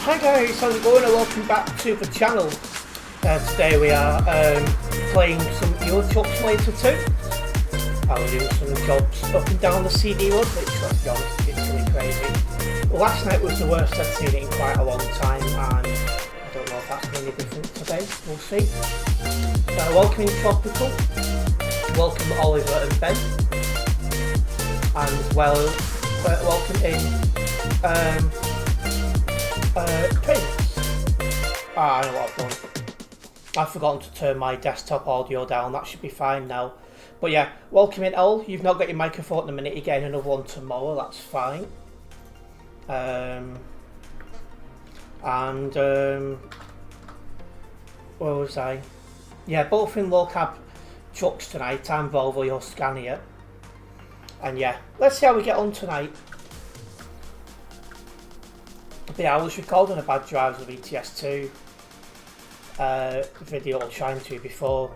Hi guys, how's it going and welcome back to the channel. Today we are playing some Euro Truck Simulator 2. We're doing some jobs up and down the CD road, which let's be honest, it's really crazy. Last night was the worst I'd seen it in quite a long time, and I don't know if that's going to be different today, we'll see. Welcome in Tropical, welcome Oliver and Ben, and welcome in Terence. I know what I've done. I've forgotten to turn my desktop audio down, that should be fine now. But yeah, welcome in all. You've not got your microphone in a minute, you're getting another one tomorrow, that's fine. Where was I? Yeah, both in low cab trucks tonight. I'm Volvo, you're Scania. And yeah, let's see how we get on tonight. But yeah, I was recording a bad drives of ETS2 video trying to before,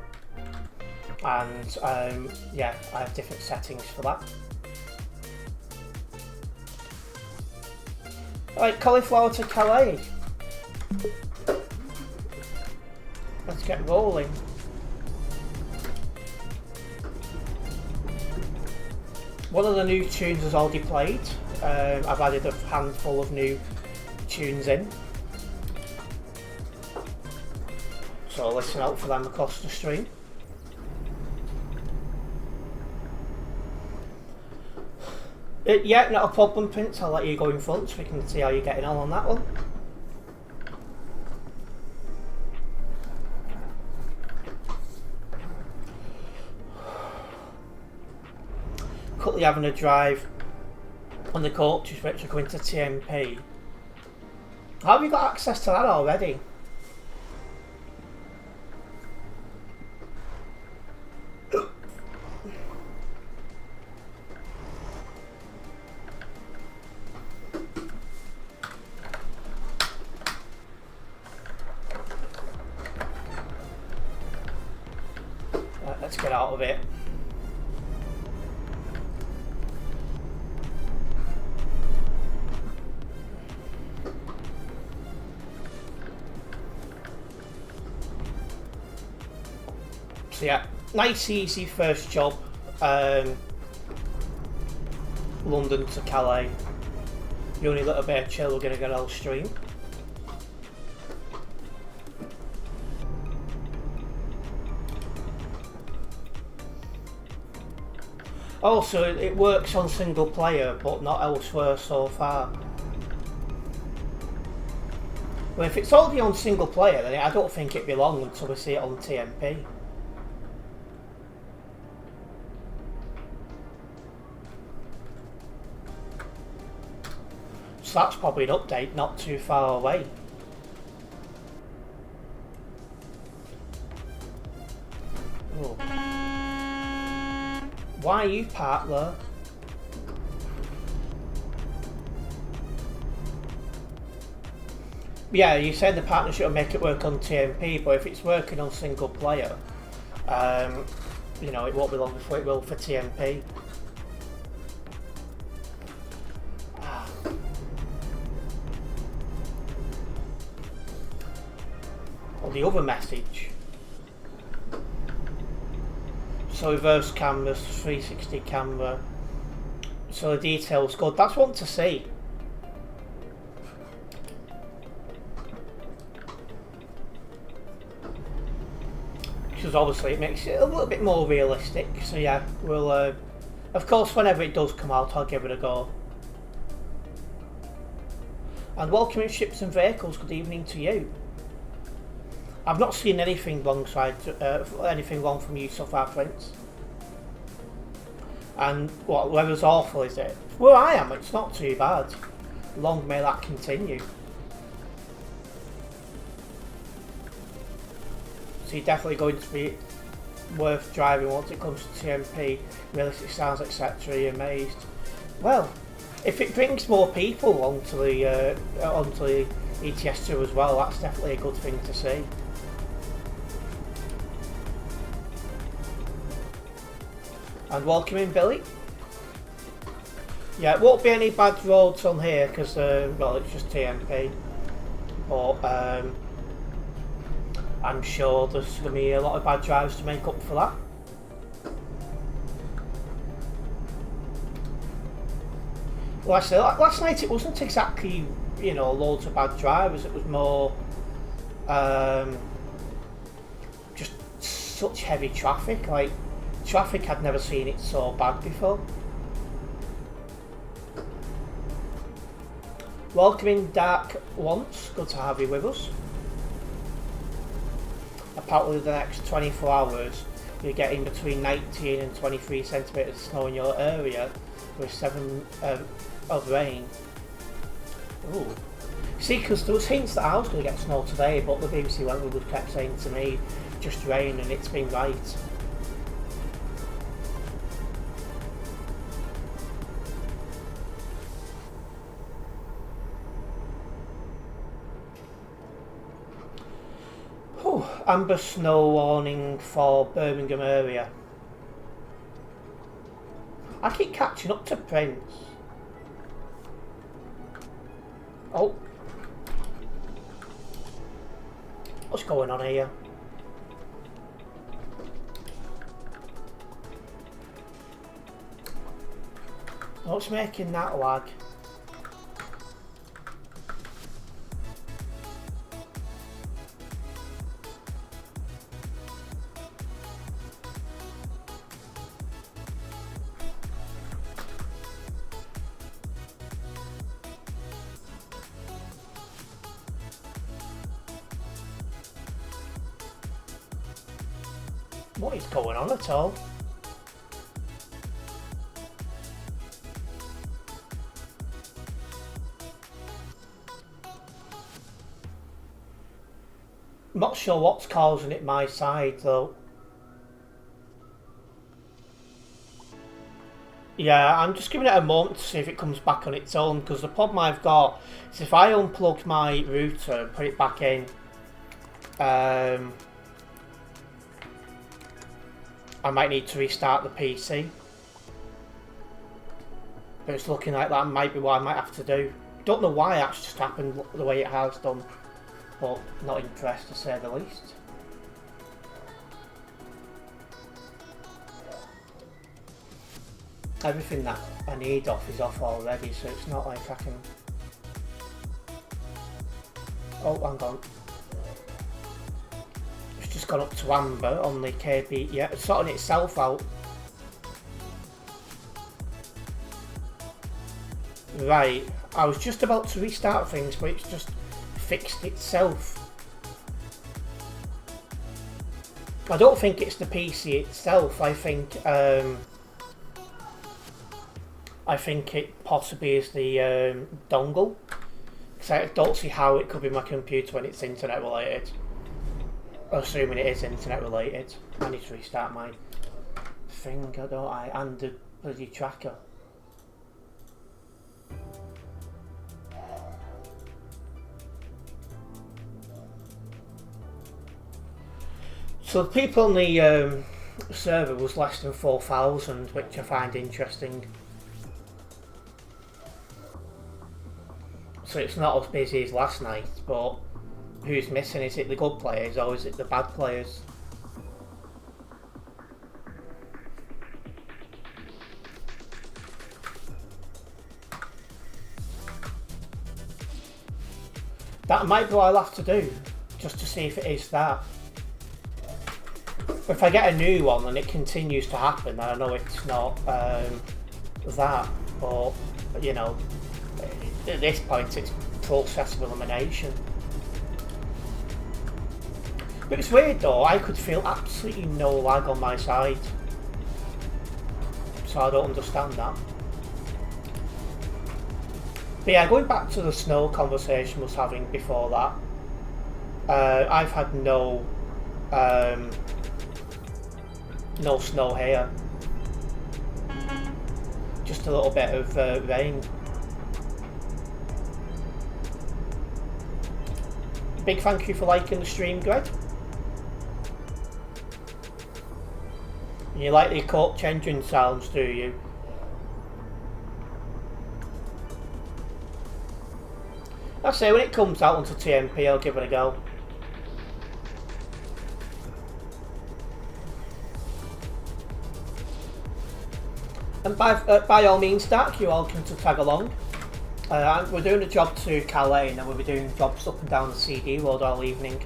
and yeah, I have different settings for that. Right, cauliflower to Calais. Let's get rolling. One of the new tunes is already played. I've added a handful of new tunes in, so listen out for them across the stream. Yeah, not a problem, Prince. I'll let you go in front so we can see how you're getting on that one. Currently having a drive on the coaches which are going to TMP. How have you got access to that already? Right, let's get out of it. So yeah, nice easy first job, London to Calais. The only little bit of chill we're going to get all stream. Also, it works on single player but not elsewhere so far. Well, if it's already on single player, then I don't think it'd be long until we see it on TMP. So that's probably an update not too far away. Oh. Why are you parked there? Yeah, you said the partnership will make it work on TMP, but if it's working on single player, you know, it won't be long before it will for TMP. The other message. So reverse cameras, 360 camera. So the details good. That's one to see. Because obviously it makes it a little bit more realistic. So yeah, we'll of course whenever it does come out I'll give it a go. And welcome in Ships and Vehicles, good evening to you. I've not seen anything wrong from you so far, Prince. And what weather's awful, is it? Where I am, it's not too bad. Long may that continue. So you're definitely going to be worth driving once it comes to TMP, realistic sounds, etc. You're amazed. Well, if it brings more people onto the ETS2 as well, that's definitely a good thing to see. And welcome in, Billy. Yeah, it won't be any bad roads on here because, well, it's just TMP. but I'm sure there's going to be a lot of bad drives to make up for that. Well, actually, last night it wasn't exactly, you know, loads of bad drivers. It was more just such heavy traffic. Like, traffic, I'd never seen it so bad before. Welcoming Dark Once, good to have you with us. Apparently the next 24 hours you're getting between 19 and 23 centimetres of snow in your area with 7 of rain. Ooh. See, because there was hints that I was going to get snow today, but the BBC weather kept saying to me, just rain, and it's been right. Amber snow warning for Birmingham area. I keep catching up to Prince. Oh. What's going on here? What's making that lag? What is going on at all? I'm not sure what's causing it my side though. Yeah, I'm just giving it a moment to see if it comes back on its own, because the problem I've got is if I unplug my router and put it back in, I might need to restart the PC. But it's looking like that might be what I might have to do. Don't know why that's just happened the way it has done, but not impressed to say the least. Everything that I need off is off already, so it's not like I can... Oh, hang on. It's just gone up to amber on the KB. Yeah, it's sorting itself out. Right, I was just about to restart things, but it's just fixed itself. I don't think it's the PC itself. I think it possibly is the dongle, because I don't see how it could be my computer when it's internet related. Assuming it is internet related. I need to restart my thing, don't I? And the bloody tracker. So the people on the server was less than 4,000, which I find interesting. So it's not as busy as last night, but who's missing? Is it the good players or is it the bad players? That might be what I'll have to do, just to see if it is that. If I get a new one and it continues to happen, then I know it's not that, but you know, at this point it's process of elimination. But it's weird though, I could feel absolutely no lag on my side, so I don't understand that. But yeah, going back to the snow conversation I was having before that, I've had no snow here, just a little bit of rain. Big thank you for liking the stream, Greg. You like the coach engine sounds, do you? I say when it comes out onto TMP, I'll give it a go. And by all means, Dark, you're welcome to tag along. We're doing a job to Calais and we'll be doing jobs up and down the CD road all evening.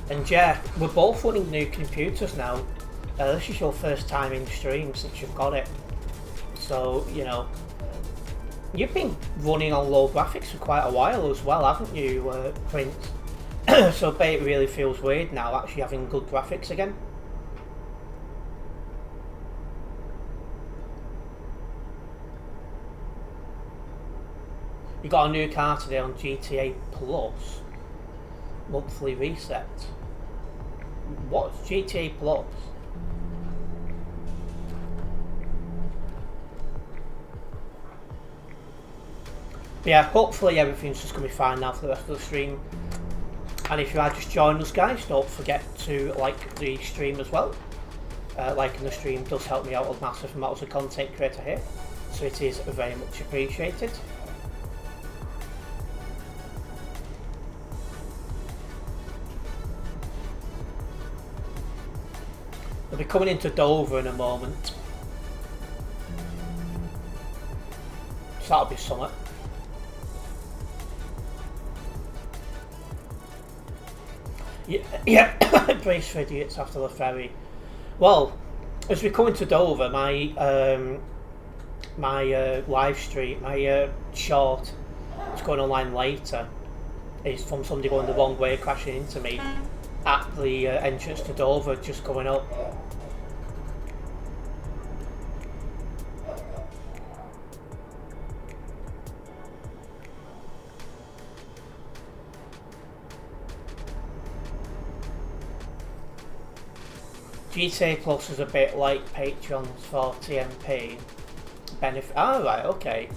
And yeah, we're both running new computers now. This is your first time in stream since you've got it. So, you know, you've been running on low graphics for quite a while as well, haven't you, Prince? So it really feels weird now actually having good graphics again. You got a new car today on GTA Plus. Monthly reset. What's GTA Plus? But yeah, hopefully everything's just going to be fine now for the rest of the stream. And if you are just joining us, guys, don't forget to like the stream as well. Liking the stream does help me out a massive amount as a content creator here, so it is very much appreciated. We'll be coming into Dover in a moment, so that'll be summer. Yeah, brace for idiots after the ferry. Well, as we come into Dover, my live stream, my short, it's going online later, is from somebody going the wrong way, crashing into me at the entrance to Dover, just going up. GTA Plus is a bit like Patreon for TMP. Benefit. Ah, right, okay.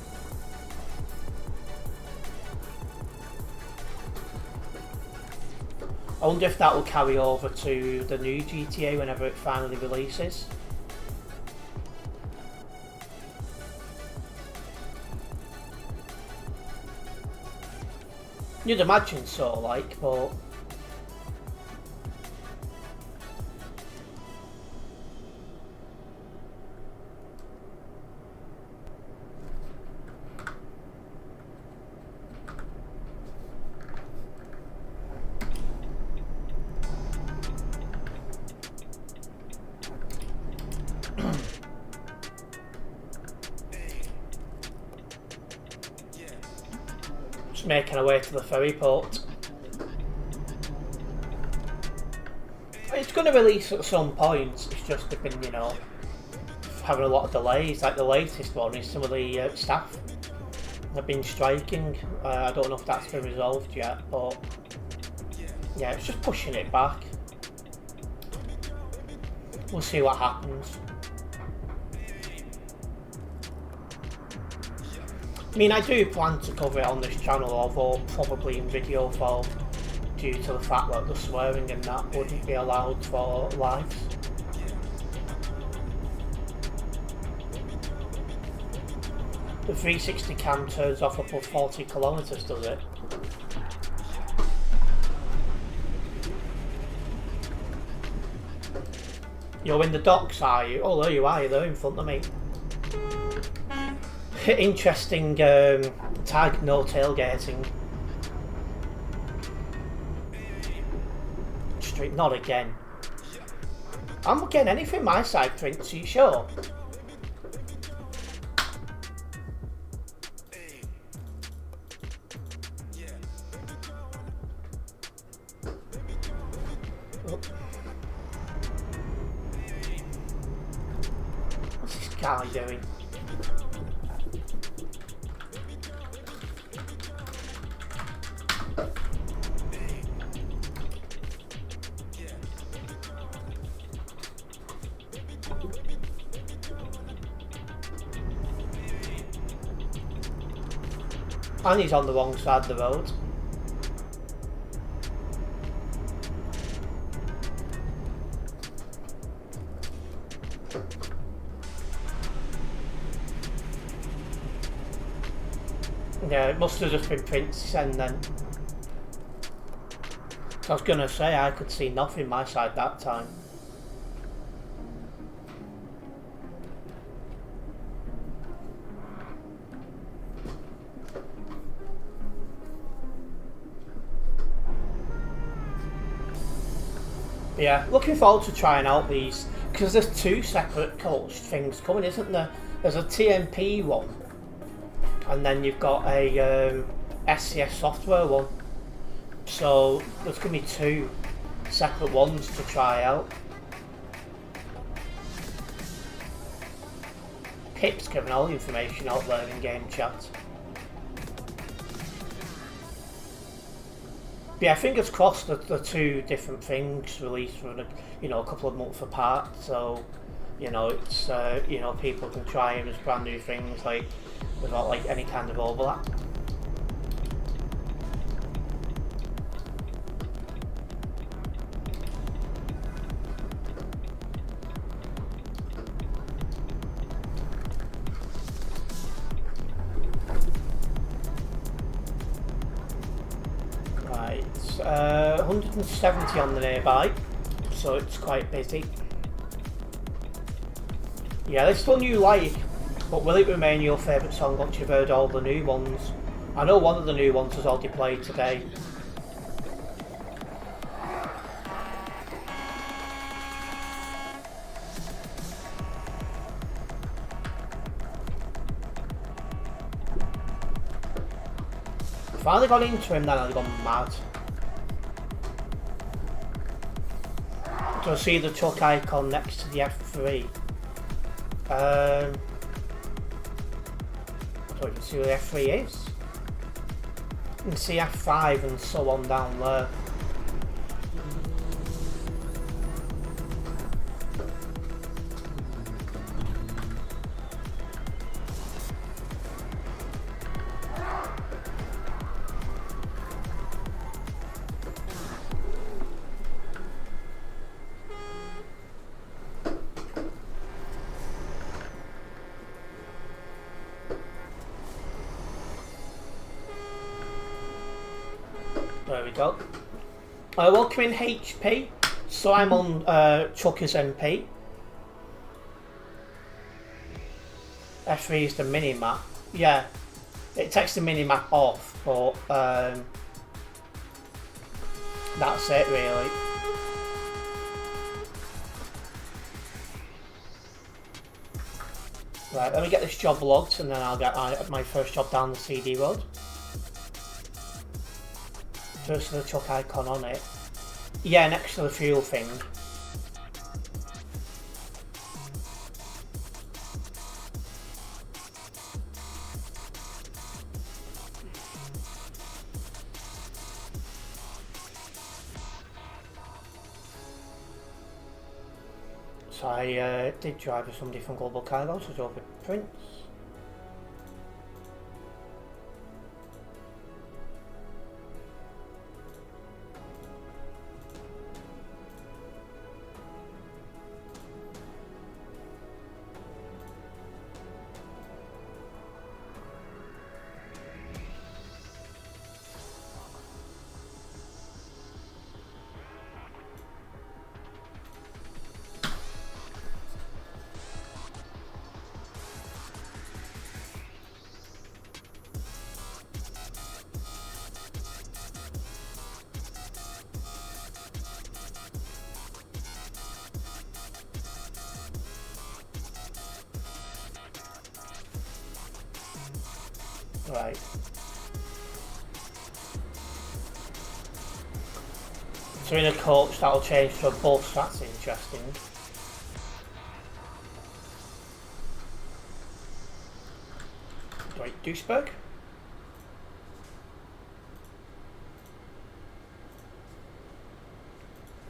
I wonder if that will carry over to the new GTA whenever it finally releases. You'd imagine so, like, but. Making our way to the ferry port. It's going to release at some point, it's just been, you know, having a lot of delays. Like the latest one is some of the staff have been striking. I don't know if that's been resolved yet, but yeah, it's just pushing it back. We'll see what happens. I mean, I do plan to cover it on this channel, although probably in video form, due to the fact that the swearing and that wouldn't be allowed for lives. The 360 cam turns off above 40 kilometers, does it? You're in the docks, are you? Oh, there you are, you're there in front of me. Interesting tag, no tailgating. Street, not again. I'm not getting anything my side, Prince, are you sure? Oh. What's this guy doing? And he's on the wrong side of the road. Yeah, it must have just been Prince and then. I was gonna say I could see nothing my side that time. But yeah, looking forward to trying out these because there's two separate coach things coming, isn't there? There's a TMP one, and then you've got a SCS software one. So there's gonna be two separate ones to try out. Pip's giving all the information out there in game chat. But yeah, fingers crossed that the two different things released for a couple of months apart. So it's people can try them as brand new things like without like any kind of overlap. Right, 170 on the nearby, so it's quite busy. Yeah, this one you like, but will it remain your favourite song once you've heard all the new ones? I know one of the new ones has already played today. If I'd got into him then I'd have gone mad. Do I see the truck icon next to the F3? I don't even see where the F3 is. You can see F5 and so on down there. There we go. Welcome in HP. So I'm on Chucker's MP. F3 is the mini-map. Yeah, it takes the mini-map off, but that's it really. Right, let me get this job logged and then I'll get my first job down the CD road. First the truck icon on it. Yeah, next to the fuel thing. So I did drive with somebody from Global Cargo, so I drove with Prince. Right. So in a coach that'll change to a bus, that's interesting. Right, Duisburg.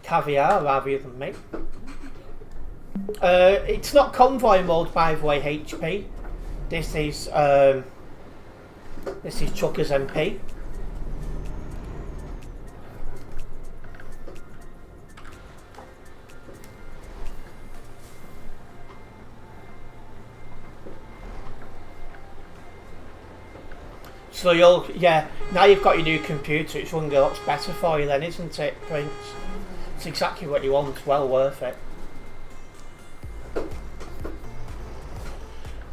Caviar rather than me. It's not convoy mode by the way, HP. This is Chucker's MP. So now you've got your new computer, it's running a lot better for you then, isn't it, Prince? It's exactly what you want, well worth it.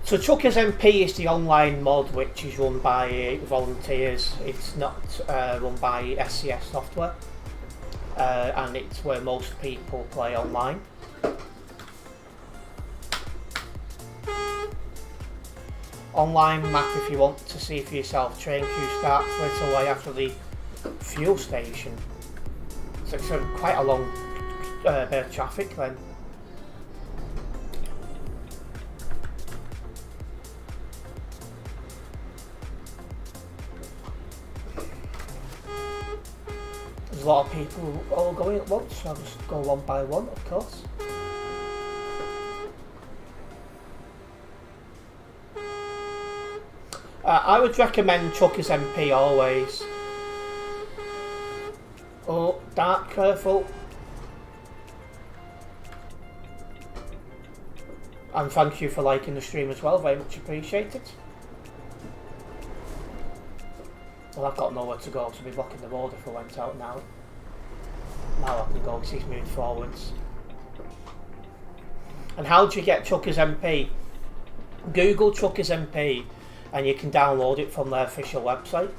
So Truckers MP is the online mod which is run by volunteers. It's not run by SCS software, and it's where most people play online. Online map if you want to see for yourself. Train queue starts a little way after the fuel station. So it's quite a long bit of traffic then. There's a lot of people all going at once, so I'll just go one by one, of course. I would recommend Truckers MP always. Oh, dark, careful. And thank you for liking the stream as well, very much appreciated. Well, I've got nowhere to go, so I'll be blocking the road if I went out now. Now I can go because he's moved forwards. And how do you get Truckers MP? Google Truckers MP and you can download it from their official website.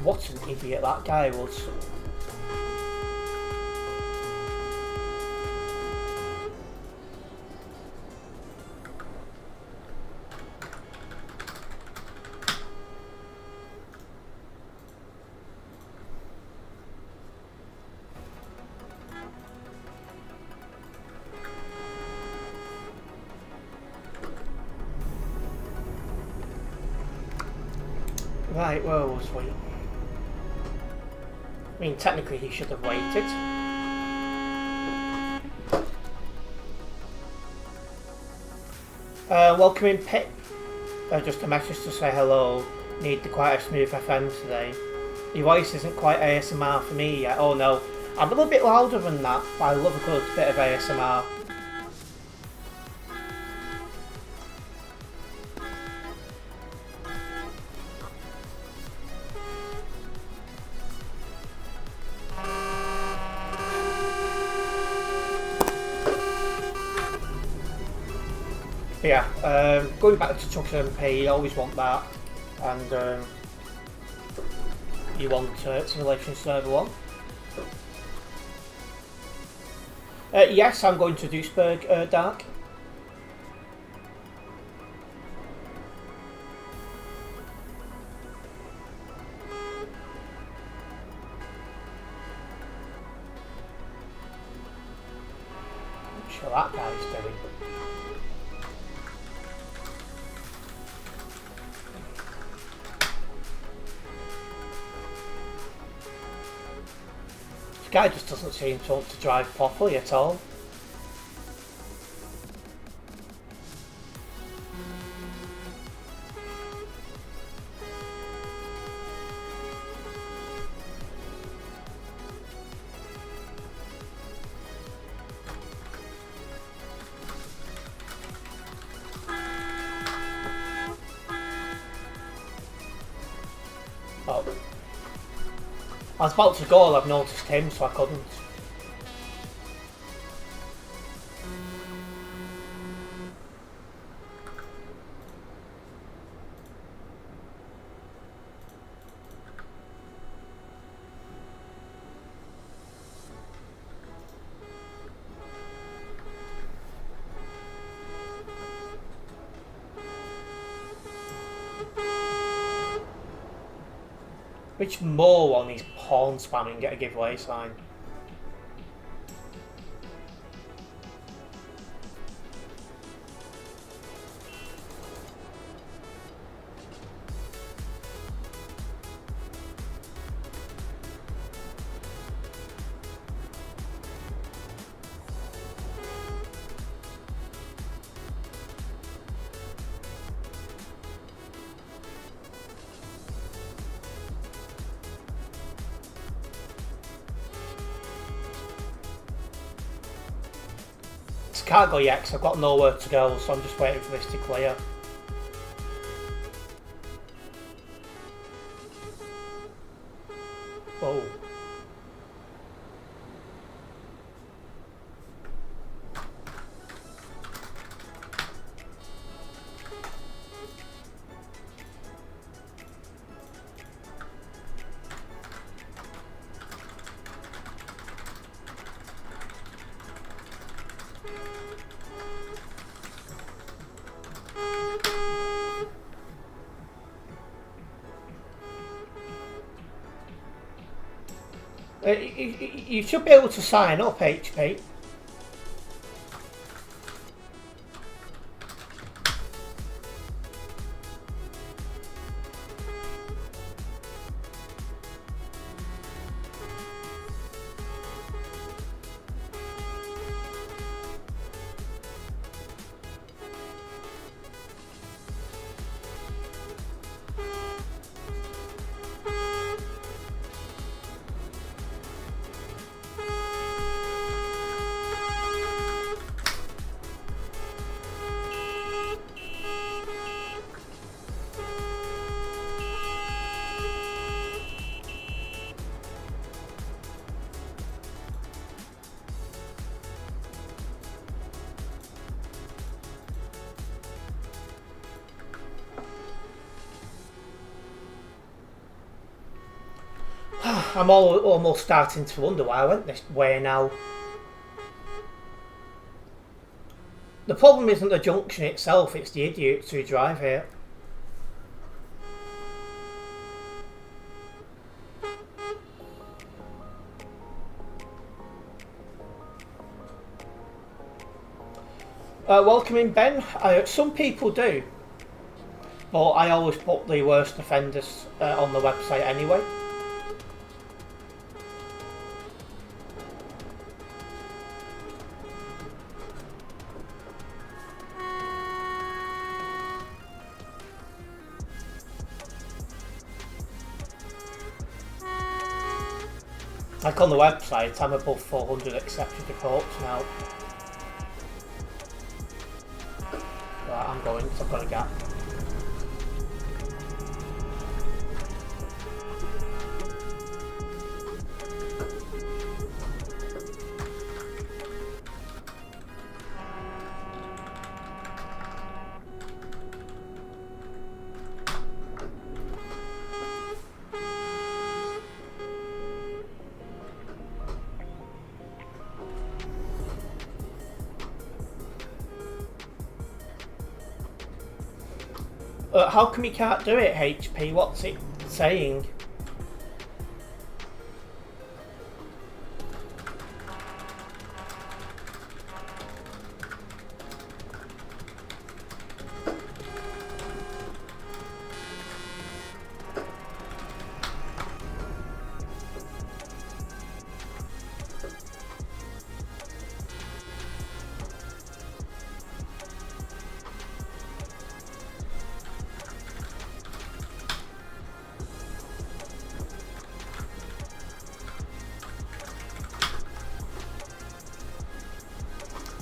What an idiot that guy was. Right, where was we? I mean, technically he should have waited. Welcome in, Pip. Just a message to say hello. Need the quite a smooth FM today. Your voice isn't quite ASMR for me yet. Oh no, I'm a little bit louder than that, but I love a good bit of ASMR. Yeah, going back to Truckers MP, you always want that, and you want Simulation Server 1. Yes, I'm going to Duisburg, Dark. I'm sure that guy's doing. Guy just doesn't seem to want to drive properly at all. Oh. I was about to go, I've noticed him, so I couldn't. Which moron is porn spamming get a giveaway sign? can't go yet because I've got nowhere to go, so I'm just waiting for this to clear. Whoa. You should be able to sign up, HP. I'm almost starting to wonder why I went this way now. The problem isn't the junction itself, it's the idiots who drive here. Welcome in, Ben. Some people do, but I always put the worst offenders on the website anyway. Like on the website, I'm above 400 accepted reports now. Right, I'm going because I've got a gap. How come you can't do it, HP? What's it saying?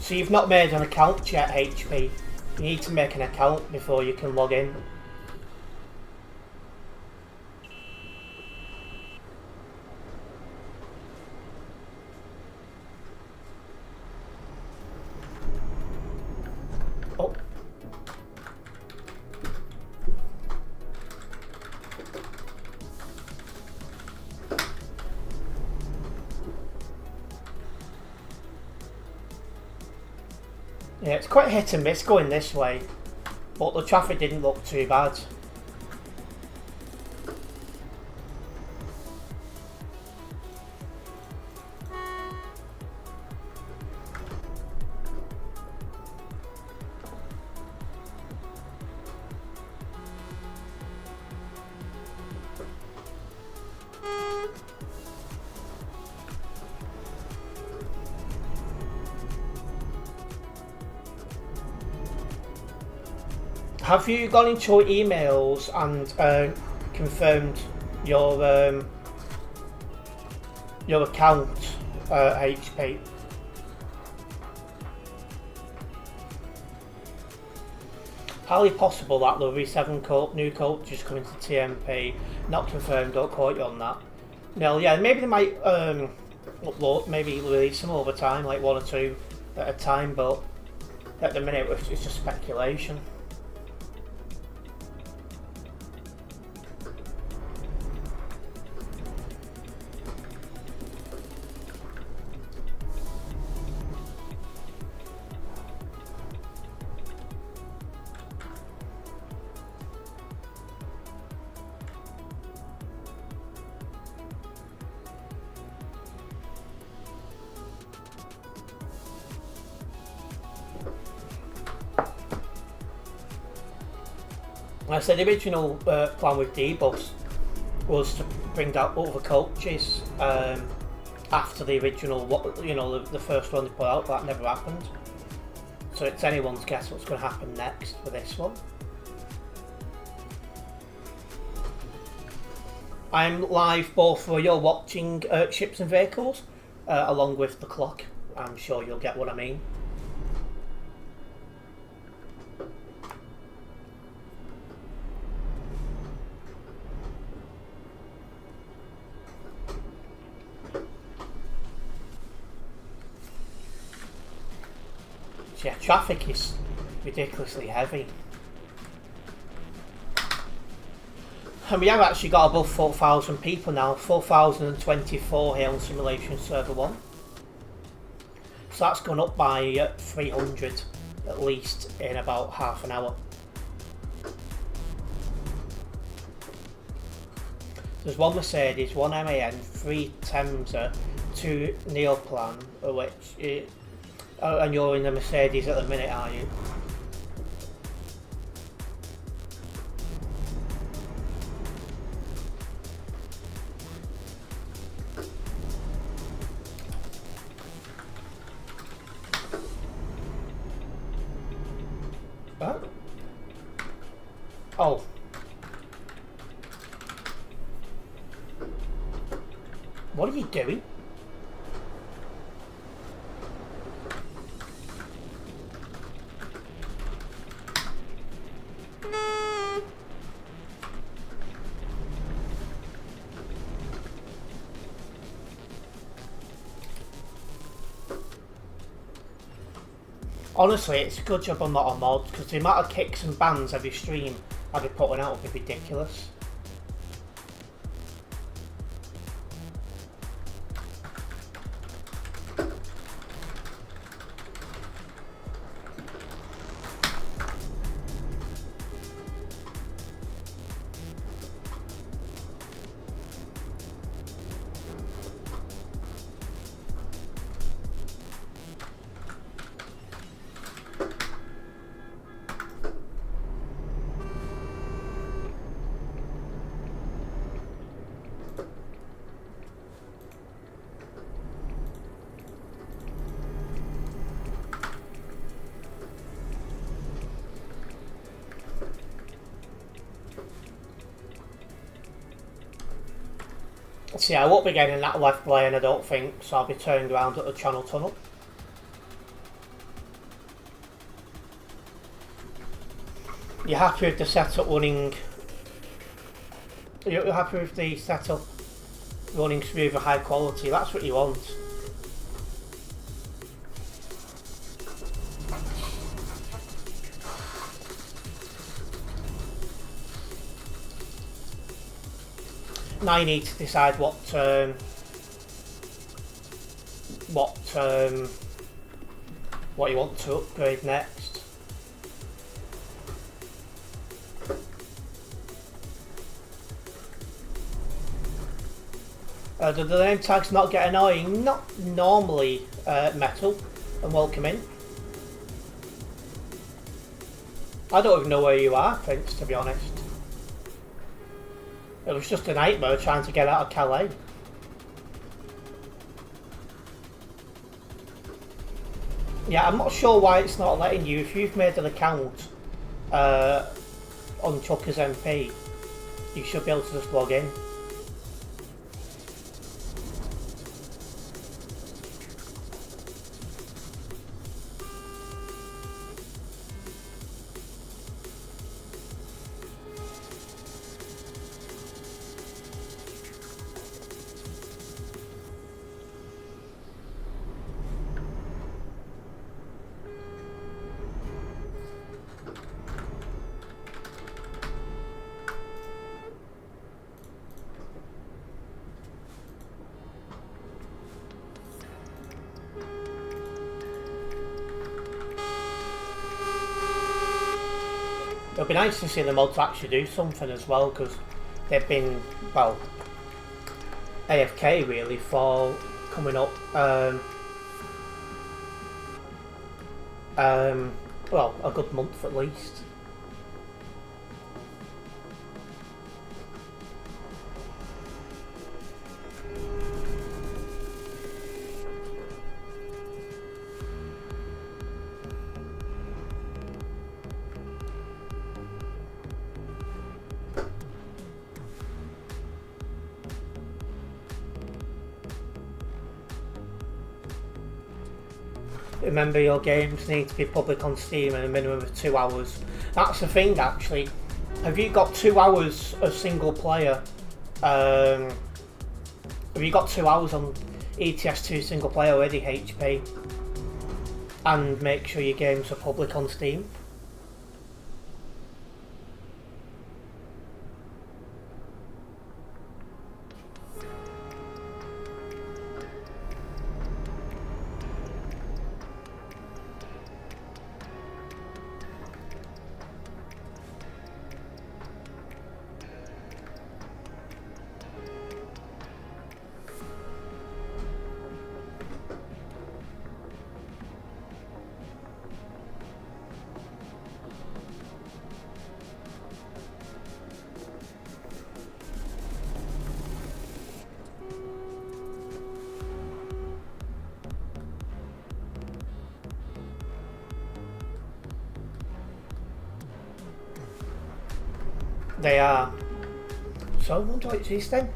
So you've not made an account yet, HP. You need to make an account before you can log in. Oh. Yeah, it's quite hit and miss going this way, but the traffic didn't look too bad. Have you gone into your emails and confirmed your account, HP? highly possible that there'll be 7 new coaches coming to TMP. Not confirmed, don't quote you on that. No, yeah, maybe they might upload, maybe release them over time, like 1 or 2 at a time, but at the minute it's just speculation. Like I said, the original plan with D-Bus was to bring out other coaches after the original, the first one they put out. That never happened. So it's anyone's guess what's going to happen next with this one. I'm live both where you're watching Ships and Vehicles, along with the clock. I'm sure you'll get what I mean. Yeah, traffic is ridiculously heavy. And we have actually got above 4,000 people now, 4,024 here on Simulation Server 1. So that's gone up by 300 at least in about half an hour. There's 1 Mercedes, 1 MAN, 3 Temsa, 2 Neoplan, which... and you're in the Mercedes at the minute, are you? Huh? Oh. What are you doing? Honestly, it's a good job I'm not on mods, because the amount of kicks and bans every stream I'd be putting out would be ridiculous. See, I won't be getting that left lane, I don't think, so I'll be turning around at the channel tunnel. You're happy with the setup running... You're happy with the setup running smooth and high quality, that's what you want. Now you need to decide what you want to upgrade next. Do the name tags not get annoying? Not normally, Metal, and welcome in. I don't even know where you are, Prince, to be honest. It was just a nightmare trying to get out of Calais. Yeah, I'm not sure why it's not letting you. If you've made an account on Chucker's MP, you should be able to just log in. it'll be nice to see the mods actually do something as well, because they've been, well, AFK really for coming up, well, a good month at least. Remember, your games need to be public on Steam in a minimum of 2 hours. That's the thing, actually. Have you got 2 hours of single player? Have you got 2 hours on ETS2 single player already, HP? And make sure your games are public on Steam. They are. So I wonder what it's this then?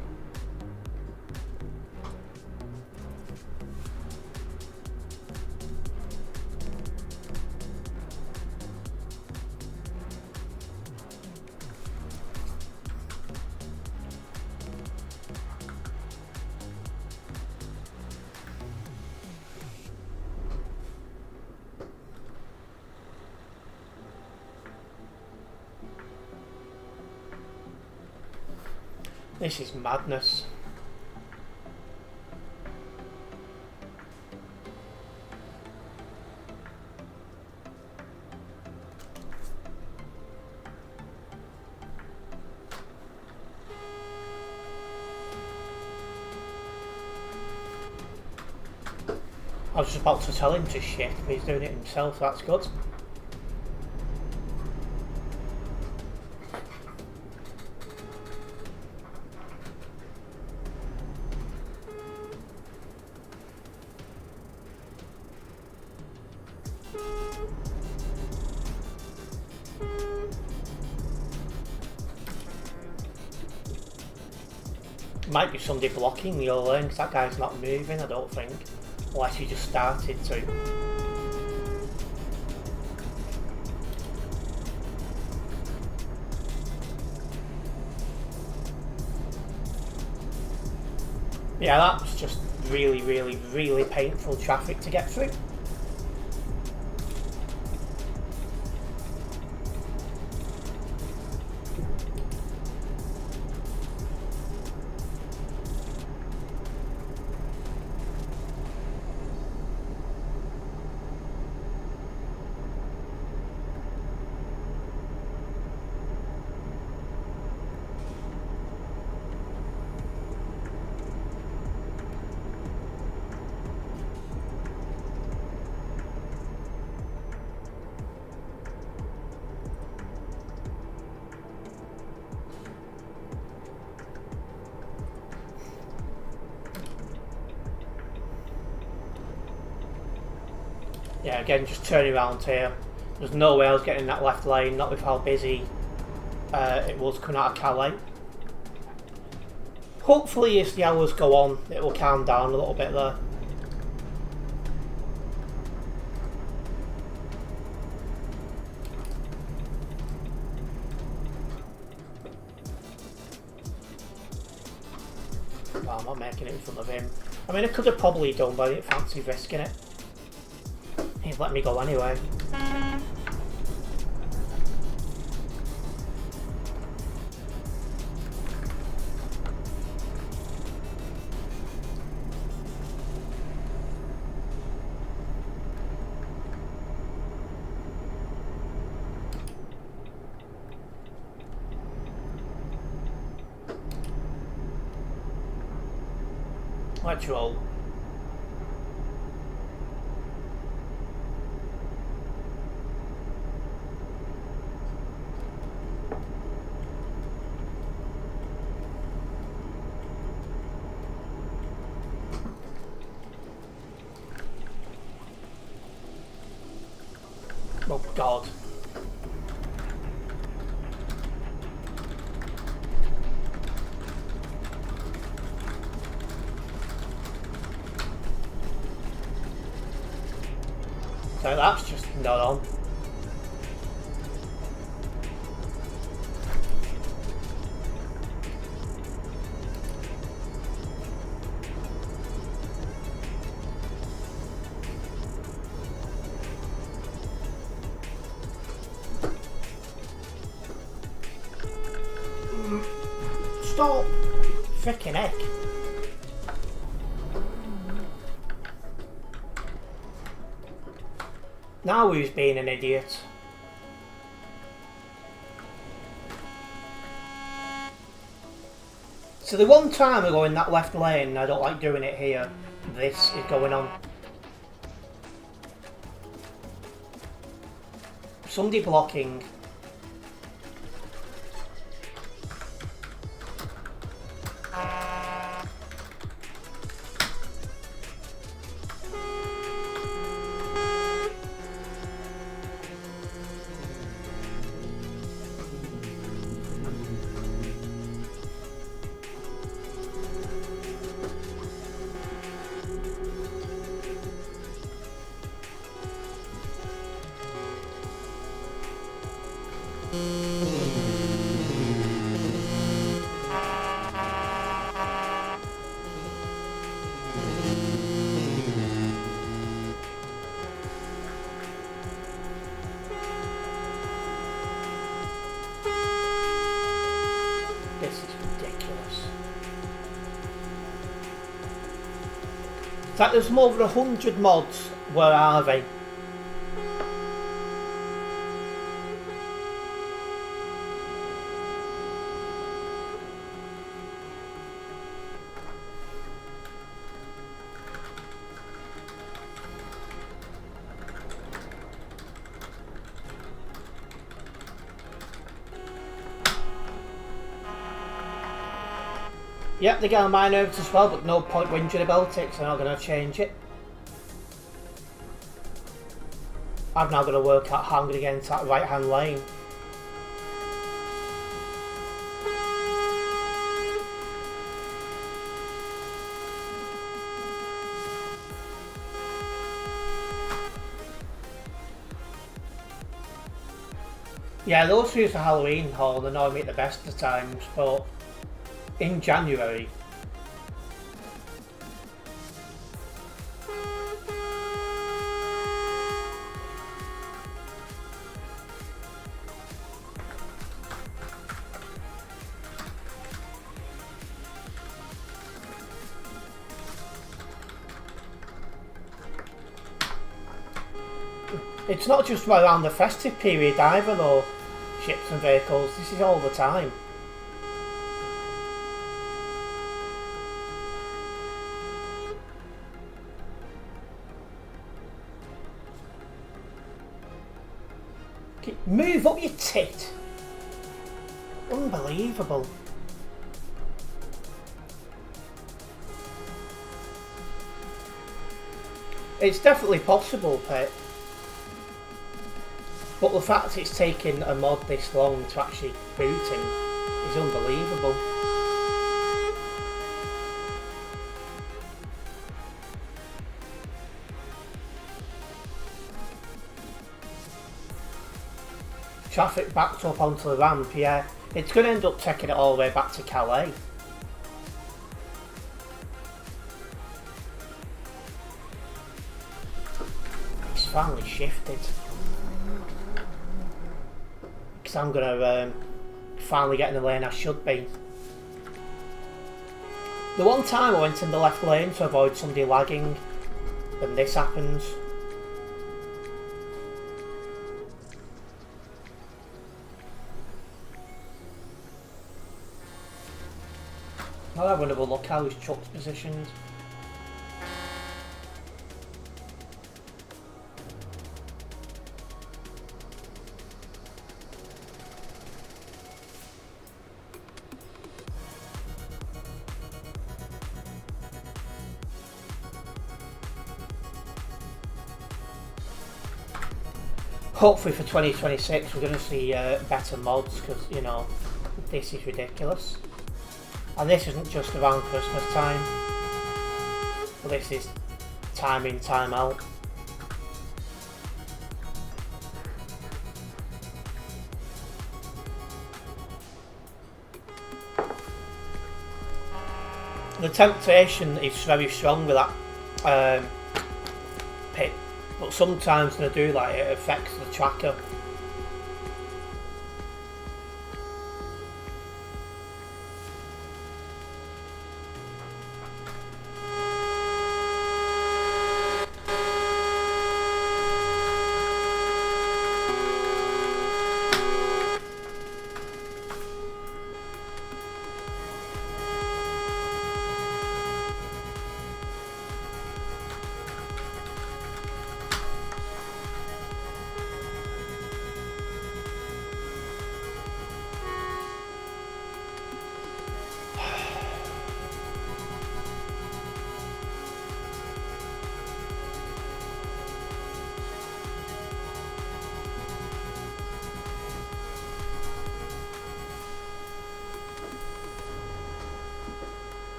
This is madness. I was just about to tell him to shit, but he's doing it himself, that's good. Might be somebody blocking your lane, because that guy's not moving, I don't think. Unless he just started to. Yeah, that's just really, really, really painful traffic to get through. Yeah, again, just turning around here. There's no way I was getting that left lane, not with how busy it was coming out of Calais. Hopefully, as the hours go on, it will calm down a little bit there. Well, I'm not making it in front of him. I mean, I could have probably done, but I didn't fancy risking it. He's let me go anyway. Let's roll. Oh God. So that's just not on. Stop! Frickin' heck. Now who's being an idiot? So the one time I go in that left lane and I don't like doing it here, this is going on. Somebody blocking. This is ridiculous. In fact, there's more than 100 mods. Where are they? Yep, they get on my nerves as well, but no point whinging about it, so I'm not going to change it. I'm now going to work out how I'm going to get into that right hand lane. Yeah, those two for Halloween haul annoy me at the best of times, but in January, it's not just around the festive period either though, ships and vehicles, this is all the time. Move up your tit! Unbelievable. It's definitely possible, Pet. But the fact it's taken a mod this long to actually boot him is unbelievable. Traffic backed up onto the ramp, yeah. It's going to end up taking it all the way back to Calais. It's finally shifted. Because I'm going to finally get in the lane I should be. The one time I went in the left lane to avoid somebody lagging, and this happens. I'll have another look how his truck's positioned. hopefully for 2026 we're going to see better mods, because, you know, this is ridiculous. And this isn't just around Christmas time, but this is time in, time out. The temptation is very strong with that pit, but sometimes when I do that it affects the tracker.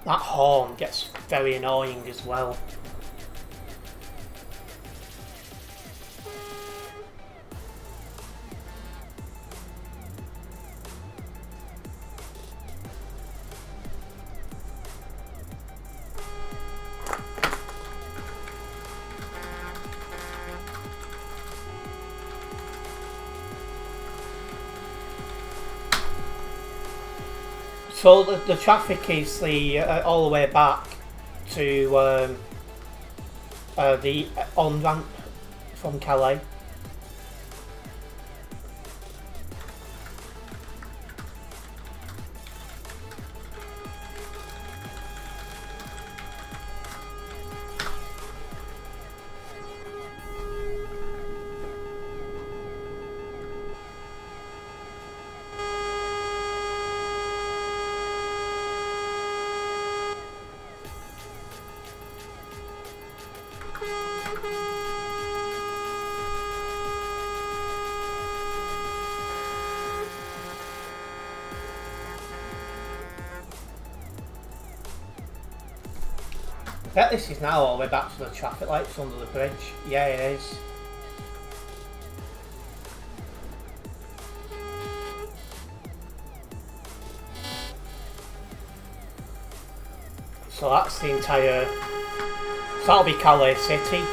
That horn gets very annoying as well. So the traffic is all the way back to the on-ramp from Calais. I bet this is now all the way back to the traffic lights under the bridge. Yeah, it is. So that's the entire... So that'll be Calais City.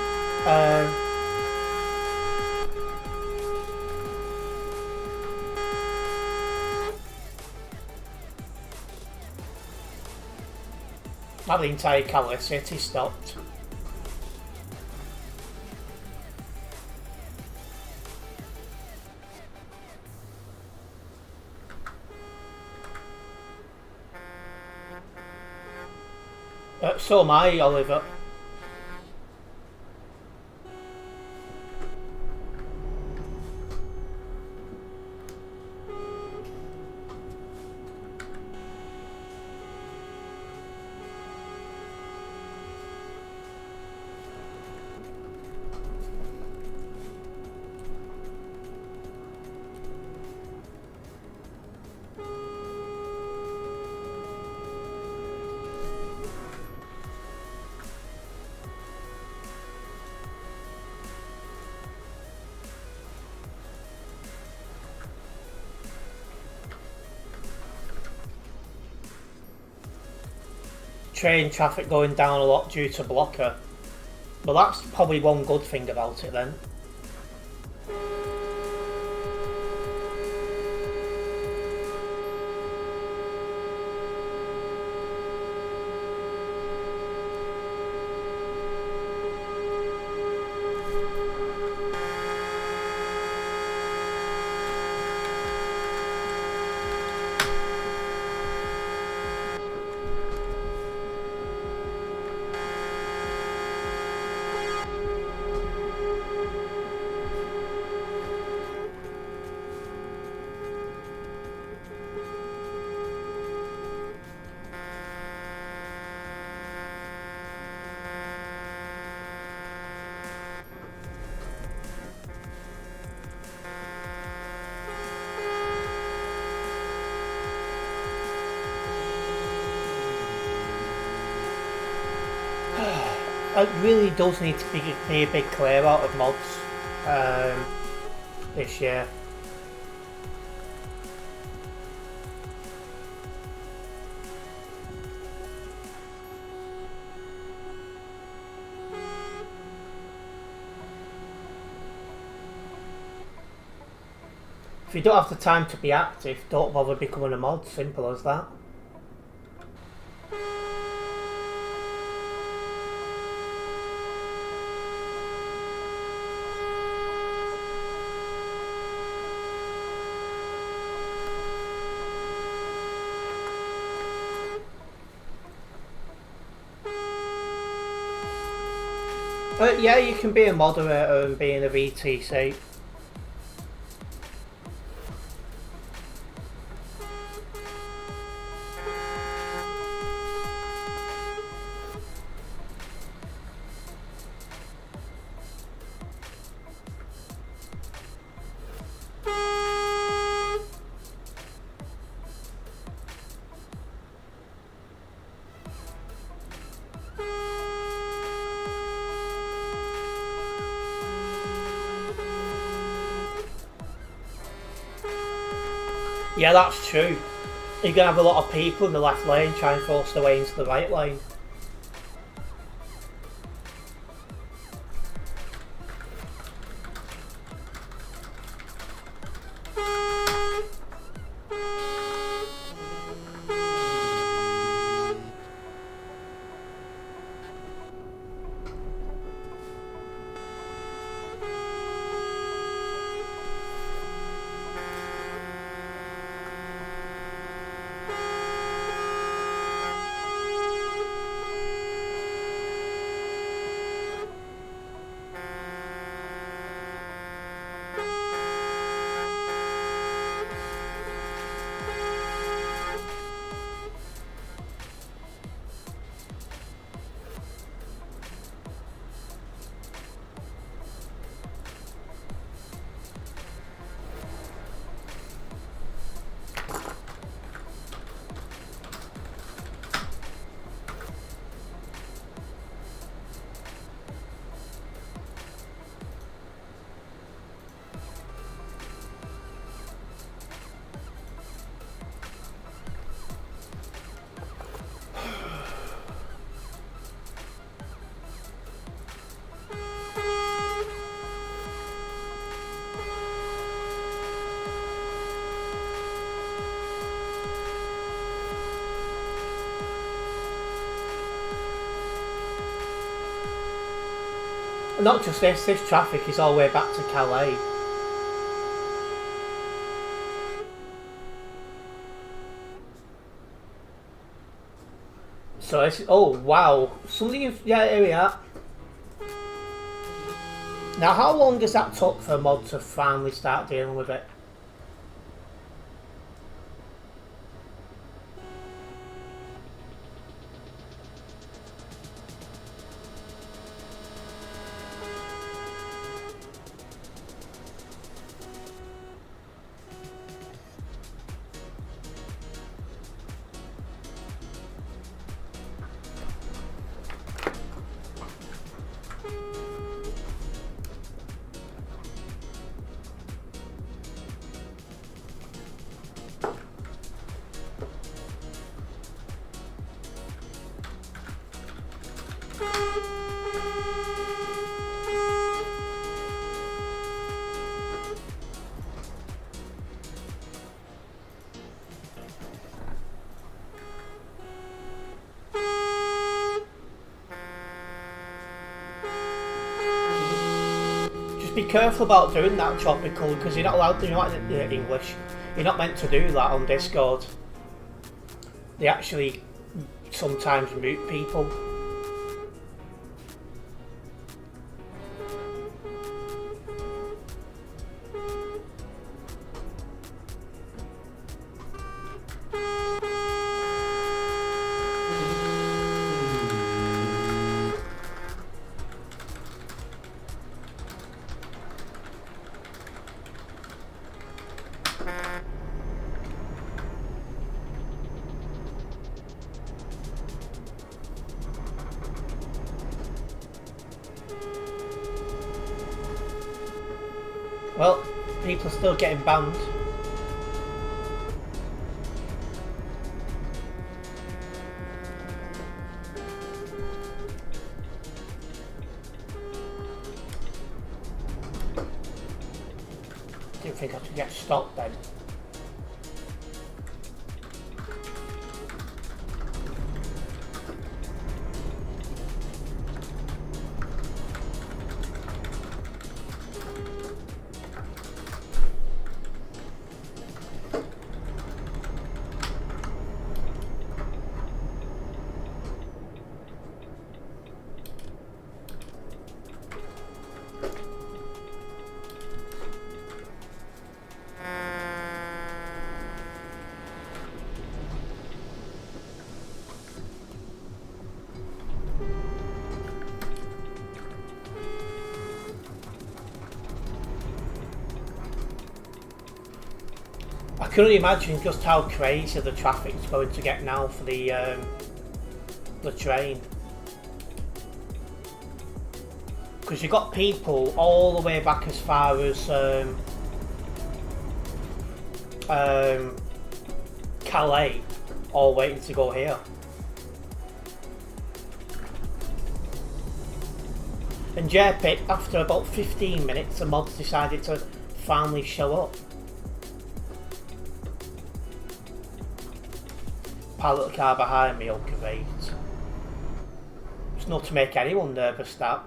Now the entire Calais City stopped. So am I, Oliver. Train traffic going down a lot due to blocker. But that's probably one good thing about it then. it really does need to be a big clear out of mods this year. If you don't have the time to be active, don't bother becoming a mod. Simple as that. Yeah, you can be a moderator and be in a VTC. Yeah, that's true. You're going to have a lot of people in the left lane trying to force their way into the right lane. Not just this traffic is all the way back to Calais. So it's, oh wow, something, yeah, here we are. Now how long has that took for a mod to finally start dealing with it? Be careful about doing that, tropical, because you're not allowed to. You're not in English. You're not meant to do that on Discord. They actually sometimes mute people. Well, people are still getting banned. Didn't think I could get stopped then. I can only imagine just how crazy the traffic's going to get now for the train. Because you've got people all the way back as far as Calais, all waiting to go here. And JPIT, after about 15 minutes, the mods decided to finally show up. Pilot car behind me, oh great. It's not to make anyone nervous, that.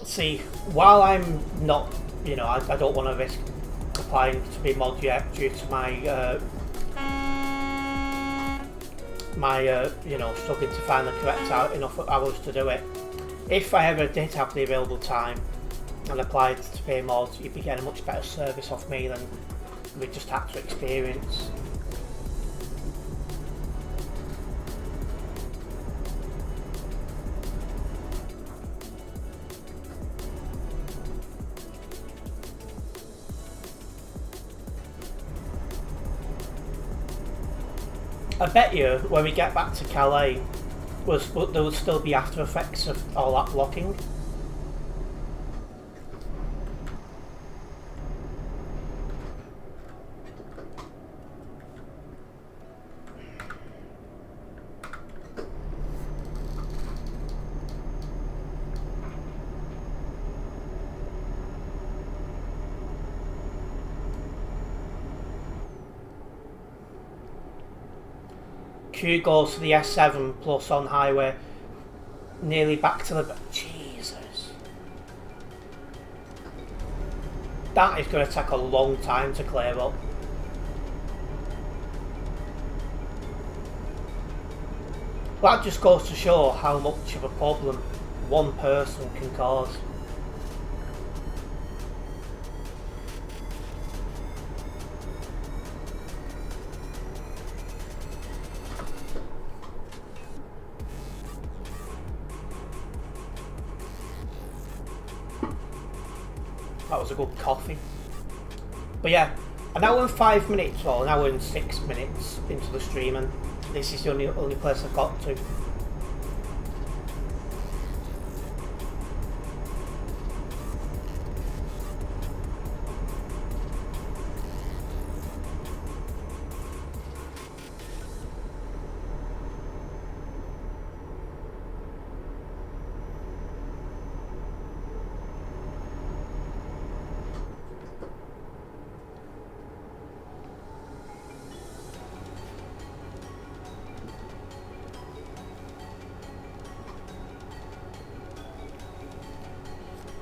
See, while I'm not, I don't want to risk applying to be mod yet due to my, struggling to find the correct enough hours to do it. If I ever did have the available time and applied to be mod, you'd be getting a much better service off me than we just had to experience. I bet you when we get back to Calais, there will still be after effects of all that blocking. Q goes to the S7 plus on highway, nearly back to the... Jesus. That is going to take a long time to clear up. That just goes to show how much of a problem one person can cause. That was a good coffee. But yeah, an hour and 5 minutes, or an hour and 6 minutes into the stream, and this is the only place I've got to.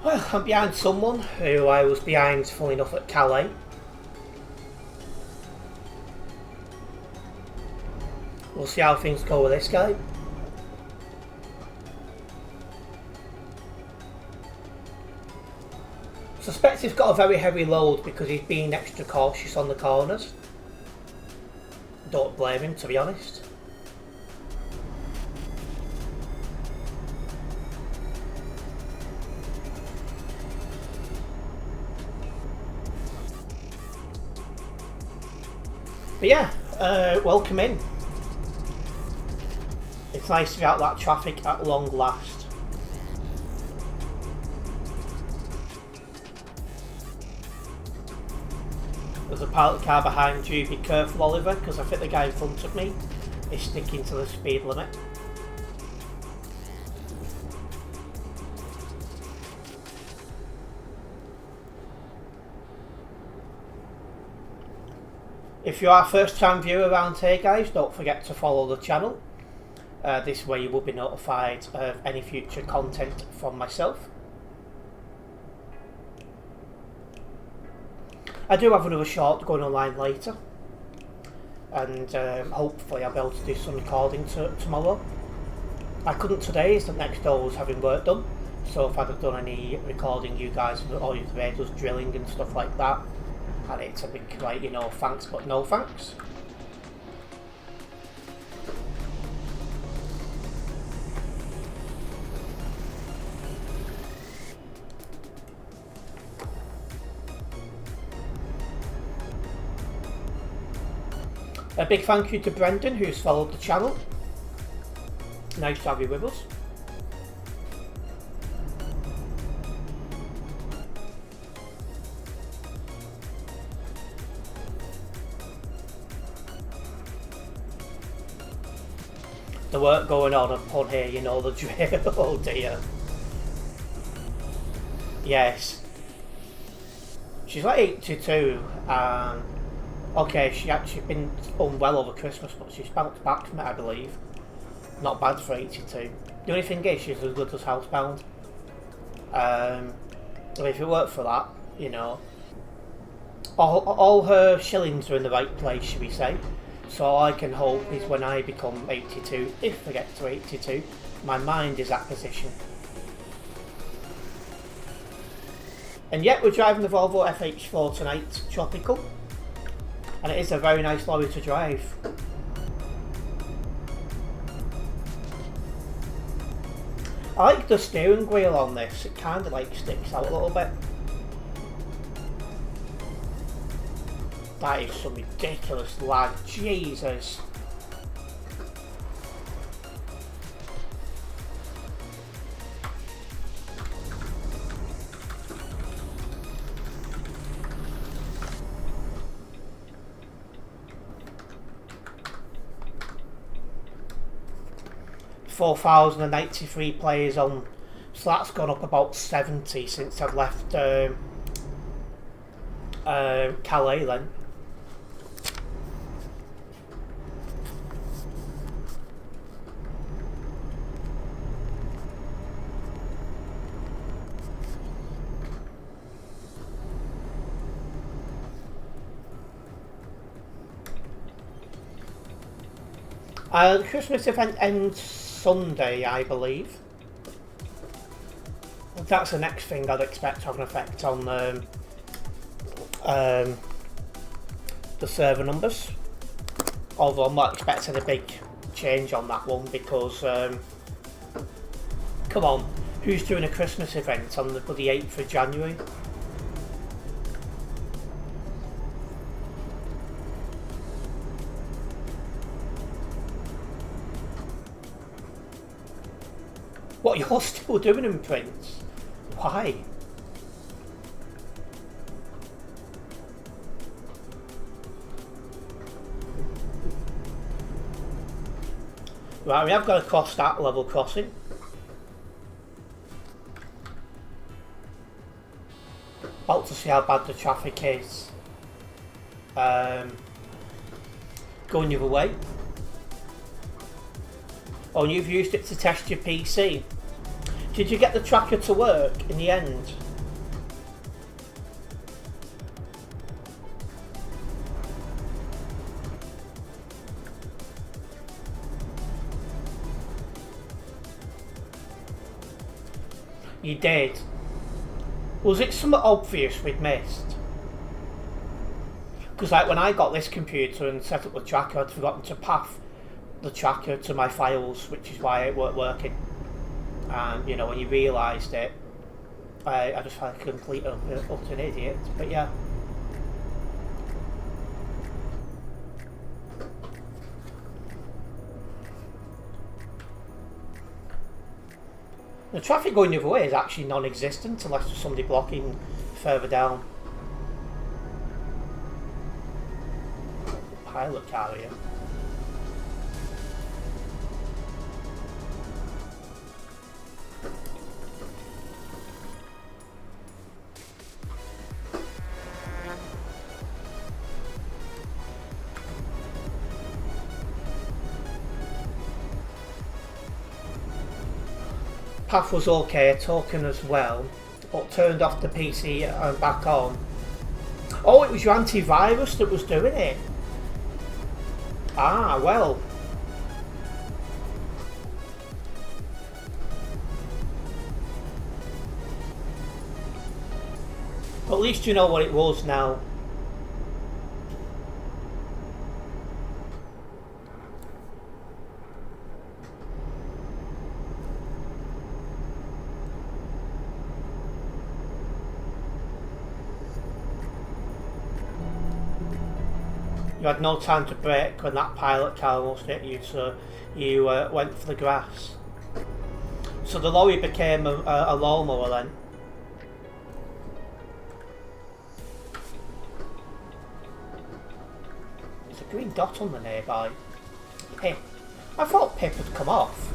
Well, I'm behind someone who I was behind, funnily enough, at Calais. We'll see how things go with this guy. Suspect he's got a very heavy load because he's being extra cautious on the corners. don't blame him, to be honest. But yeah, welcome in. It's nice to be out of that traffic at long last. There's a parked car behind you. Be careful, Oliver, because I think the guy in front of me is sticking to the speed limit. If you are a first time viewer around here, guys, don't forget to follow the channel. This way you will be notified of any future content from myself. I do have another short going online later, and hopefully I'll be able to do some recording tomorrow. I couldn't today as the next door was having work done, so if I'd have done any recording, you guys or your radio's drilling and stuff like that, and it's a big, like, you know, thanks but no thanks. A big thank you to Brendan, who's followed the channel. Nice to have you with us. The work going on upon here, you know the drill. Oh dear. Yes. She's like 82, and okay, she actually been unwell over Christmas, but she's bounced back from it, I believe. Not bad for 82. The only thing is, she's as good as housebound. If it worked for that, you know, all her shillings are in the right place, should we say. So all I can hope is when I become 82, if I get to 82, my mind is at position. And yet we're driving the Volvo FH4 tonight, Tropical. And it is a very nice lorry to drive. I like the steering wheel on this, it kind of like sticks out a little bit. That is some ridiculous lag, Jesus. $4,093 players on, so that's gone up about 70 since I've left Calais then. The Christmas event ends Sunday, I believe. That's the next thing I'd expect to have an effect on the server numbers. Although I'm not expecting a big change on that one because, come on, who's doing a Christmas event on the bloody 8th of January? What, you're still doing them, Prince? Why? Right, we have got to cross that level crossing. About to see how bad the traffic is. Going the other way. Oh, and you've used it to test your PC. Did you get the tracker to work in the end? You did. Was it somewhat obvious we'd missed? Because like when I got this computer and set up the tracker, I'd forgotten to path the tracker to my files, which is why it weren't working. And you know, when you realised it, I just felt like a complete utter idiot. But yeah. The traffic going the other way is actually non-existent unless there's somebody blocking further down. Pilot carrier. Path was okay, token as well, but turned off the PC and back on. Oh, it was your antivirus that was doing it. Ah, well. At least you know what it was now. You had no time to brake when that pilot car almost hit you, so you went for the grass. So the lorry became a lawnmower then. There's a green dot on the nearby. Pip. I thought Pip had come off.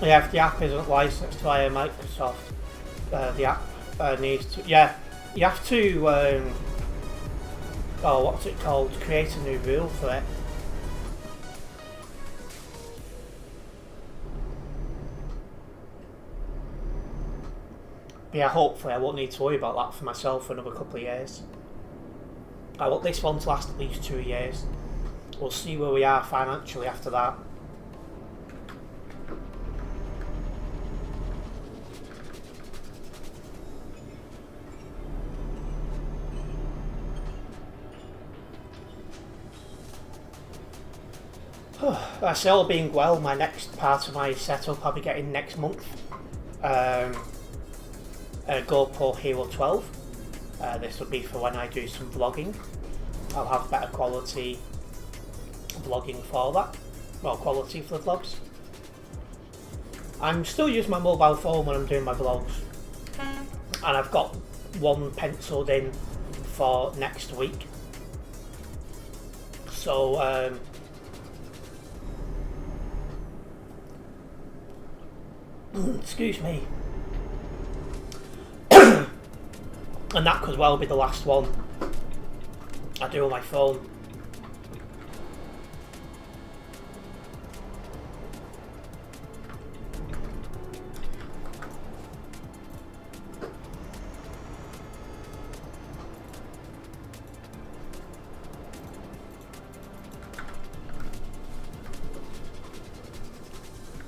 Yeah, if the app isn't licensed via Microsoft, the app needs to. Yeah, you have to. Oh, what's it called? Create a new rule for it. But yeah, hopefully I won't need to worry about that for myself for another couple of years. I want this one to last at least 2 years. We'll see where we are financially after that. I say all being well, my next part of my setup I'll be getting next month. A GoPro Hero 12. This will be for when I do some vlogging. I'll have better quality vlogging for that. Well, quality for the vlogs. I'm still using my mobile phone when I'm doing my vlogs. And I've got one penciled in for next week. So, excuse me. And that could well be the last one I do on my phone.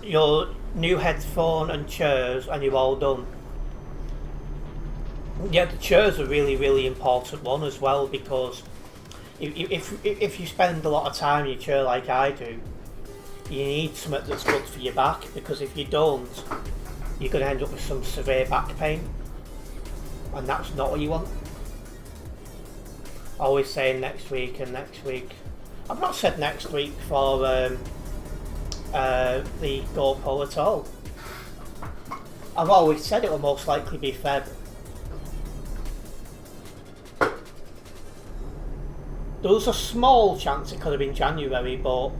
Your new headphone and chairs, and you're all done. Yeah, the chair's a really, really important one as well, because if you spend a lot of time in your chair like I do, you need something that's good for your back, because if you don't, you're going to end up with some severe back pain, and that's not what you want. Always saying next week and next week. I've not said next week for the GoPro at all. I've always said it will most likely be Feb. There was a small chance it could have been January, but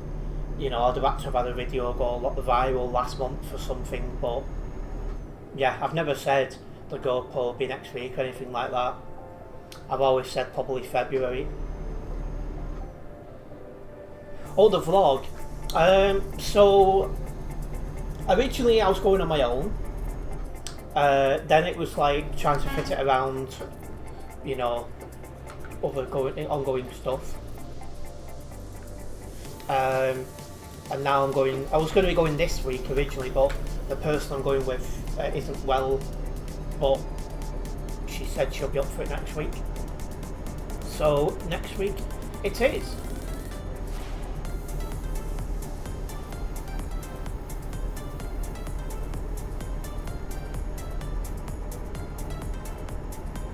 you know, I'd have had to have had a video go a lot viral last month or something. But yeah, I've never said the GoPro will be next week or anything like that. I've always said probably February. Oh, the vlog. So Originally I was going on my own. Then it was like trying to fit it around, you know, other ongoing stuff. And now I'm going. I was going to be going this week originally, but the person I'm going with isn't well. But she said she'll be up for it next week. So next week it is.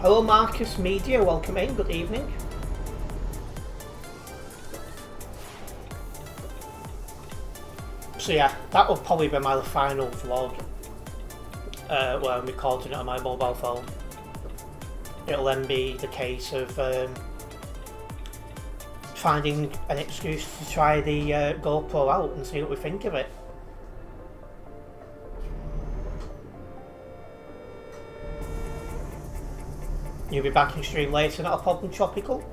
Hello Marcus Media, welcome in, good evening. So yeah, that will probably be my final vlog where I'm recording it on my mobile phone. It'll then be the case of finding an excuse to try the GoPro out and see what we think of it. You'll be back in stream later, not a problem, Tropical.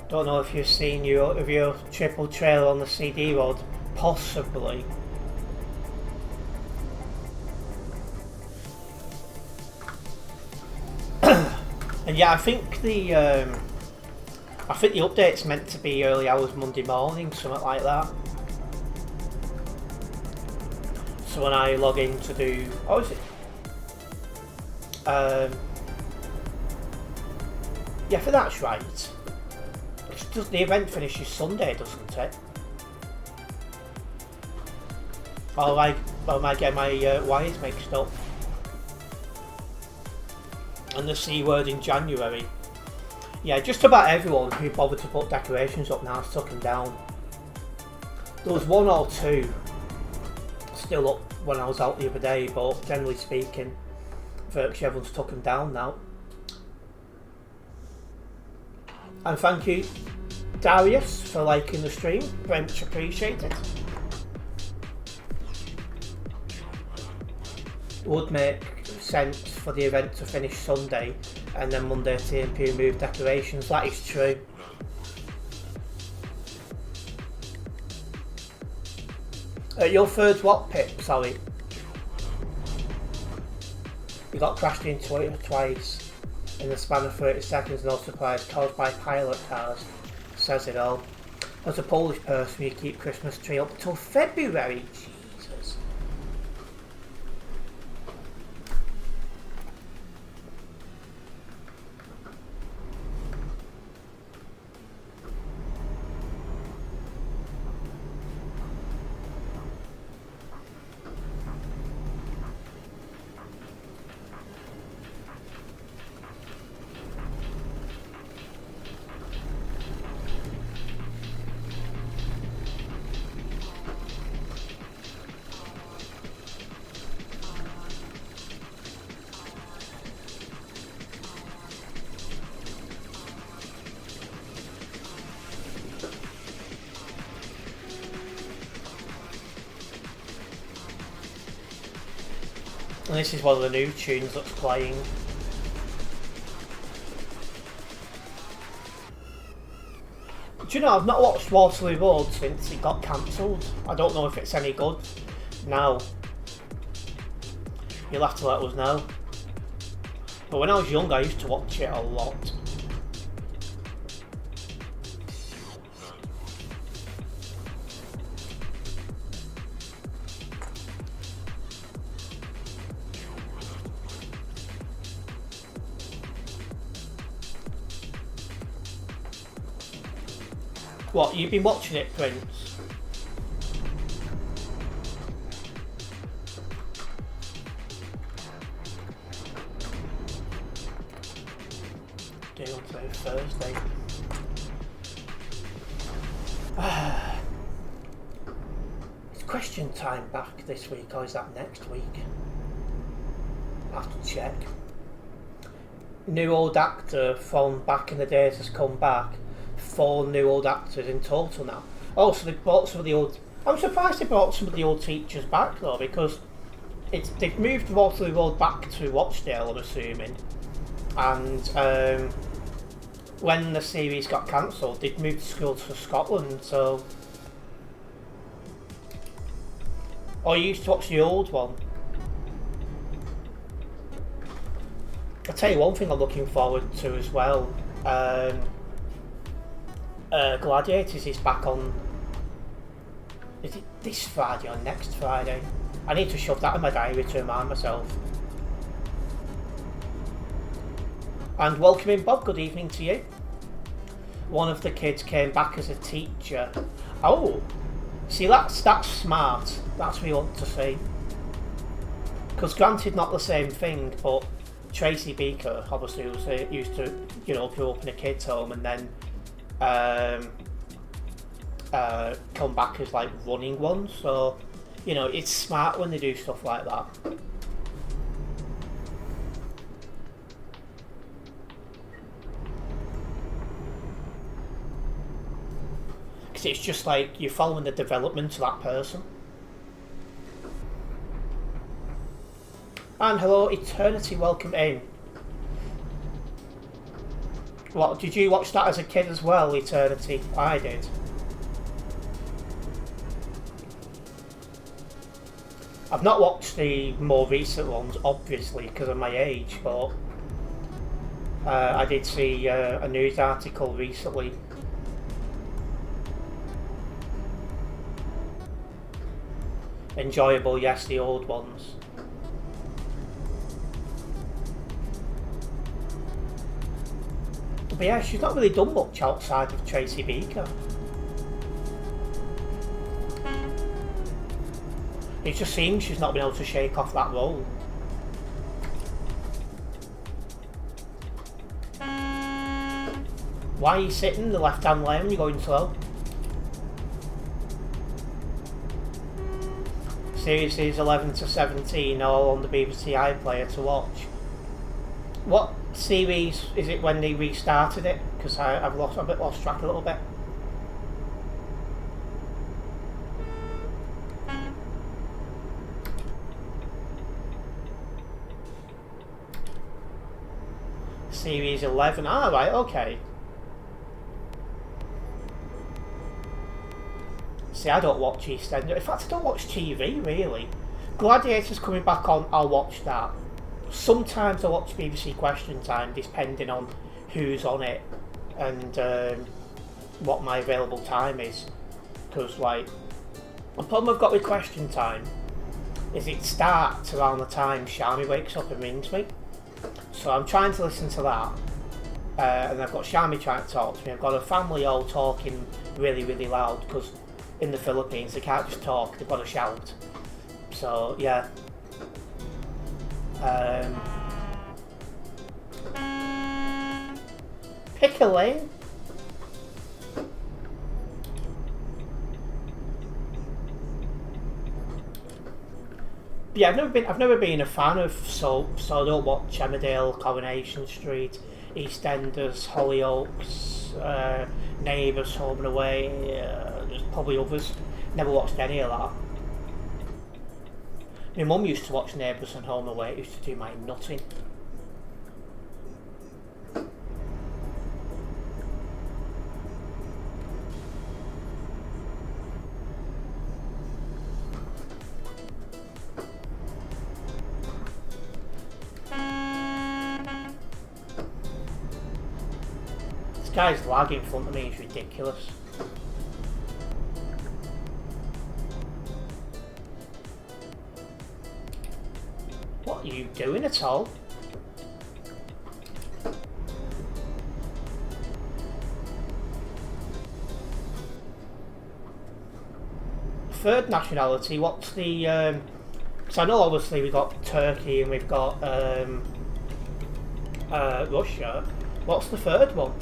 Don't know if you've seen your triple trailer on the CD road, possibly. And yeah, I think the update's meant to be early hours Monday morning, something like that. So when I log in to do, oh, is it? Yeah, I think that's right. The event finishes Sunday, doesn't it? Or am I getting my wires mixed up? And the C word in January. Yeah, just about everyone who bothered to put decorations up now has took them down. There was one or two still up when I was out the other day, but generally speaking, virtually everyone's took them down now. And thank you, Darius, for liking the stream. Very much appreciated. It would make sense for the event to finish Sunday and then Monday TMP move decorations. That is true. Your third what, Pip? Sorry. You got crashed into it twice in the span of 30 seconds, no surprise, caused by pilot cars. Says it all. As a Polish person, you keep Christmas tree up till February. Jesus. And this is one of the new tunes that's playing. Do you know, I've not watched Waterloo Road since it got cancelled. I don't know if it's any good now. You'll have to let us know. But when I was young, I used to watch it a lot. What, you've been watching it, Prince? Day on today, Thursday. Is question time back this week or is that next week? I'll have to check. New old actor from back in the days has come back. 4 new old actors in total now. Oh, so they brought some of the old... I'm surprised they brought some of the old teachers back though, because they've moved Waterloo Road back to Rochdale, I'm assuming. And when the series got cancelled, they'd moved the schools to Scotland, so... Oh, you used to watch the old one. I'll tell you one thing I'm looking forward to as well. Gladiators is back on. Is it this Friday or next Friday? I need to shove that in my diary to remind myself. And welcome in, Bob. Good evening to you. One of the kids came back as a teacher. Oh, see, that's smart. That's what we want to see. Because granted, not the same thing, but Tracy Beaker obviously was used to, grow up in a kid's home and then come back as like running one. So, it's smart when they do stuff like that. Because it's just like you're following the development of that person. And hello, Eternity, welcome in. What, did you watch that as a kid as well, Eternity? I did. I've not watched the more recent ones, obviously, because of my age, but I did see a news article recently. Enjoyable, yes, the old ones. But yeah, she's not really done much outside of Tracy Beaker. It just seems she's not been able to shake off that role. Why are you sitting in the left-hand lane when you're going slow? Series 11 to 17 all on the BBC iPlayer to watch. What series is it when they restarted it? Because I've lost track a little bit. Series 11. Ah, right, okay. See, I don't watch EastEnders. In fact, I don't watch TV really. Gladiators coming back on, I'll watch that. Sometimes I watch BBC Question Time, depending on who's on it and what my available time is. Because, like, the problem I've got with Question Time is it starts around the time Shami wakes up and rings me. So I'm trying to listen to that, and I've got Shami trying to talk to me. I've got a family all talking really, really loud because in the Philippines they can't just talk; they've got to shout. So yeah. Pick a lane. Yeah, I've never been a fan of soaps, so I don't watch Emmerdale, Coronation Street, EastEnders, Hollyoaks, Neighbours, Home and Away. There's probably others. Never watched any of that. My mum used to watch Neighbours and Home and Away. It used to do my nutting. This guy's lag in front of me is ridiculous. What are you doing at all? Third nationality, what's the because I know obviously we've got Turkey and we've got Russia. What's the third one?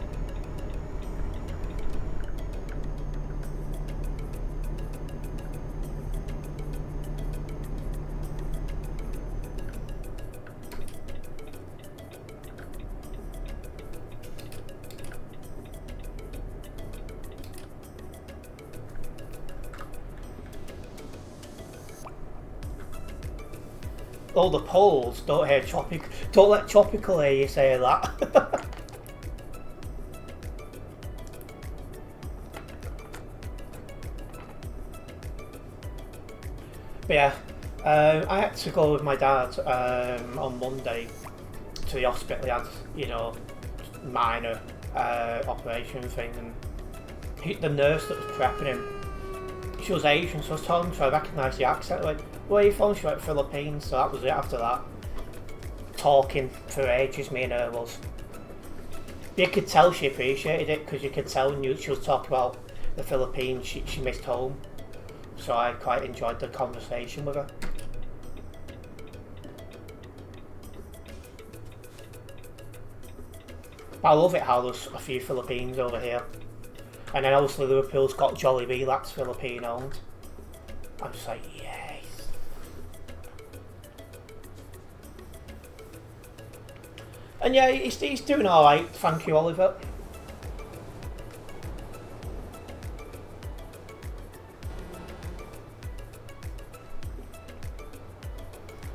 Oh, the Poles don't hear tropical. Don't let tropical hear you say that. But yeah, I had to go with my dad on Monday to the hospital. He had, you know, minor operation thing, and the nurse that was prepping him, she was Asian, so I was telling him, so I recognised the accent. Like, where are you from? She went, Philippines. So that was it after that. Talking for ages, me and her was. You could tell she appreciated it, because you could tell when she was talking about the Philippines, she missed home. So I quite enjoyed the conversation with her. But I love it how there's a few Philippines over here. And then obviously Liverpool's got Jollibee, that's Philippine owned. I'm just like, yes. And yeah, he's doing alright, thank you, Oliver.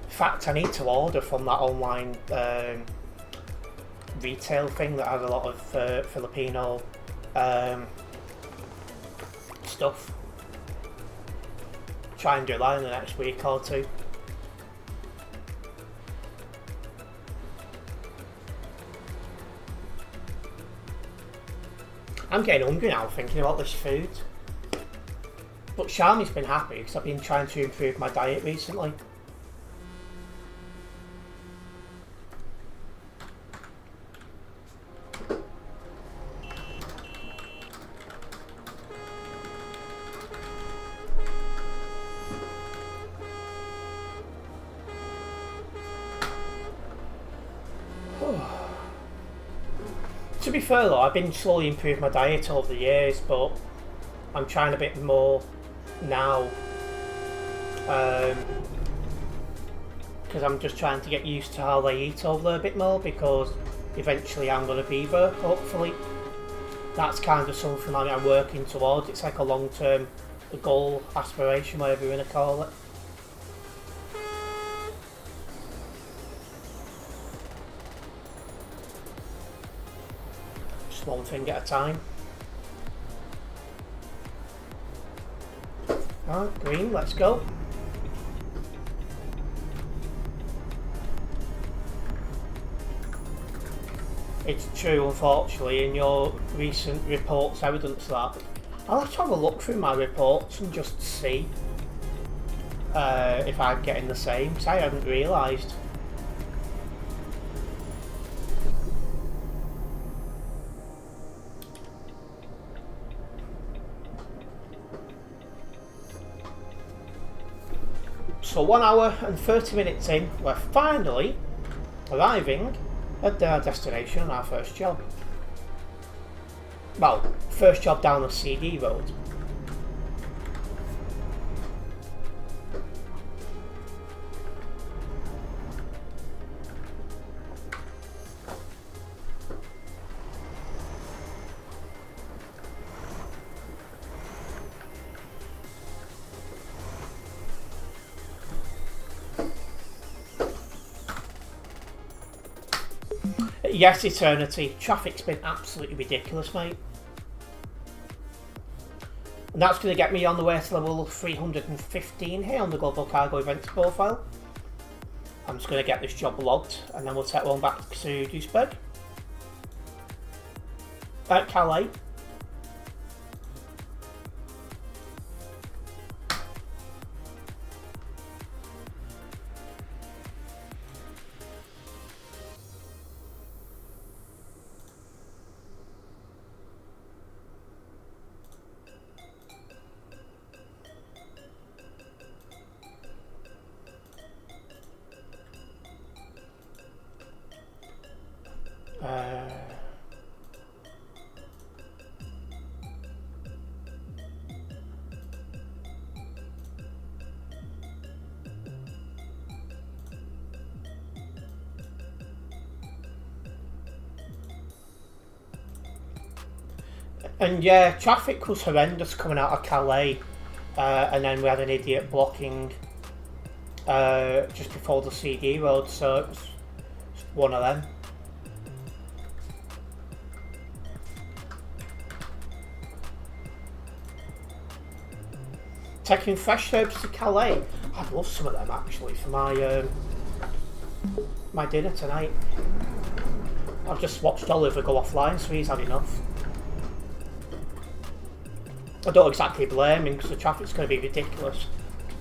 In fact, I need to order from that online retail thing that has a lot of Filipino stuff. Try and do that in the next week or two. I'm getting hungry now thinking about this food. But Shami's been happy because I've been trying to improve my diet recently. To be fair though, I've been slowly improving my diet over the years, but I'm trying a bit more now. Because I'm just trying to get used to how they eat over there a bit more, because eventually I'm going to be there, hopefully. That's kind of something I'm working towards. It's like a long-term goal, aspiration, whatever you want to call it. One thing at a time. Alright, green, let's go. It's true, unfortunately, in your recent reports evidence that. I'll have to have a look through my reports and just see if I'm getting the same, because I hadn't realised. So 1 hour and 30 minutes in, we're finally arriving at our destination on our first job. Well, first job down the CD road. Yes, Eternity. Traffic's been absolutely ridiculous, mate. And that's going to get me on the way to level 315 here on the Global Cargo Events profile. I'm just going to get this job logged, and then we'll take one back to Duisburg. Calais. And yeah, traffic was horrendous coming out of Calais, and then we had an idiot blocking just before the CD road, so it was one of them. Taking fresh herbs to Calais. I'd love some of them actually for my dinner tonight. I've just watched Oliver go offline, so he's had enough. I don't exactly blame him because the traffic's going to be ridiculous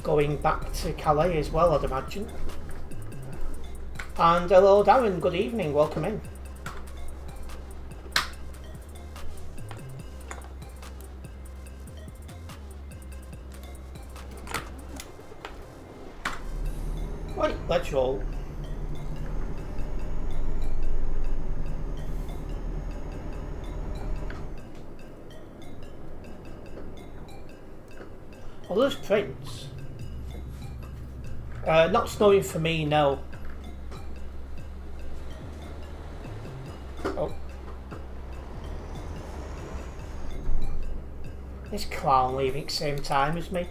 going back to Calais as well, I'd imagine. And hello Darren, good evening, welcome in. Right, let's roll. Oh, there's Prince. Not snowing for me, no. Oh. This clown leaving at the same time as me.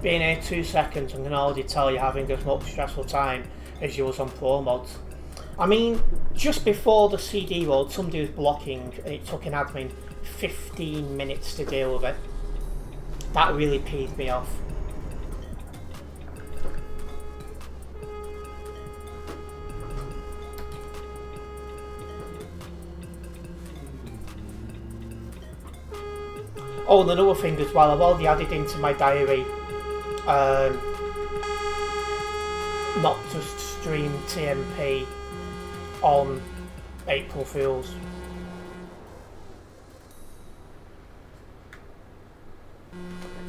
Being here 2 seconds, and can already tell you're having as much stressful time as you was on Pro Mods. I mean, just before the CD load, somebody was blocking, and it took an admin 15 minutes to deal with it. That really peeved me off. Oh, and another thing as well, I've already added into my diary not to stream TMP on April Fools.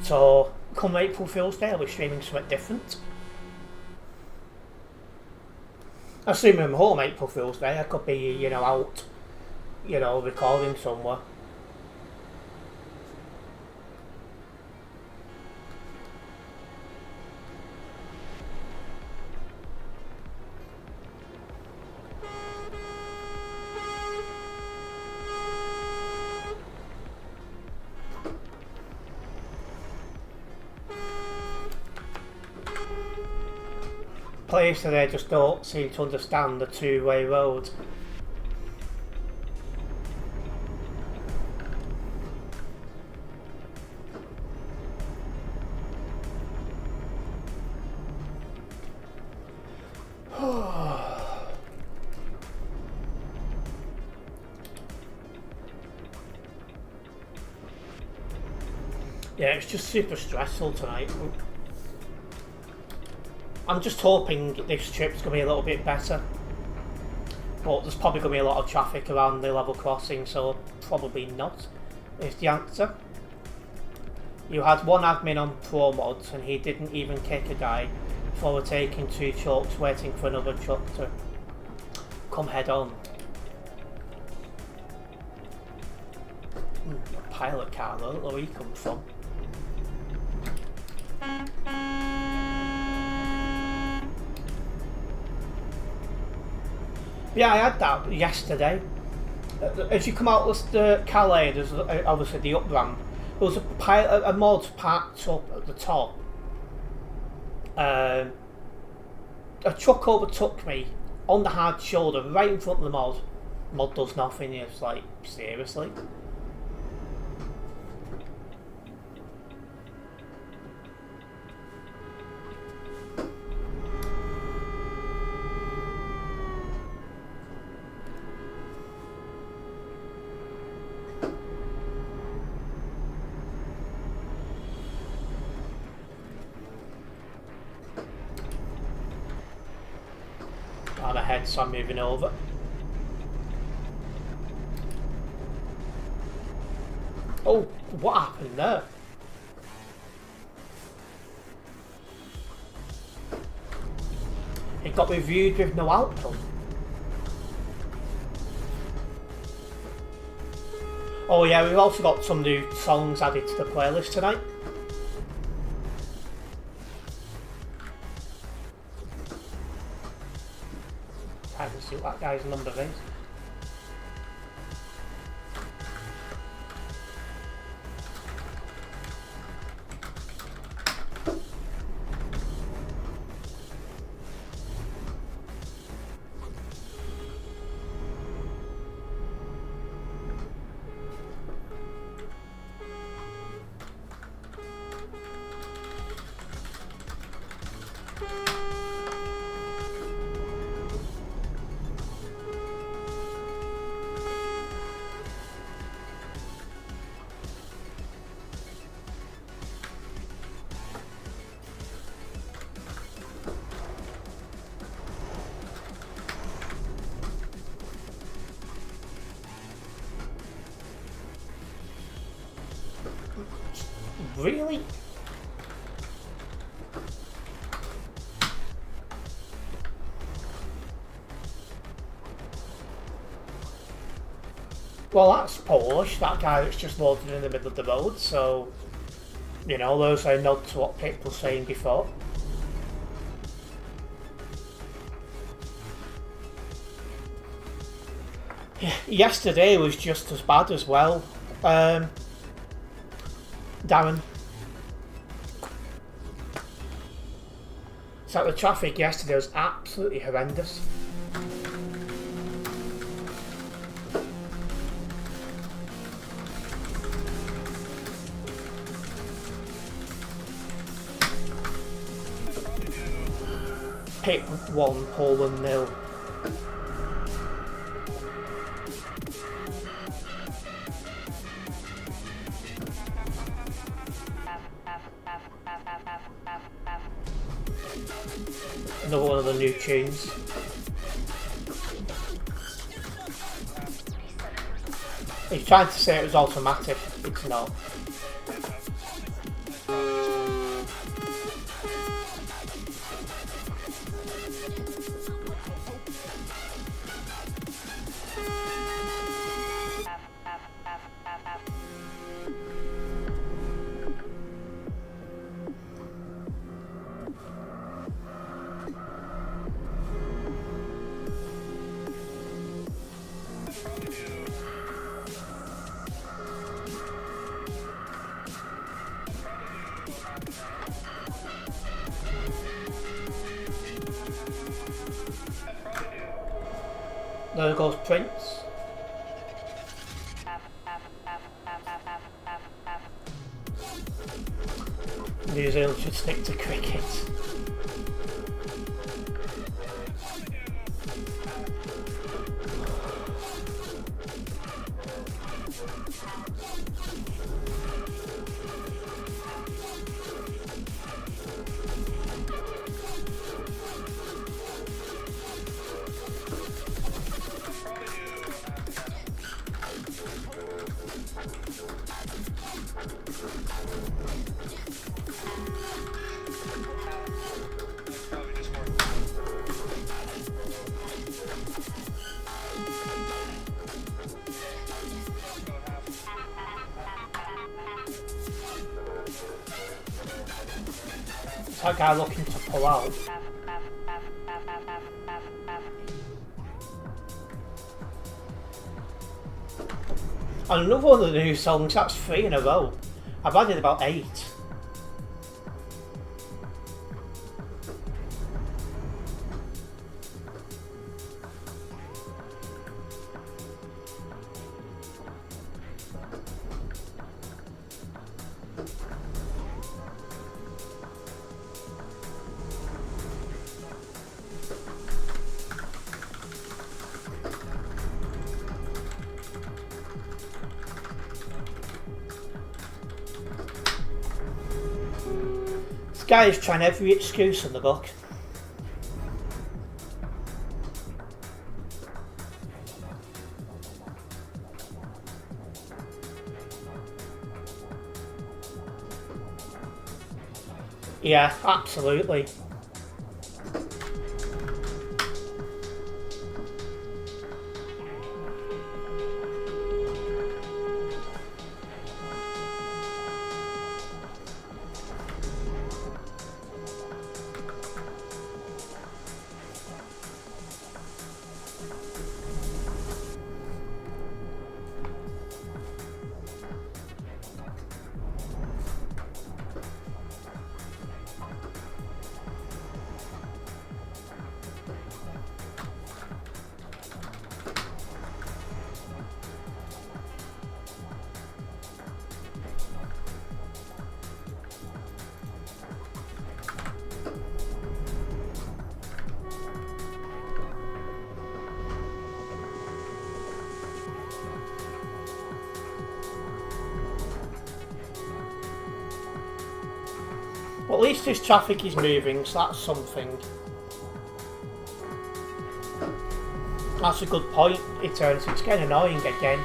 So, come April Fool's Day, I'll be streaming something different. Assuming I'm home April Fool's Day, I could be, you know, out, you know, recording somewhere. Players today just don't seem to understand the two-way road. Yeah, it's just super stressful tonight. I'm just hoping this trip's going to be a little bit better, but there's probably going to be a lot of traffic around the level crossing, so probably not is the answer. You had one admin on Pro Mods and he didn't even kick a guy before taking 2 trucks waiting for another truck to come head on. A pilot car, I don't know where he comes from. Yeah, I had that yesterday. As you come out of the Calais, there's obviously the up ramp. There was a mod parked up at the top. A truck overtook me on the hard shoulder, right in front of the mod. Mod does nothing. It's like, seriously. I'm ahead, so I'm moving over. Oh, what happened there? It got reviewed with no outcome. Oh yeah, we've also got some new songs added to the playlist tonight. I can see what that guy's number is. Really? Well, that's Polish, that guy that's just loaded in the middle of the road, so, you know, those are a nod to what people were saying before. Yesterday was just as bad as well, Darren. So the traffic yesterday was absolutely horrendous. Pick 1, Poland 0. Another one of the new tunes. He's trying to say it was automatic, it's not. There goes Prince. New Zealand should stick to cricket. That guy looking to pull out. And another one of the new songs, that's 3 in a row. I've added about 8. This guy is trying every excuse in the book. Yeah, absolutely. Well, at least this traffic is moving, so that's something. That's a good point, Terence. It's getting annoying again.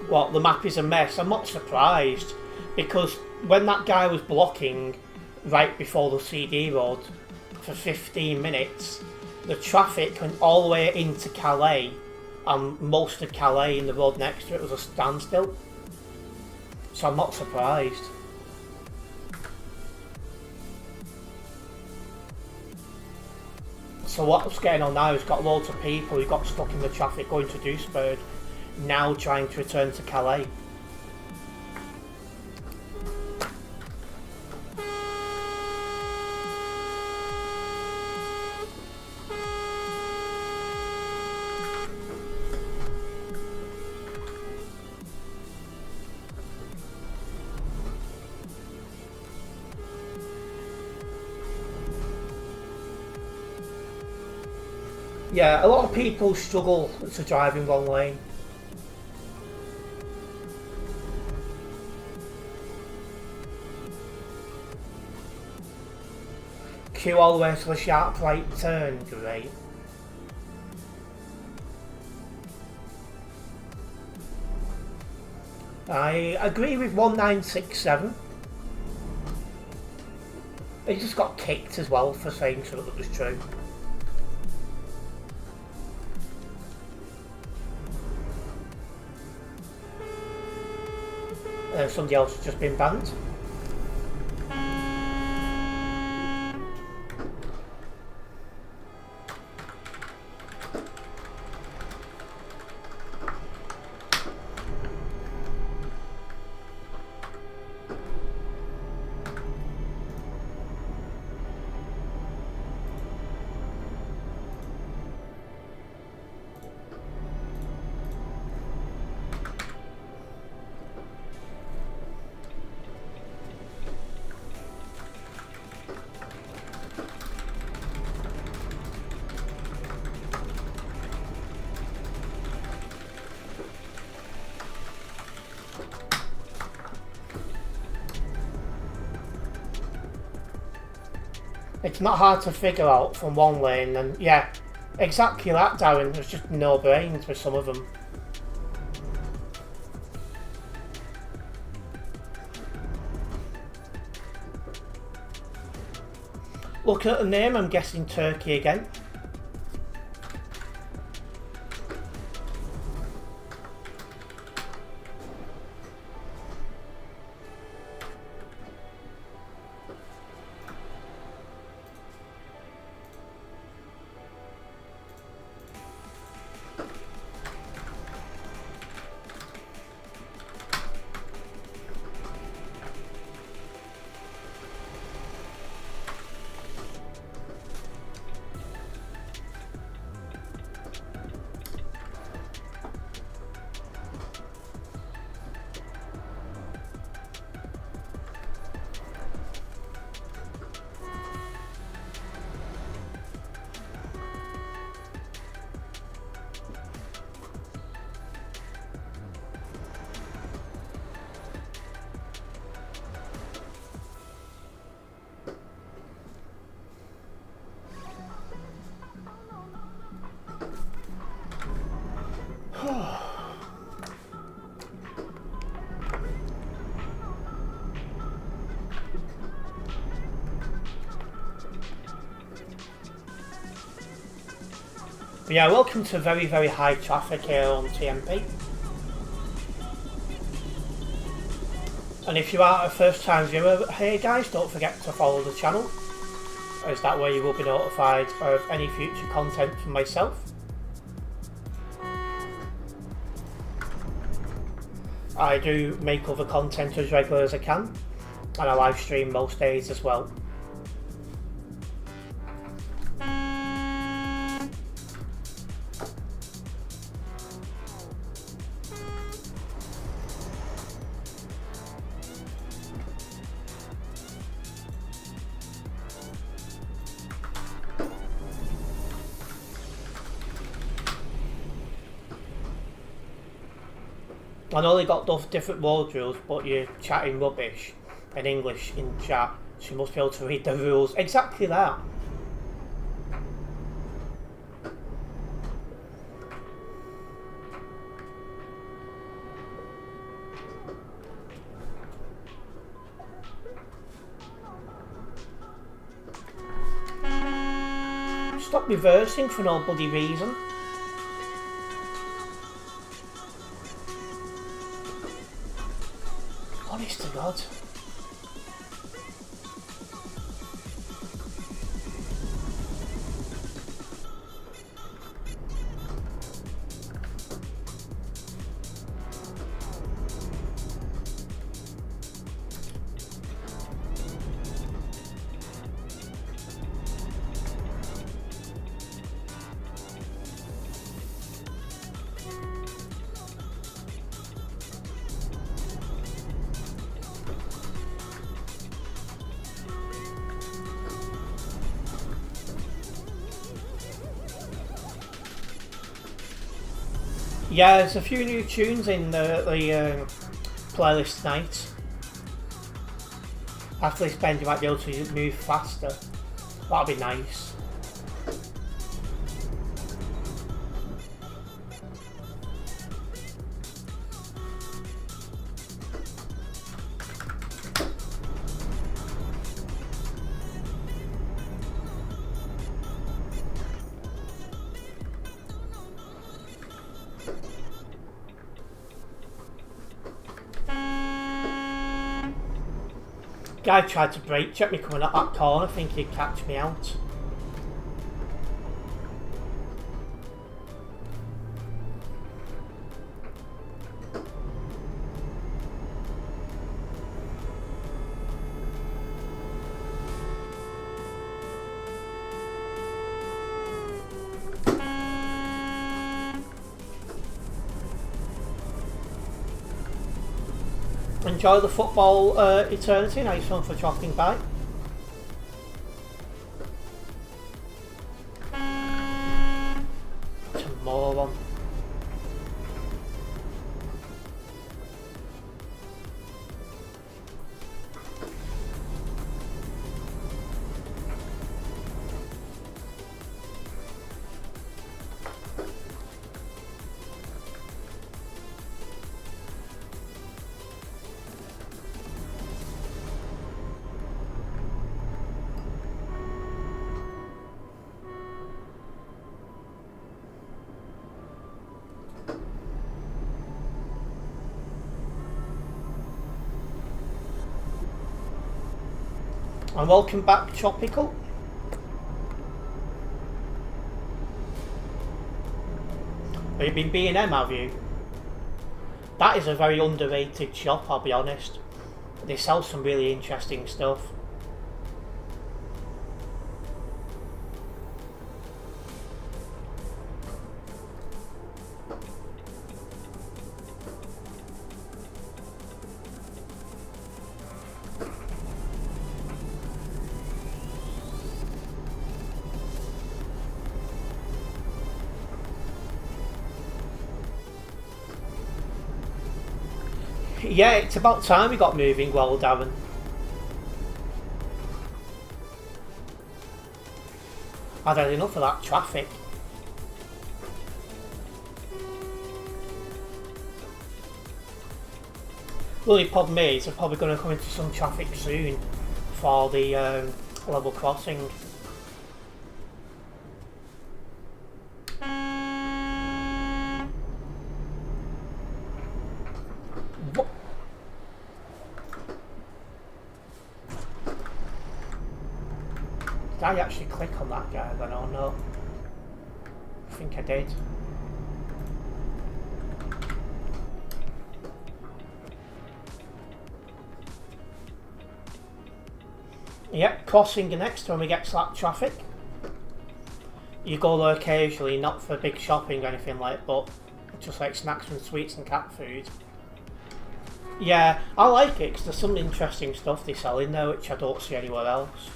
Well, the map is a mess. I'm not surprised, because when that guy was blocking right before the CD road for 15 minutes, the traffic went all the way into Calais, and most of Calais and the road next to it was a standstill. So I'm not surprised. So what's going on now is got loads of people who got stuck in the traffic going to Duisburg, now trying to return to Calais. Yeah, a lot of people struggle to drive in wrong lane. Queue all the way to the sharp right turn, great. I agree with 1967. He just got kicked as well for saying something that was true. Somebody else has just been banned. It's not hard to figure out from one lane, and yeah, exactly that, Darren. There's just no brains with some of them. Look at the name, I'm guessing Turkey again. But yeah, welcome to very, very high traffic here on TMP. And if you are a first time viewer, hey guys, don't forget to follow the channel, as that way you will be notified of any future content from myself. I do make other content as regular as I can, and I live stream most days as well. I know they got those different road rules, but you're chatting rubbish in English in chat, so you must be able to read the rules. Exactly that. Stop reversing for no bloody reason. Honest to God. Yeah, there's a few new tunes in the playlist tonight. After this bend, you might be able to move faster. That'd be nice. Guy tried to brake check me coming up that corner, thinking he'd catch me out. Enjoy the football eternity. Nice one for dropping by. It's a moron. And welcome back, Tropical. You've been B&M, have you? That is a very underrated shop, I'll be honest. They sell some really interesting stuff. Yeah, it's about time we got moving well, Darren. I'd had enough of that traffic. The only problem is we're probably going to come into some traffic soon for the level crossing. Did I actually click on that guy then or no? I think I did. Yep, crossing next when we get to that traffic. You go there occasionally, not for big shopping or anything like that, but just like snacks and sweets and cat food. Yeah, I like it because there's some interesting stuff they sell in there which I don't see anywhere else.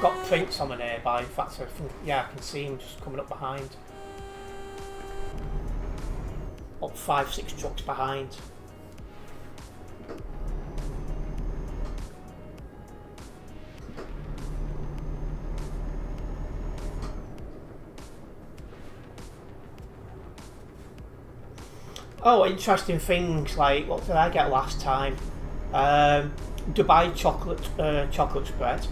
Got Prince on the nearby, in fact, yeah, I can see him just coming up behind. Up 5-6 trucks behind. Oh, interesting things like, what did I get last time? Dubai chocolate spread.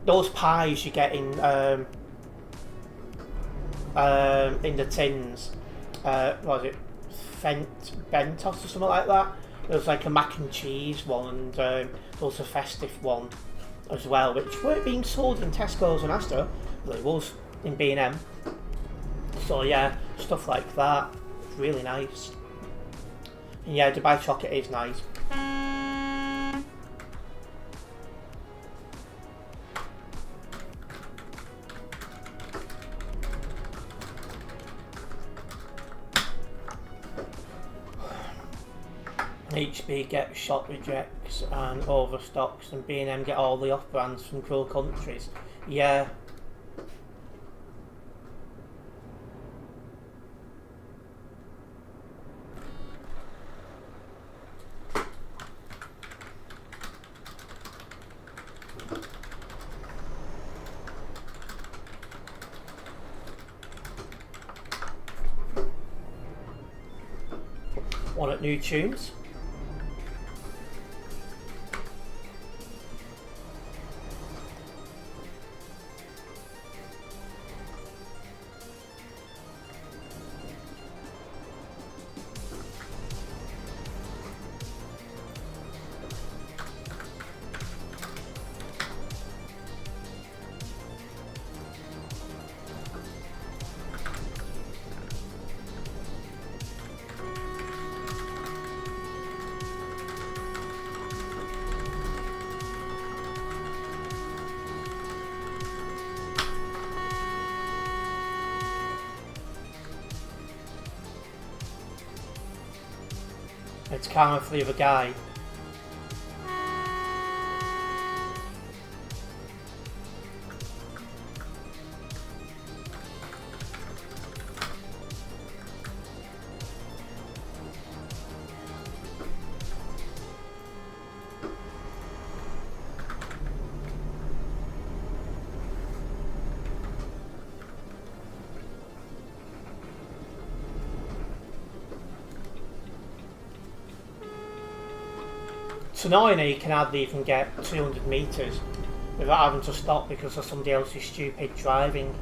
Those pies you get in the tins. What was it? Bentos or something like that. There was like a mac and cheese one, and there was a festive one as well, which weren't being sold in Tesco's and Asda, but it was in B&M. So yeah, stuff like that, really nice. And yeah, Dubai chocolate is nice. HB get shot rejects and overstocks, and B&M get all the off-brands from cool countries. Yeah. One at New Tunes. It's karma for the other guy. It's annoying that you can hardly even get 200 metres without having to stop because of somebody else's stupid driving.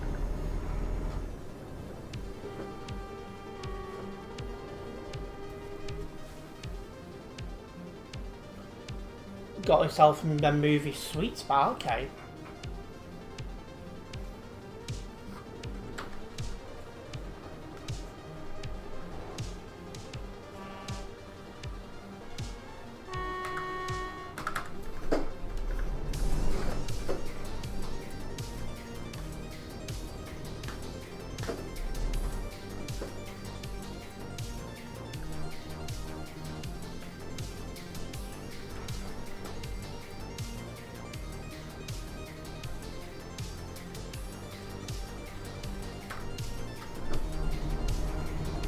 Got yourself in the movie Sweet Spot, okay.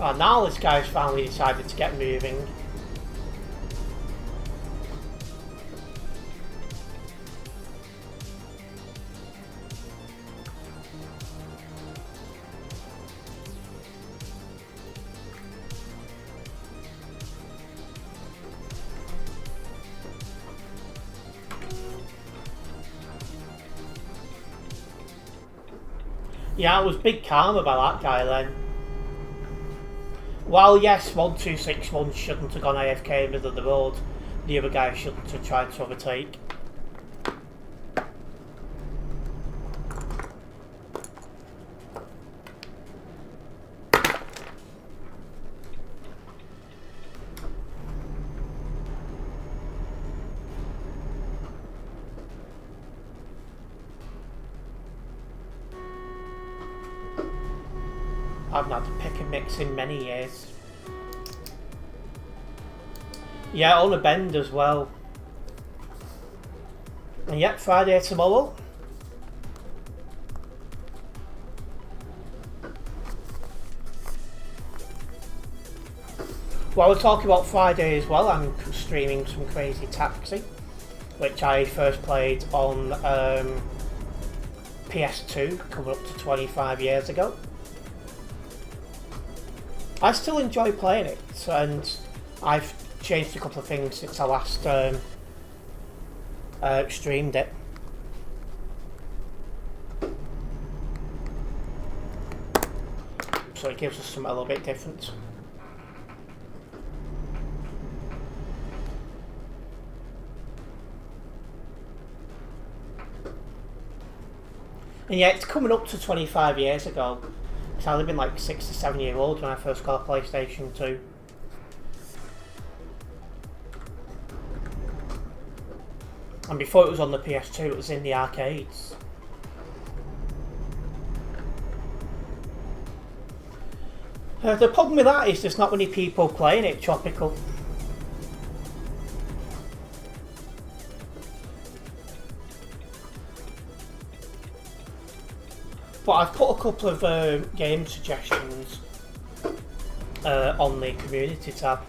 Oh, now this guy's finally decided to get moving. Yeah, it was big karma by that guy then. Well, yes, 1261 shouldn't have gone AFK in the middle of the road. The other guy shouldn't have tried to overtake. I've not had to pick and mix in many years. Yeah, on a bend as well. And yep, Friday tomorrow. While we're talking about Friday as well, I'm streaming some Crazy Taxi, which I first played on PS2, coming up to 25 years ago. I still enjoy playing it, and I've changed a couple of things since I last streamed it. So it gives us something a little bit different. And yeah, it's coming up to 25 years ago. Because I'd have been like 6 to 7 years old when I first got a PlayStation 2. And before it was on the PS2, it was in the arcades. The problem with that is there's not many people playing it, Tropical. But I've put a couple of game suggestions on the community tab.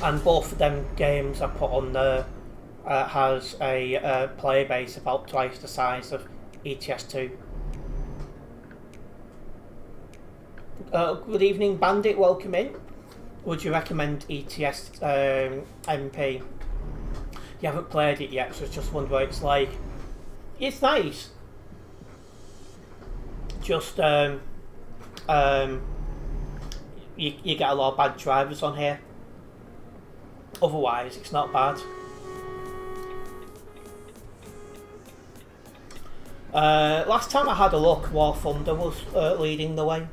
And both of them games I put on there has a player base about twice the size of ETS2. Good evening, Bandit, welcome in. Would you recommend ETS MP? You haven't played it yet, so I was just wondering what it's like. It's nice. Just you get a lot of bad drivers on here. Otherwise, it's not bad. Last time I had a look, War Thunder was leading the way.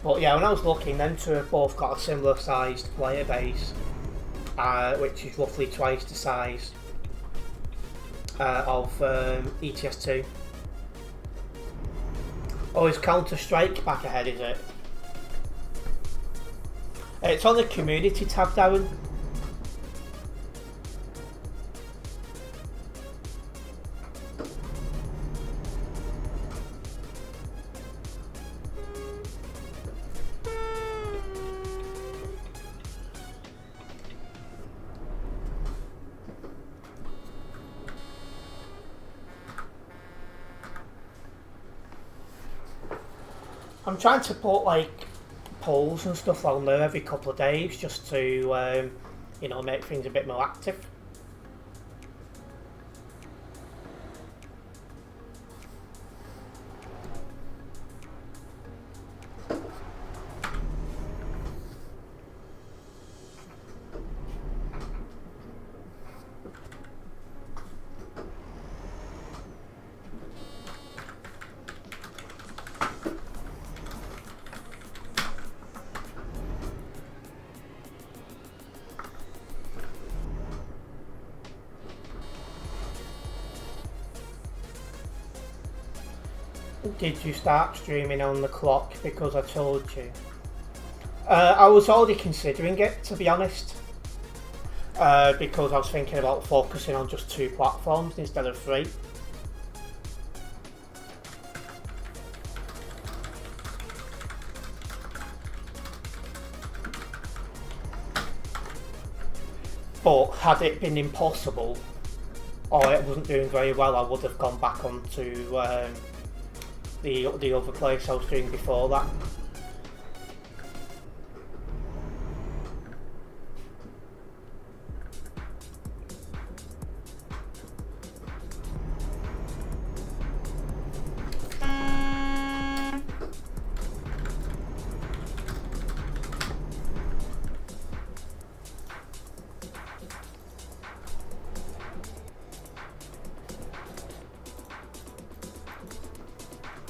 But yeah, when I was looking, them two have both got a similar sized player base, which is roughly twice the size of ETS2. Oh, is Counter-Strike back ahead, is it? It's on the community tab, Darren. I'm trying to put like polls and stuff on there every couple of days just to, you know, make things a bit more active. Did you start streaming on the clock because I told you? I was already considering it, to be honest, because I was thinking about focusing on just 2 platforms instead of 3. But had it been impossible, or it wasn't doing very well, I would have gone back onto the other place I was doing before that.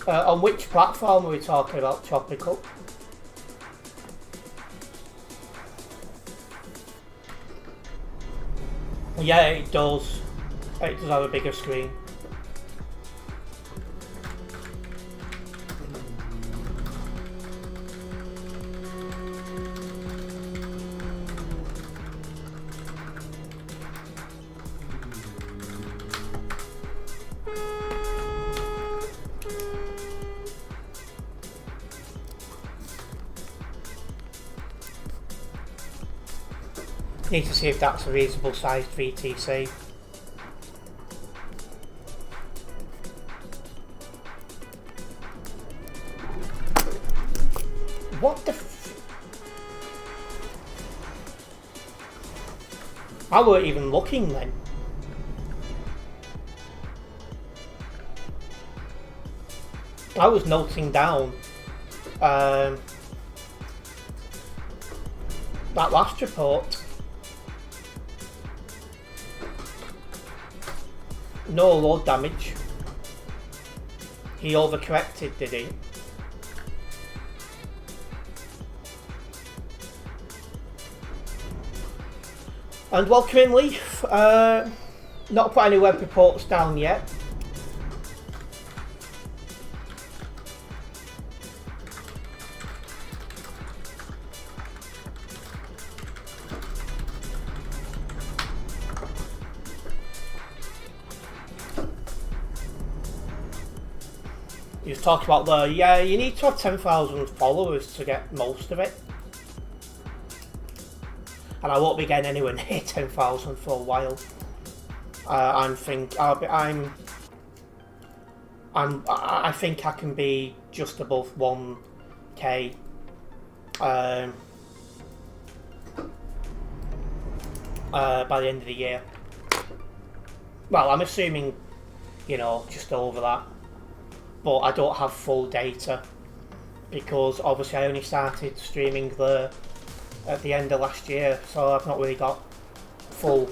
On which platform are we talking about, Tropical? Yeah, it does. It does have a bigger screen. Need to see if that's a reasonable sized VTC. What the I weren't even looking then. I was noting down that last report. No load damage. He overcorrected, did he? And welcome in, Leaf. Not put any web reports down yet. You was talking about yeah, you need to have 10,000 followers to get most of it. And I won't be getting anywhere near 10,000 for a while. I think I can be just above 1k. By the end of the year. Well, I'm assuming, you know, just over that. But I don't have full data because obviously I only started streaming there at the end of last year, so I've not really got full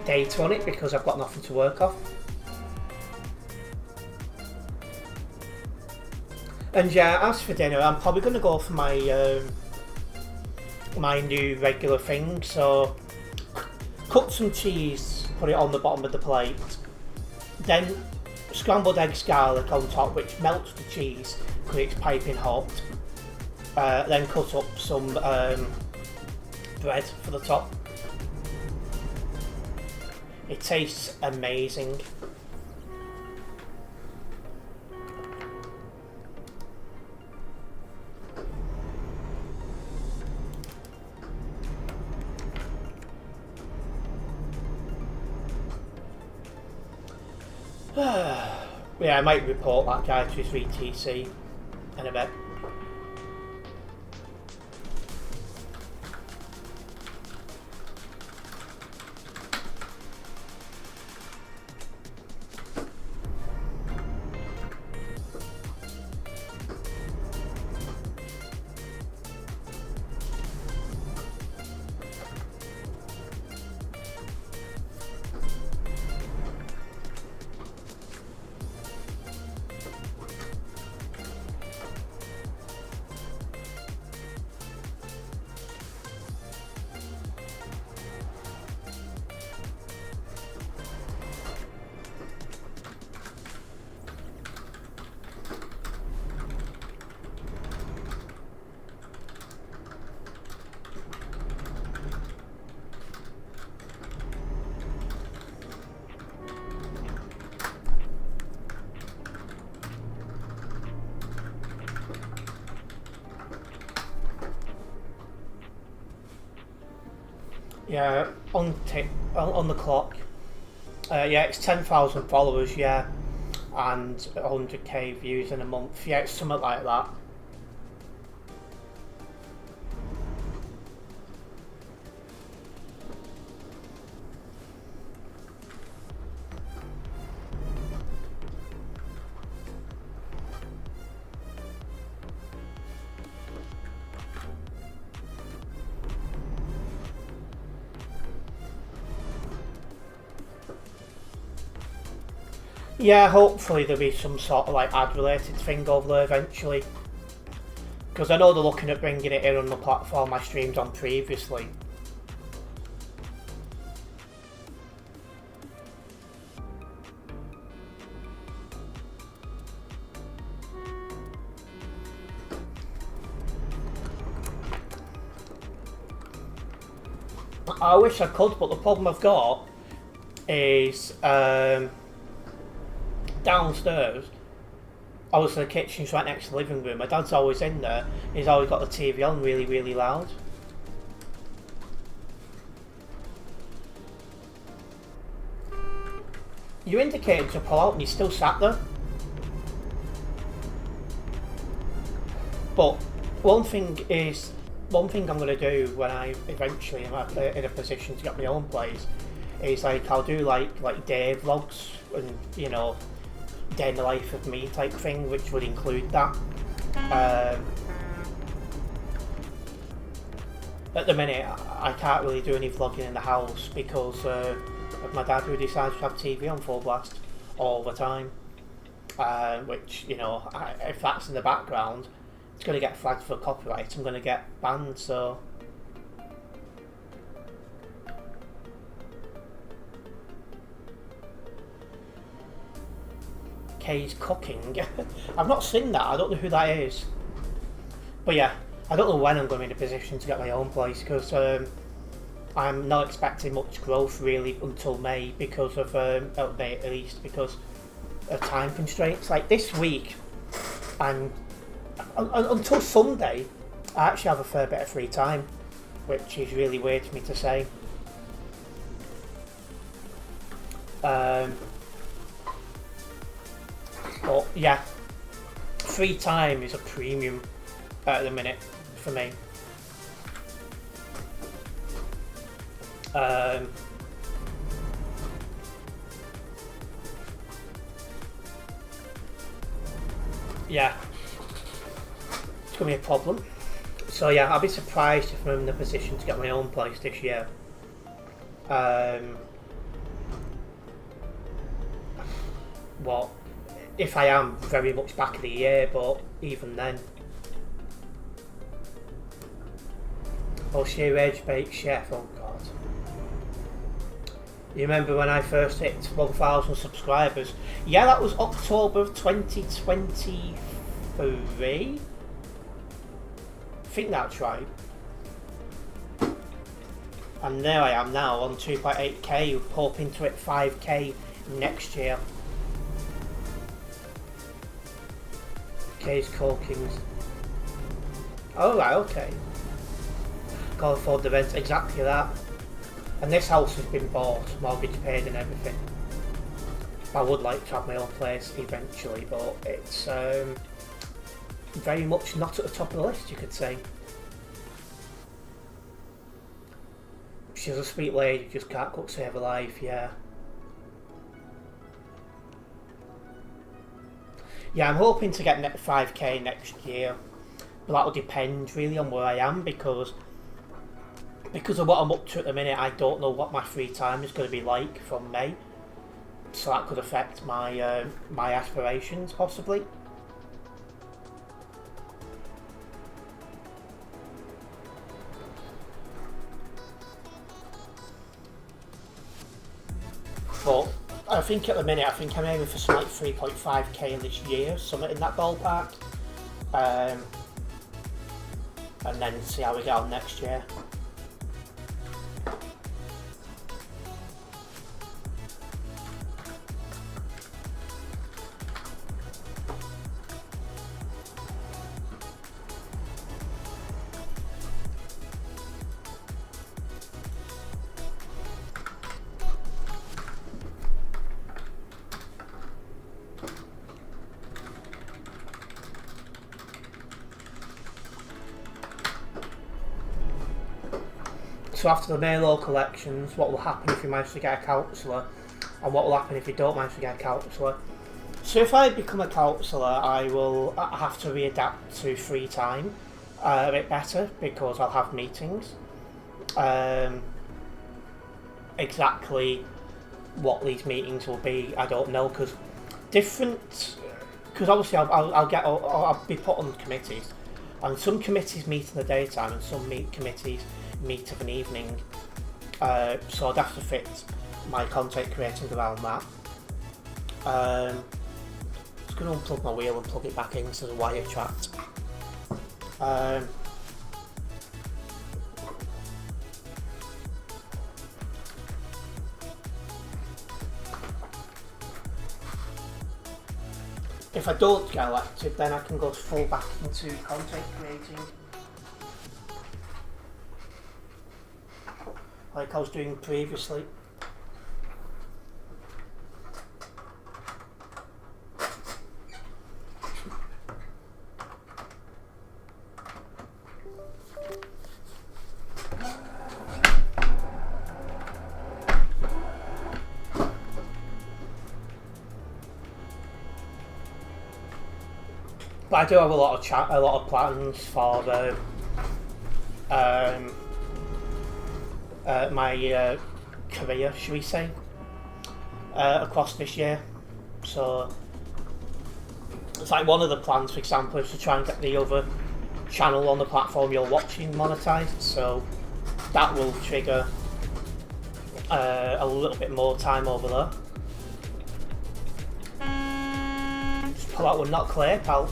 data on it because I've got nothing to work off. And yeah, as for dinner, I'm probably going to go for my my new regular thing. So cut some cheese, put it on the bottom of the plate, then scrambled eggs garlic on top, which melts the cheese because it's piping hot. Then cut up some bread for the top. It tastes amazing. Yeah, I might report that guy to his VTC in a bit. Yeah, on the clock. Yeah, it's 10,000 followers, yeah, and 100k views in a month. Yeah, it's something like that. Yeah, hopefully there'll be some sort of like ad related thing over there eventually. Because I know they're looking at bringing it in on the platform I streamed on previously. I wish I could, but the problem I've got is downstairs. Obviously the kitchen's right next to the living room. My dad's always in there. He's always got the TV on really, really loud. You indicated to pull out and you still sat there. But one thing is, one thing I'm going to do when I eventually am in a position to get my own place is like I'll do like day vlogs and day in the life of me type thing, which would include that. At the minute, I can't really do any vlogging in the house because of my dad, who decides to have TV on full blast all the time. Which, if that's in the background, it's going to get flagged for copyright. I'm going to get banned, so... Kay's cooking. I've not seen that. I don't know who that is. But yeah, I don't know when I'm going to be in a position to get my own place, because I'm not expecting much growth really until May because of, May at least, because of time constraints. Like this week, until Sunday, I actually have a fair bit of free time, which is really weird for me to say. But yeah, free time is a premium at the minute for me. Yeah, it's gonna be a problem. So yeah, I'll be surprised if I'm in a position to get my own place this year. Well, if I am, very much back of the year, but even then. Oh, sheer Rage Baked Chef, oh god. You remember when I first hit 1,000 subscribers? Yeah, that was October of 2023. I think that's right. And there I am now on 2.8k, hoping to hit 5k next year. K's Corkins. Oh right, okay. Can't afford the rent, exactly that. And this house has been bought, mortgage paid and everything. I would like to have my own place eventually, but it's very much not at the top of the list, you could say. She's a sweet lady, just can't cook, save her life, yeah. Yeah, I'm hoping to get 5k next year, but that will depend really on where I am, because of what I'm up to at the minute. I don't know what my free time is going to be like from May, so that could affect my my aspirations possibly. But I think at the minute, I'm aiming for something like 3.5k this year, something in that ballpark, and then see how we get on next year. So after the May local elections, what will happen if you manage to get a councillor, and what will happen if you don't manage to get a councillor? So if I become a councillor, I will have to readapt to free time a bit better, because I'll have meetings. Exactly what these meetings will be, I don't know, because obviously I'll be put on committees, and some committees meet in the daytime and some committees meet of an evening, so I'd have to fit my content creating around that. I'm just going to unplug my wheel and plug it back into the wire tract. If I don't get elected, then I can go full back into content creating, like I was doing previously. But I do have a lot of plans for my career, should we say, across this year. So it's like one of the plans, for example, is to try and get the other channel on the platform you're watching monetized. So that will trigger a little bit more time over there. Just pull out one not clear, pal.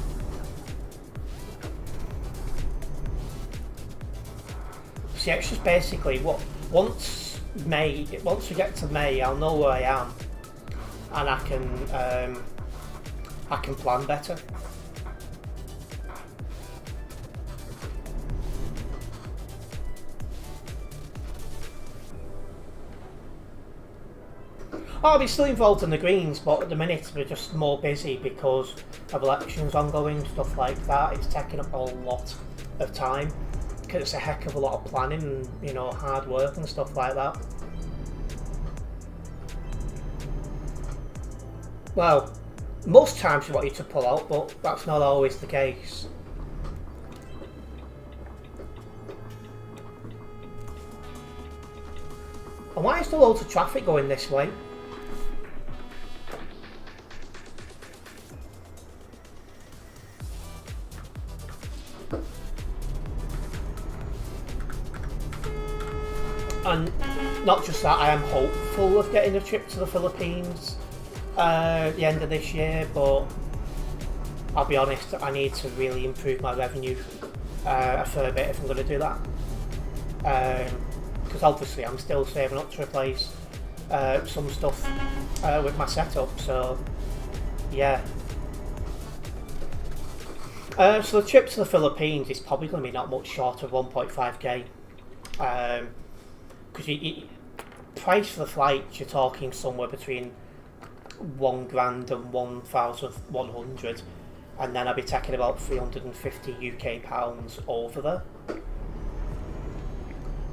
So yeah, it's just basically what once we get to May, I'll know where I am, and I can plan better. I'll be still involved in the Greens, but at the minute we're just more busy because of elections ongoing, stuff like that. It's taking up a lot of time because it's a heck of a lot of planning and, you know, hard work and stuff like that. Well, most times we want you to pull out, but that's not always the case. And why is there loads of traffic going this way? And not just that, I am hopeful of getting a trip to the Philippines at the end of this year, but I'll be honest, I need to really improve my revenue a fair bit if I'm going to do that. Because obviously I'm still saving up to replace some stuff with my setup, so yeah. So the trip to the Philippines is probably going to be not much short of 1.5k. Because price for the flight, you're talking somewhere between £1,000 and 1,100, and then I'll be taking about 350 UK pounds over there.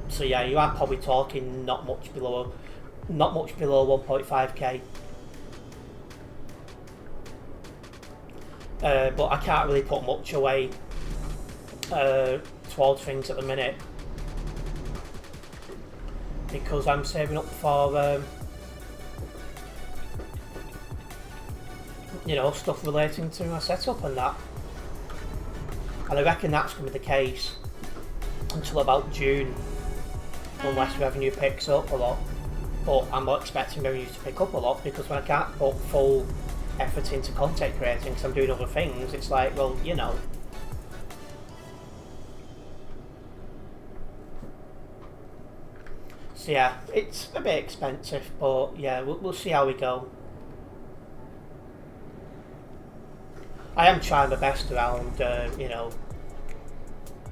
So yeah, you are probably talking not much below 1.5k. But I can't really put much away towards things at the minute, because I'm saving up for you know, stuff relating to my setup and that. And I reckon that's going to be the case until about June, unless revenue picks up a lot. But I'm not expecting revenue to pick up a lot, because when I can't put full effort into content creating because I'm doing other things, it's like, well, you know. So yeah, it's a bit expensive, but yeah, we'll see how we go. I am trying my best around, you know,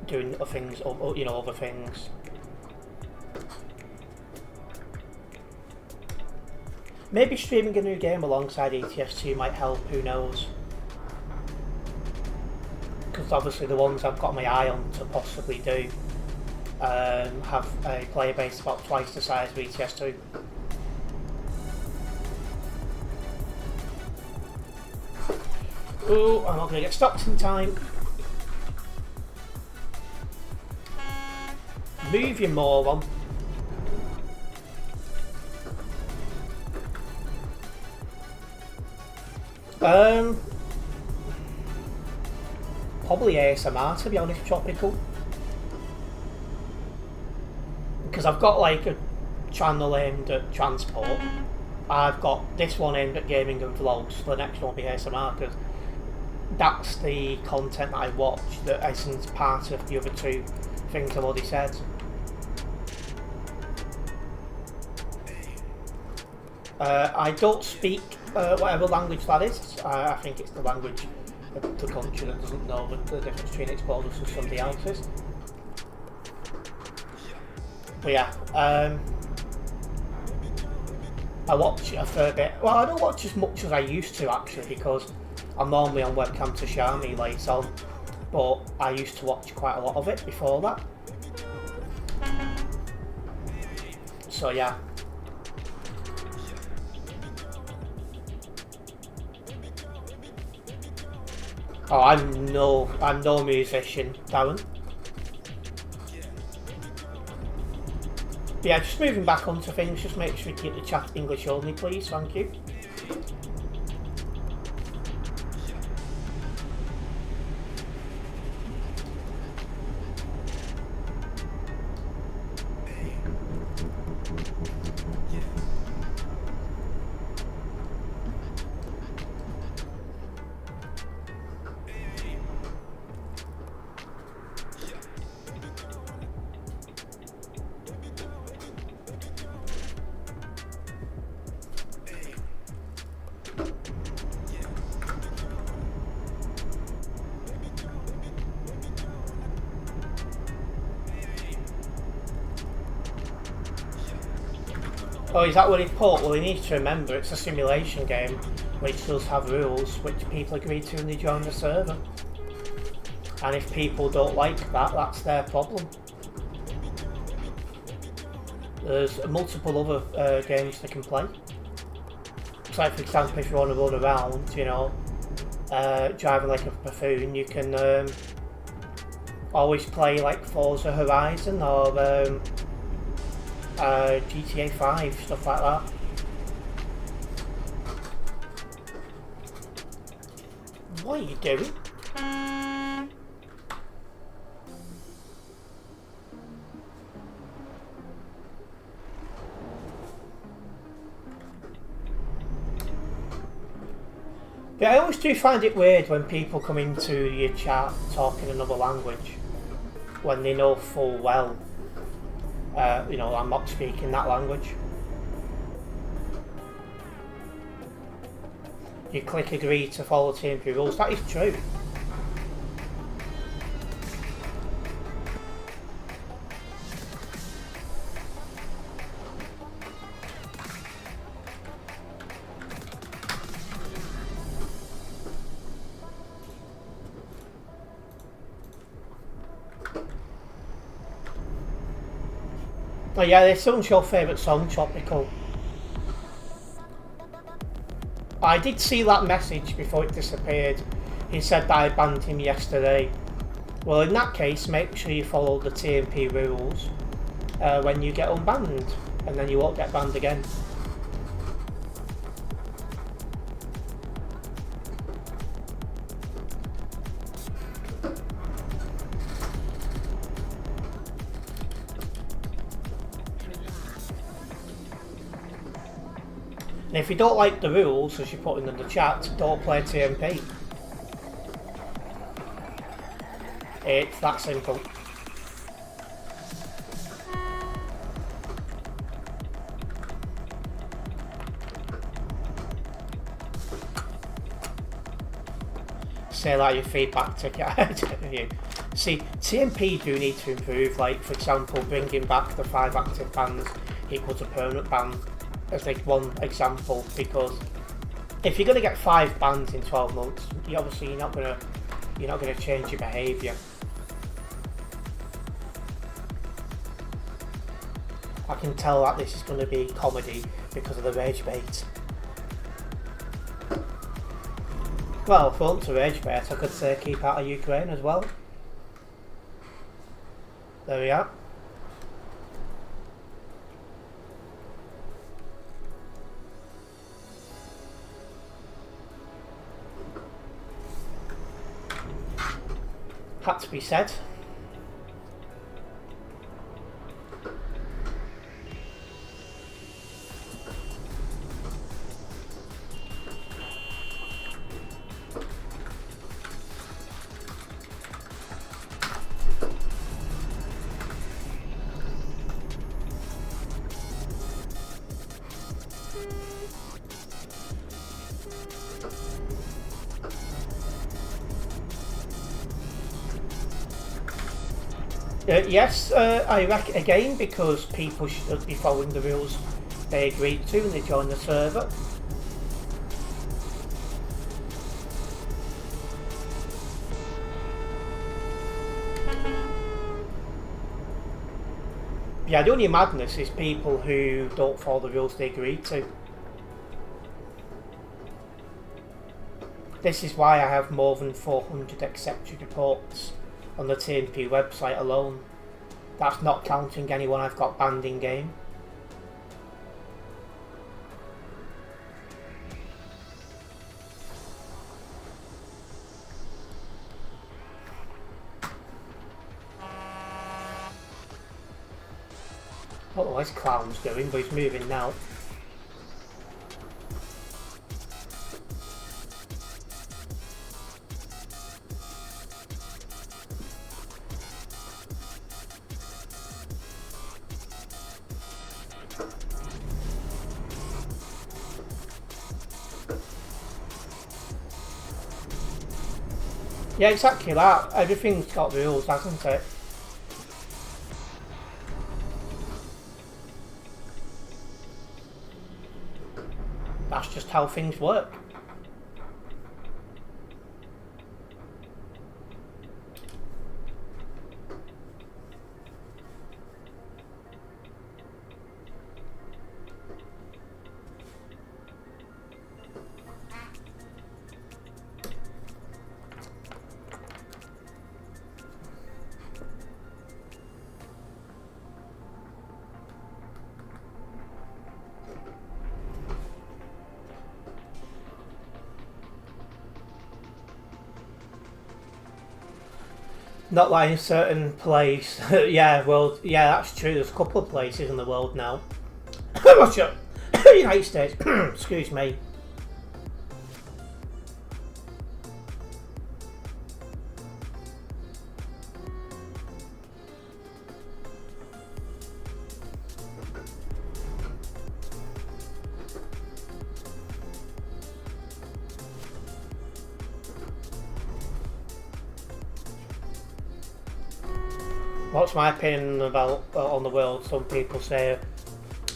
doing other things, you know, other things. Maybe streaming a new game alongside ETS2 might help, who knows? Because obviously the ones I've got my eye on to possibly do have a player base about twice the size of ETS2. Oh, I'm not going to get stopped in time. Move, you moron. Probably ASMR, to be honest, Tropical. Because I've got like a channel aimed at transport. I've got this one aimed at gaming and vlogs. So the next one will be ASMR, because that's the content that I watch that isn't part of the other two things I've already said. I don't speak whatever language that is. I think it's the language of the country that doesn't know the difference between explosives and somebody else's. But yeah, I watch a fair bit. Well, I don't watch as much as I used to, actually, because I'm normally on webcam to Xiaomi later on, but I used to watch quite a lot of it before that. So yeah. Oh, I'm no musician, Darren. But yeah, just moving back onto things, just make sure you keep the chat English only, please, thank you. Oh, is that what he put? Well, he needs to remember it's a simulation game, which does have rules which people agree to when they join the server. And if people don't like that, that's their problem. There's multiple other games they can play. So, like, for example, if you want to run around, you know, driving like a buffoon, you can always play like Forza Horizon or GTA 5, stuff like that. What are you doing? Yeah, I always do find it weird when people come into your chat talking another language when they know full well, you know, I'm not speaking that language. You click agree to follow TMP rules. That is true. Oh yeah, this one's your favourite song, Tropical. I did see that message before it disappeared. He said that I banned him yesterday. Well, in that case, make sure you follow the TMP rules when you get unbanned, and then you won't get banned again. And if you don't like the rules, as you put in the chat, don't play TMP. It's that simple. Say that your feedback to get out of you. See, TMP do need to improve, like for example bringing back the 5 active bans equals a permanent ban as like one example, because if you're going to get 5 bans in 12 months, you're not going to change your behaviour. I can tell that this is going to be comedy because of the rage bait. Well, if I want to rage bait, I could say keep out of Ukraine as well. There we are. Had to be said. Yes, I reckon again because people should be following the rules they agreed to when they join the server. Yeah, the only madness is people who don't follow the rules they agreed to. This is why I have more than 400 accepted reports on the TNP website alone. That's not counting anyone I've got banned in game. I don't know what his clown's doing, but he's moving now. Yeah, exactly that. Everything's got rules, hasn't it? That's just how things work. Not like in a certain place. Yeah, well, yeah, that's true. There's a couple of places in the world now. Russia, United States. Excuse me. What's my opinion about on the world? Some people say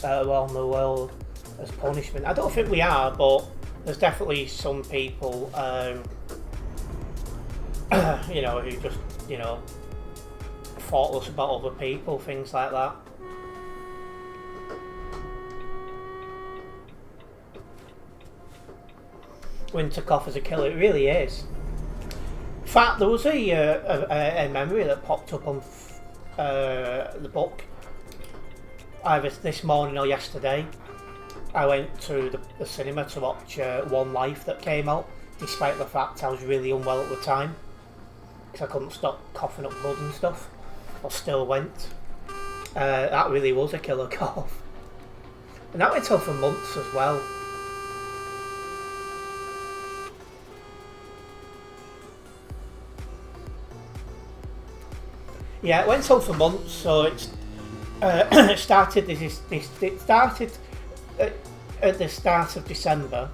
on the world as punishment. I don't think we are, but there's definitely some people, you know, who just, you know, thoughtless about other people, things like that. Winterkoff is a killer. It really is. In fact, there was a memory that popped up on the book either this morning or yesterday. I went to the cinema to watch One Life that came out, despite the fact I was really unwell at the time because I couldn't stop coughing up blood and stuff. I still went. That really was a killer cough, and that went on for months as well. Yeah, it went on for months, so it's it started. It started at the start of December,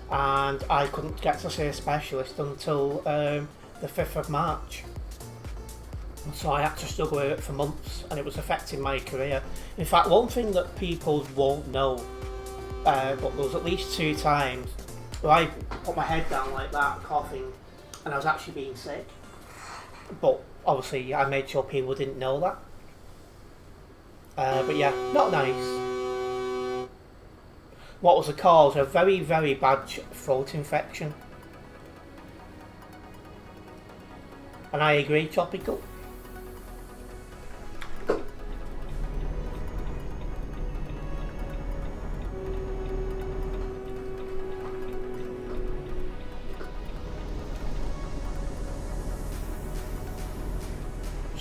and I couldn't get to see a specialist until the 5th of March. So I had to struggle with it for months, and it was affecting my career. In fact, one thing that people won't know, but there was at least 2 times where I put my head down like that, coughing, and I was actually being sick. But obviously, I made sure people didn't know that. But yeah, not nice. What was the cause? A very, very bad throat infection. And I agree, topical.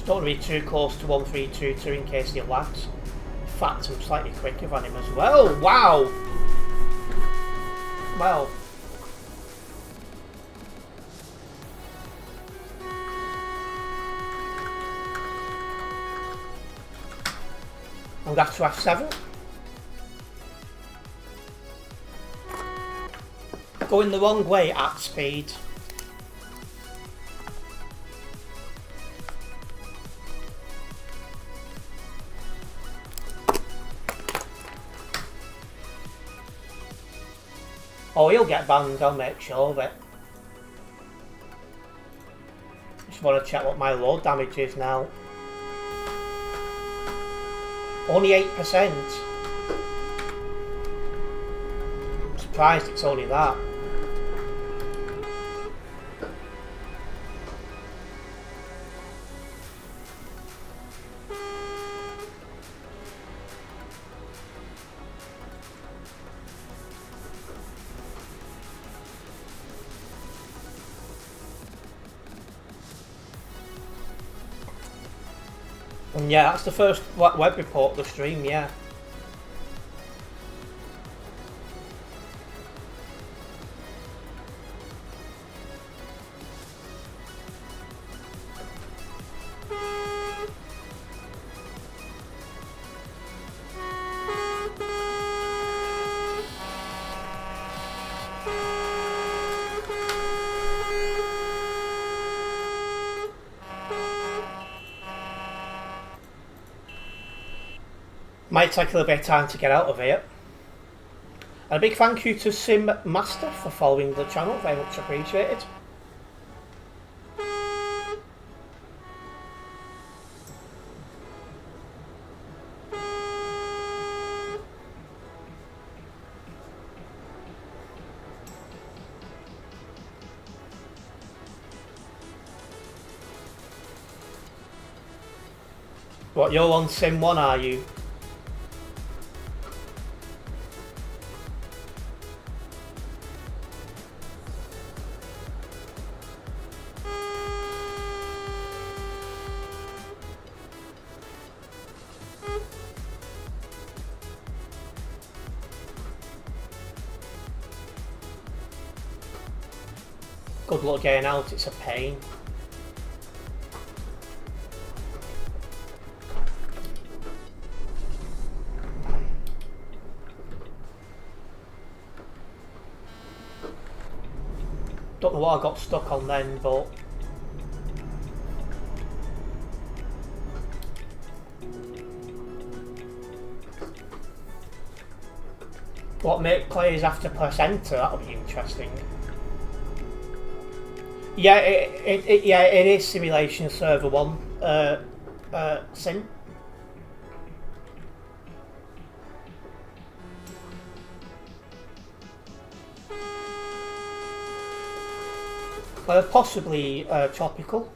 Don't want to be too close to 1322 in case he lags. In fact, I'm slightly quicker than him as well. Wow! Well. I'm going to F7. Going the wrong way at speed. Oh, he'll get banned, I'll make sure of it. Just want to check what my load damage is now. Only 8%. I'm surprised it's only that. And yeah, that's the first web report of the stream, yeah. Might take a little bit of time to get out of here. And a big thank you to Sim Master for following the channel, very much appreciated. What, you're on Sim 1, are you? Good luck getting out, it's a pain. Don't know what I got stuck on then, but... What make players have to press enter? That'll be interesting. Yeah, it is Simulation Server 1 sim. Possibly tropical.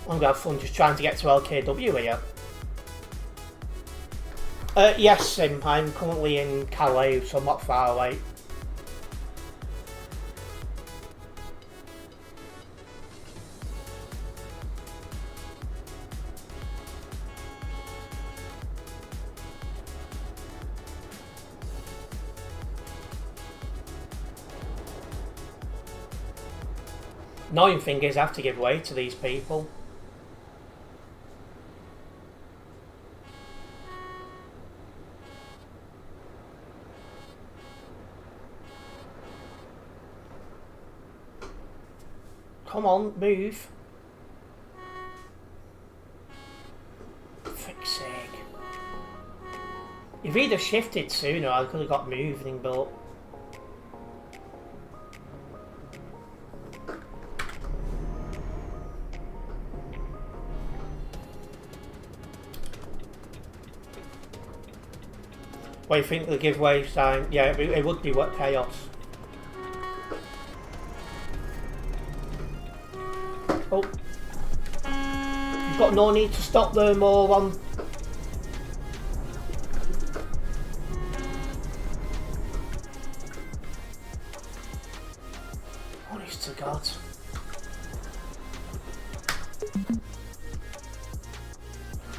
I'm gonna have fun just trying to get to LKW here. Yes, Sim, I'm currently in Calais, so I'm not far away. Annoying thing is I have to give way to these people. Come on, move. Frick's sake. You've either shifted sooner or I could have got moving, but... What do you think the giveaway sign? Yeah, it would be what chaos. Oh. You've got no need to stop them or one. Honest to God.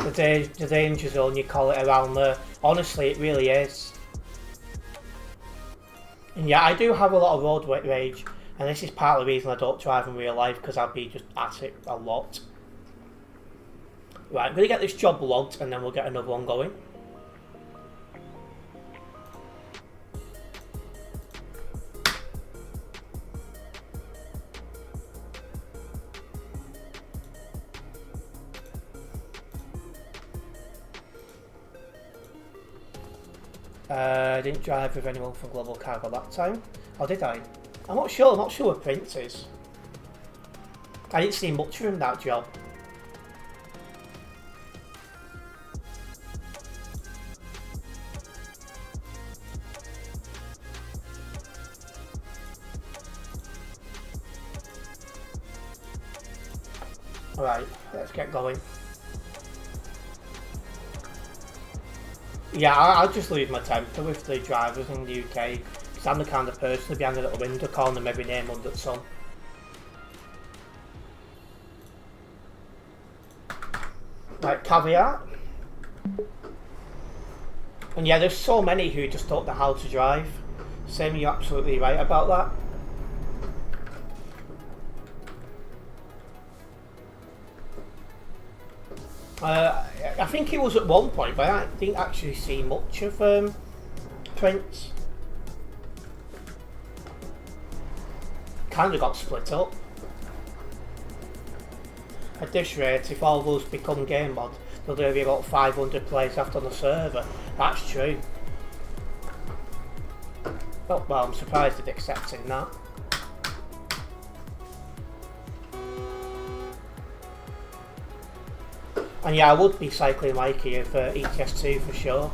The danger zone, you call it around there. Honestly, it really is. And yeah, I do have a lot of road rage, and this is part of the reason I don't drive in real life, because I'll be just at it a lot. Right, I'm going to get this job logged, and then we'll get another one going. I didn't drive with anyone from Global Cargo that time. Or did I? I'm not sure where Prince is. I didn't see much of him that job. Right, let's get going. Yeah, I'll just lose my temper with the drivers in the UK. Because I'm the kind of person behind the little window calling them every name under the sun. Like caveat. And yeah, there's so many who just don't know how to drive. Sam, you're absolutely right about that. I think it was at one point, but I didn't actually see much of Prince. Kind of got split up. At this rate, if all those become game mod, there'll be about 500 players left on the server. That's true. Oh, well, I'm surprised at accepting that. And yeah, I would be cycling Mikey for ETS2 for sure.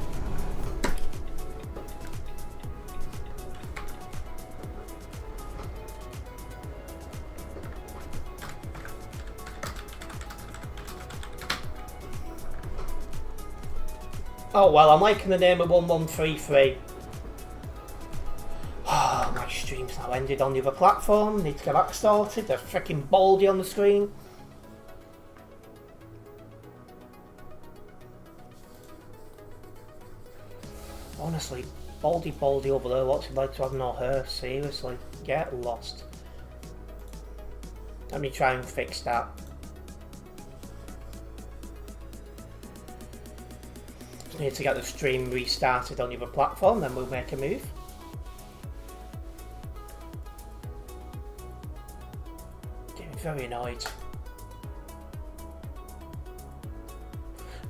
Oh well, I'm liking the name of 1133. Oh, my stream's now ended on the other platform. Need to get that sorted. They're freaking baldy on the screen. Honestly, baldy over there. What's it like to have no hair? Seriously, get lost. Let me try and fix that. Just need to get the stream restarted on the other platform, then we'll make a move. Getting very annoyed.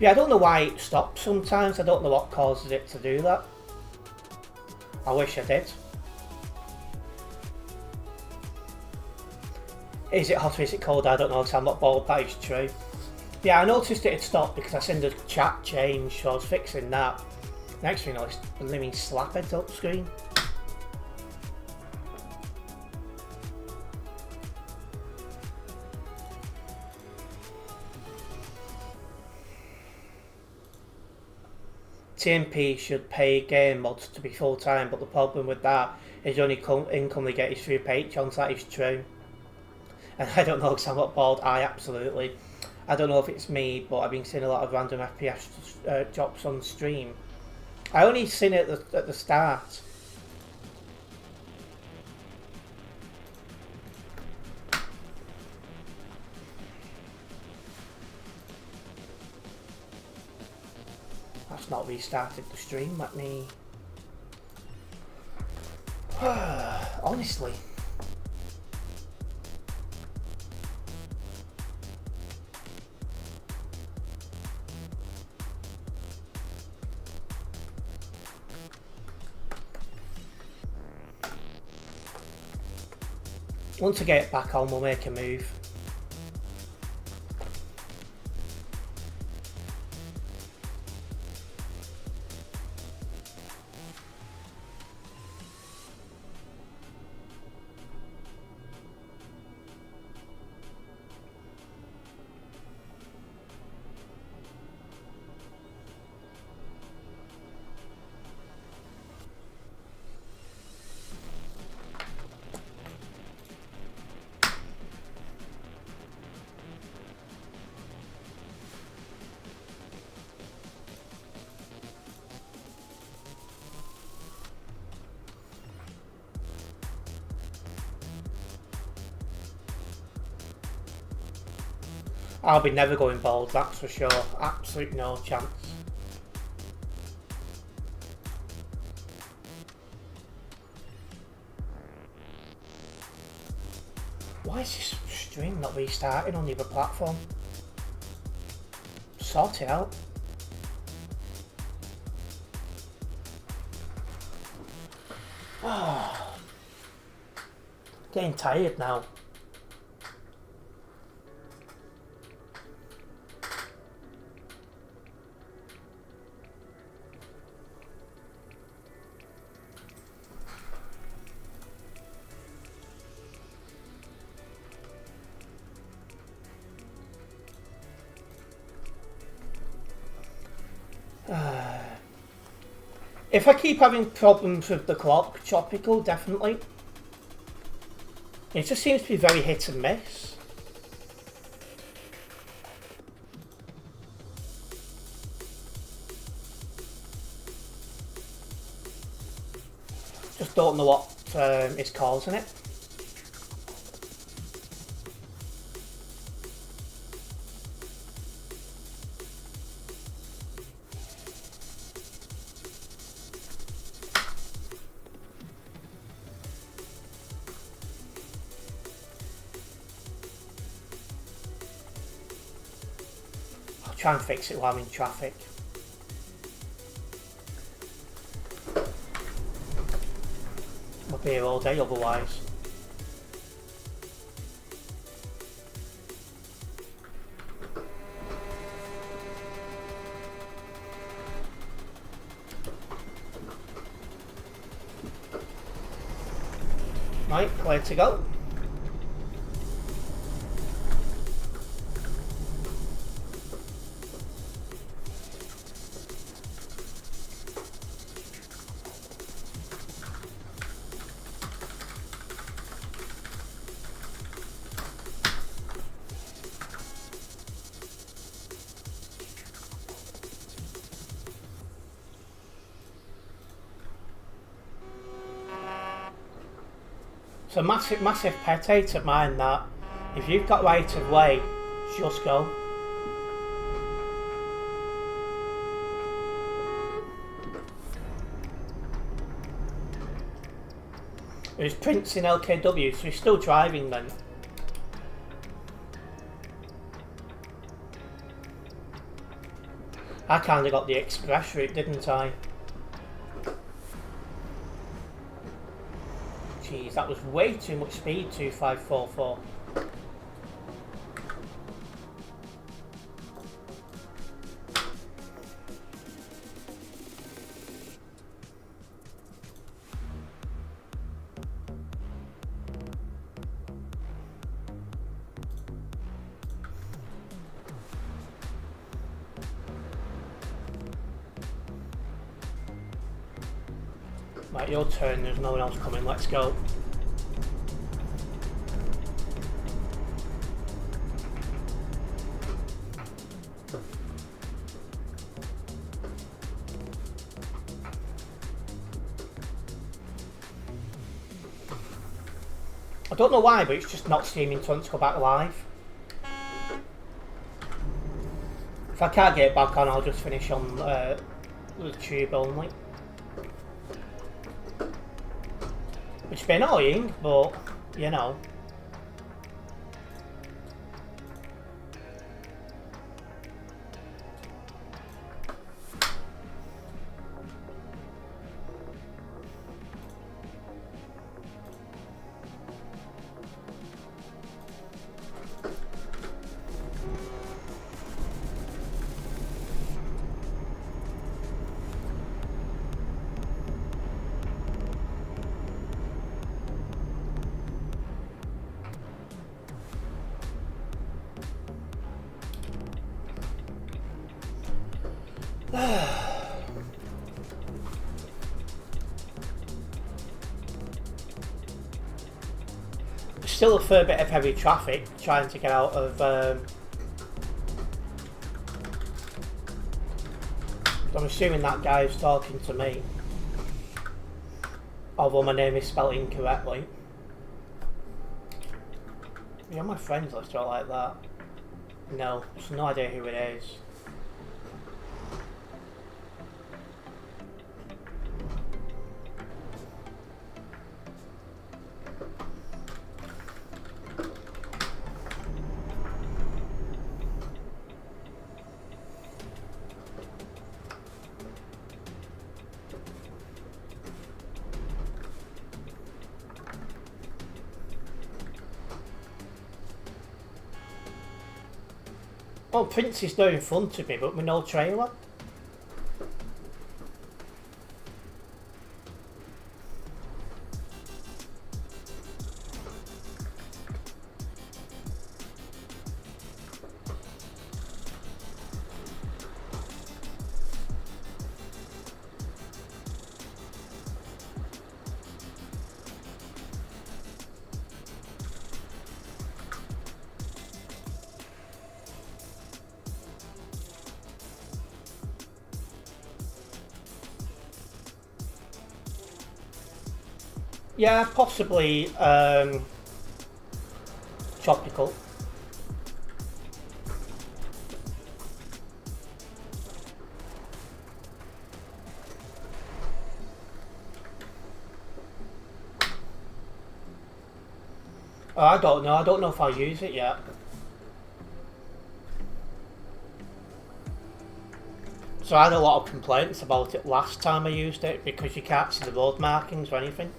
Yeah, I don't know why it stops sometimes. I don't know what causes it to do that. I wish I did. Is it hot or is it cold? I don't know, because I'm not bored. That is true. Yeah, I noticed it had stopped because I seen the chat change, so I was fixing that. Next thing I know, it's a living slaphead up screen. TMP should pay game mods to be full time, but the problem with that is the only income they get is through Patreons. That is true. And I don't know because I'm not bored. I don't know if it's me, but I've been seeing a lot of random FPS drops on stream. I only seen it at the start. That's not restarted the stream. Let me. Honestly. Once I get it back on, we'll make a move. I'll be never going bold, that's for sure. Absolute no chance. Why is this stream not restarting on the other platform? Sort it out. Oh, getting tired now. If I keep having problems with the clock, tropical, definitely. It just seems to be very hit and miss. Just don't know what is causing it. I'll try and fix it while I'm in traffic. I'll be here all day otherwise. Right, clear to go. It's a massive pet hate of mine that if you've got right of way, just go. There's Prince in LKW, so he's still driving then. I kinda got the express route, didn't I? Jeez, that was way too much speed, 2544. Right, your turn, there's no one else coming, let's go. I don't know why, but it's just not seeming to want to go back live. If I can't get it back on, I'll just finish on the tube only. Which would be annoying, but, you know. Still a fair bit of heavy traffic trying to get out of I'm assuming that guy is talking to me, although my name is spelled incorrectly. You're my friends list or like that? No, just no idea who it is. Oh, Prince is now in front of me, but with no trailer. Yeah, possibly tropical. Oh, I don't know. I don't know if I'll use it yet. So I had a lot of complaints about it last time I used it because you can't see the road markings or anything.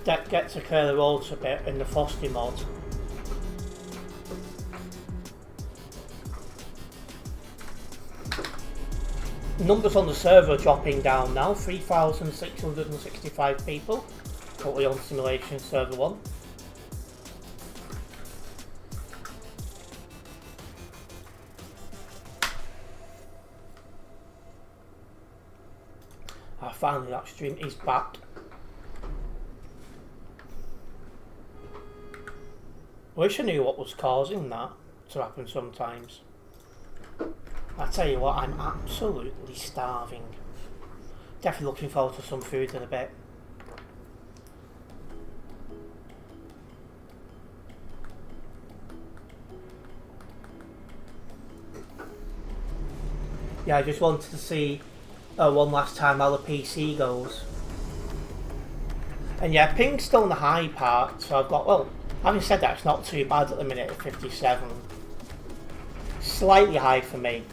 That gets to clear the roads a bit in the frosty mode. Numbers on the server are dropping down now, 3,665 people, totally on simulation server 1. Finally that stream is back. I wish I knew what was causing that to happen sometimes. I tell you what, I'm absolutely starving. Definitely looking forward to some food in a bit. Yeah, I just wanted to see one last time how the PC goes. And yeah, ping's still in the high part, so I've got, well, having said that, it's not too bad at the minute at 57. Slightly high for me.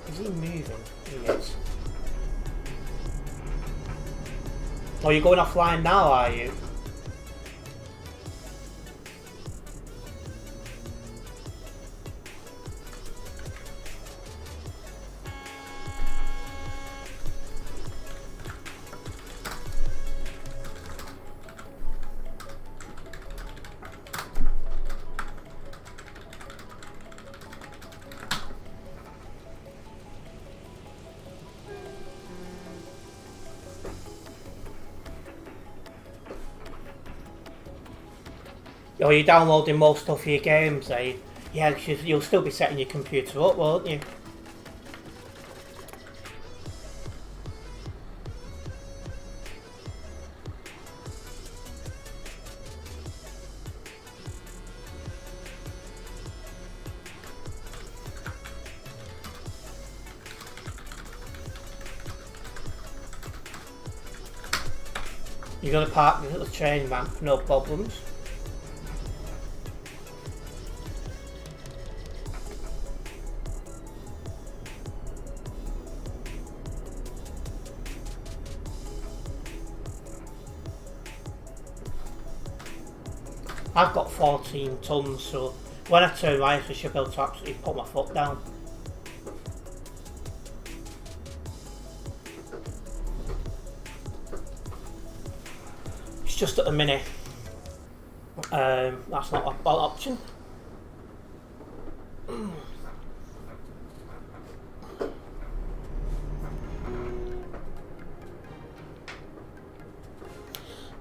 Is he moving? He is. Oh, you're going offline now, are you? Oh, you're downloading most stuff for your games, eh? Yeah, because you'll still be setting your computer up, won't you? You're going to park at the train ramp, no problems. I've got 14 tons, so when I turn right I should be able to absolutely put my foot down. It's just at the minute, that's not a bad option.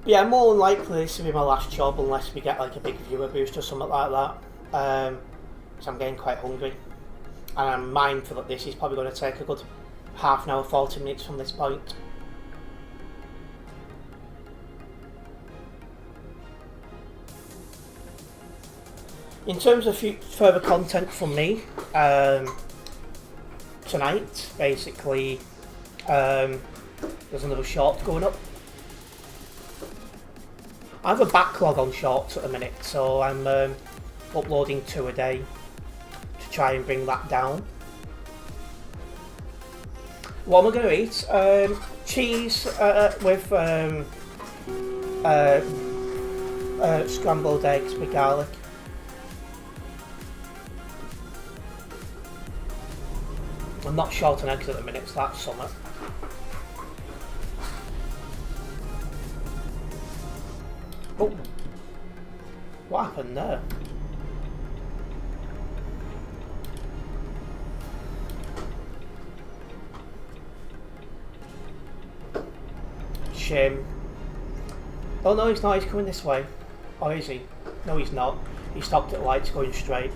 Yeah, more than likely this will be my last job unless we get like a big viewer boost or something like that. So I'm getting quite hungry. And I'm mindful that this is probably going to take a good half an hour, 40 minutes from this point. In terms of further content from me, tonight, basically, there's another short going up. I have a backlog on shorts at the minute, so I'm uploading 2 a day to try and bring that down. What am I going to eat? Cheese with scrambled eggs with garlic. I'm not short on eggs at the minute, so that's summer. Oh, what happened there? Shame. Oh no, he's not, he's coming this way. Or is he? No, he's not. He stopped at lights going straight.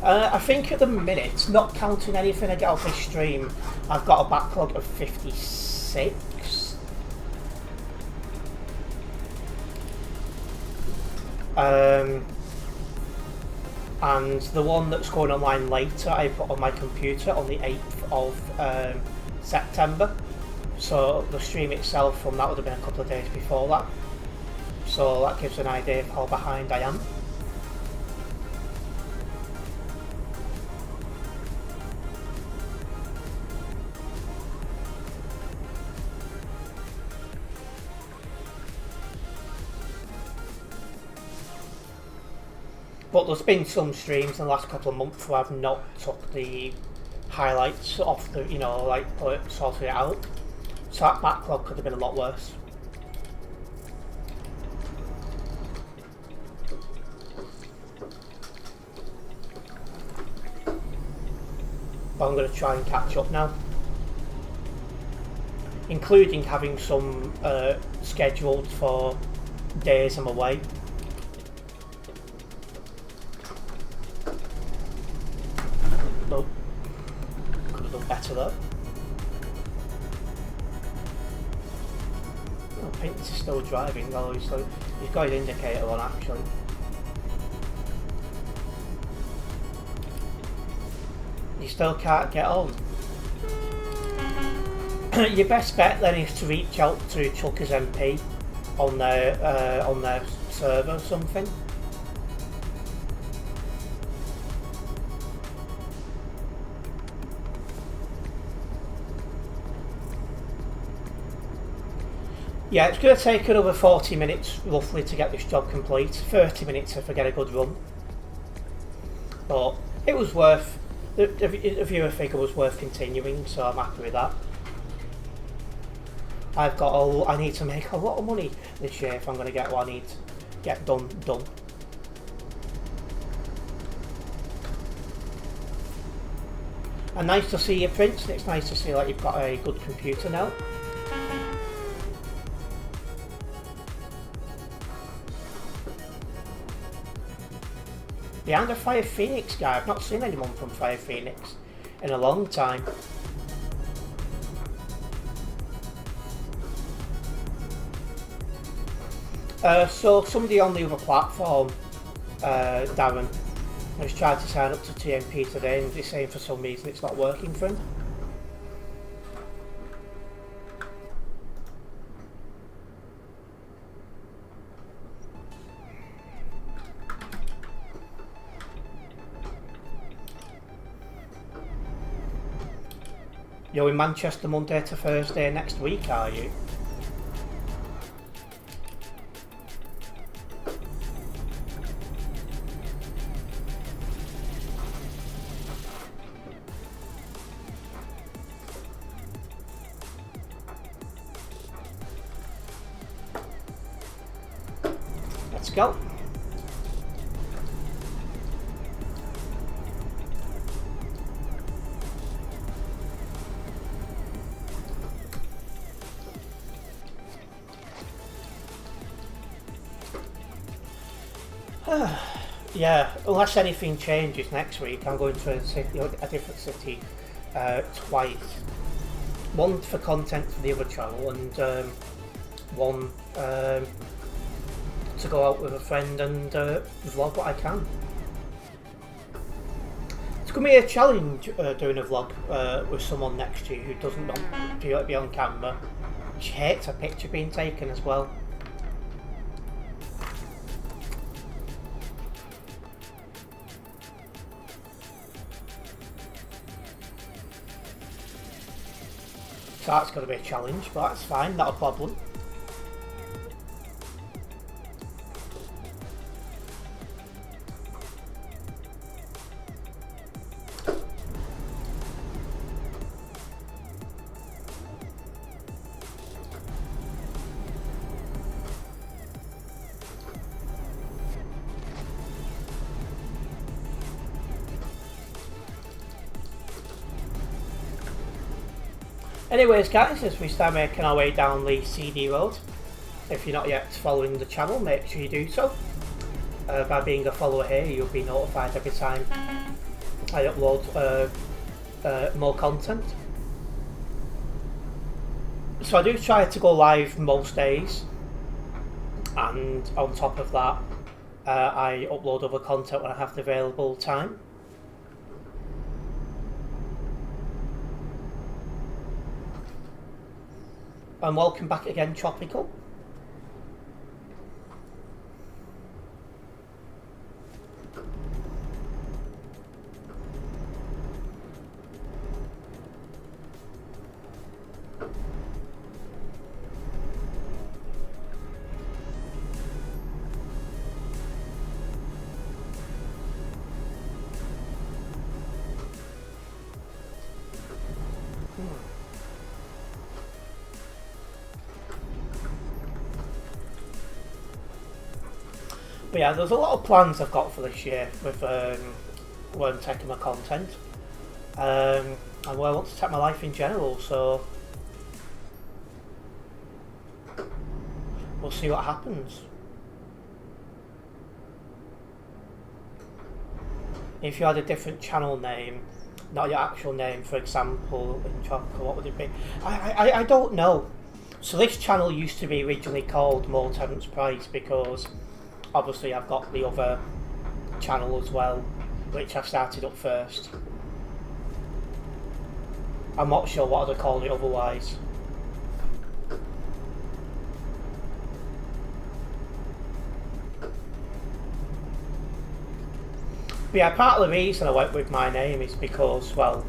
I think at the minute, not counting anything I get off this stream, I've got a backlog of 56. And the one that's going online later, I put on my computer on the 8th of September. So the stream itself from that would have been a couple of days before that. So that gives an idea of how behind I am. But there's been some streams in the last couple of months where I've not took the highlights off the, you know, like sorted it out. So that backlog could have been a lot worse. But I'm going to try and catch up now. Including having some scheduled for days I'm away. Nope. Could have done better though. Oh, Pinch is still driving though, he's got his indicator on actually. You still can't get on. Your best bet then is to reach out to Chucker's MP on their server or something. Yeah, it's going to take another 40 minutes roughly to get this job complete. 30 minutes if I get a good run. But it was worth, the viewer figure was worth continuing, so I'm happy with that. I need to make a lot of money this year if I'm going to get what I need to get done. And nice to see you, Prince, and it's nice to see like you've got a good computer now. Behind a Fire Phoenix guy, I've not seen anyone from Fire Phoenix in a long time. So somebody on the other platform, Darren, has tried to sign up to TMP today and he's saying for some reason it's not working for him. You're in Manchester Monday to Thursday next week, are you? Let's go. Yeah, unless anything changes next week, I'm going to a different city twice. One for content for the other channel, and one to go out with a friend and vlog what I can. It's going to be a challenge doing a vlog with someone next to you who doesn't want to be on camera. She hates a picture being taken as well. So that's going to be a challenge, but that's fine, not a problem. Anyways guys, as we start making our way down the CD road, if you're not yet following the channel, make sure you do so. By being a follower here, you'll be notified every time I upload more content. So I do try to go live most days, and on top of that I upload other content when I have the available time. And welcome back again, Tropical. But yeah, there's a lot of plans I've got for this year with where I'm taking my content and where I want to take my life in general, so we'll see what happens. If you had a different channel name, not your actual name, for example, in Tropical, what would it be? I don't know. So this channel used to be originally called More Terence Price because obviously I've got the other channel as well, which I started up first. I'm not sure what I'd call it otherwise. But yeah, part of the reason I went with my name is because, well,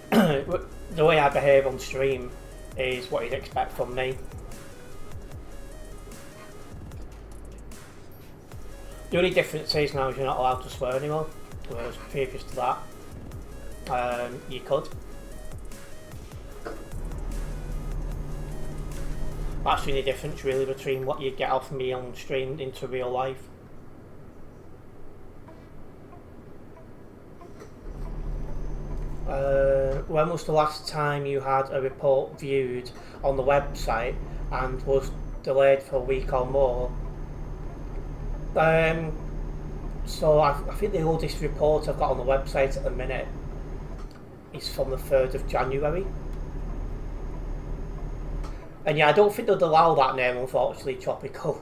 the way I behave on stream is what you'd expect from me. The only difference is now is you're not allowed to swear anymore, whereas previous to that, you could. That's the only difference really between what you get off me on stream into real life. When was the last time you had a report viewed on the website and was delayed for a week or more? So I think the oldest report I've got on the website at the minute is from the 3rd of January. And yeah, I don't think they'd allow that name, unfortunately, Tropical.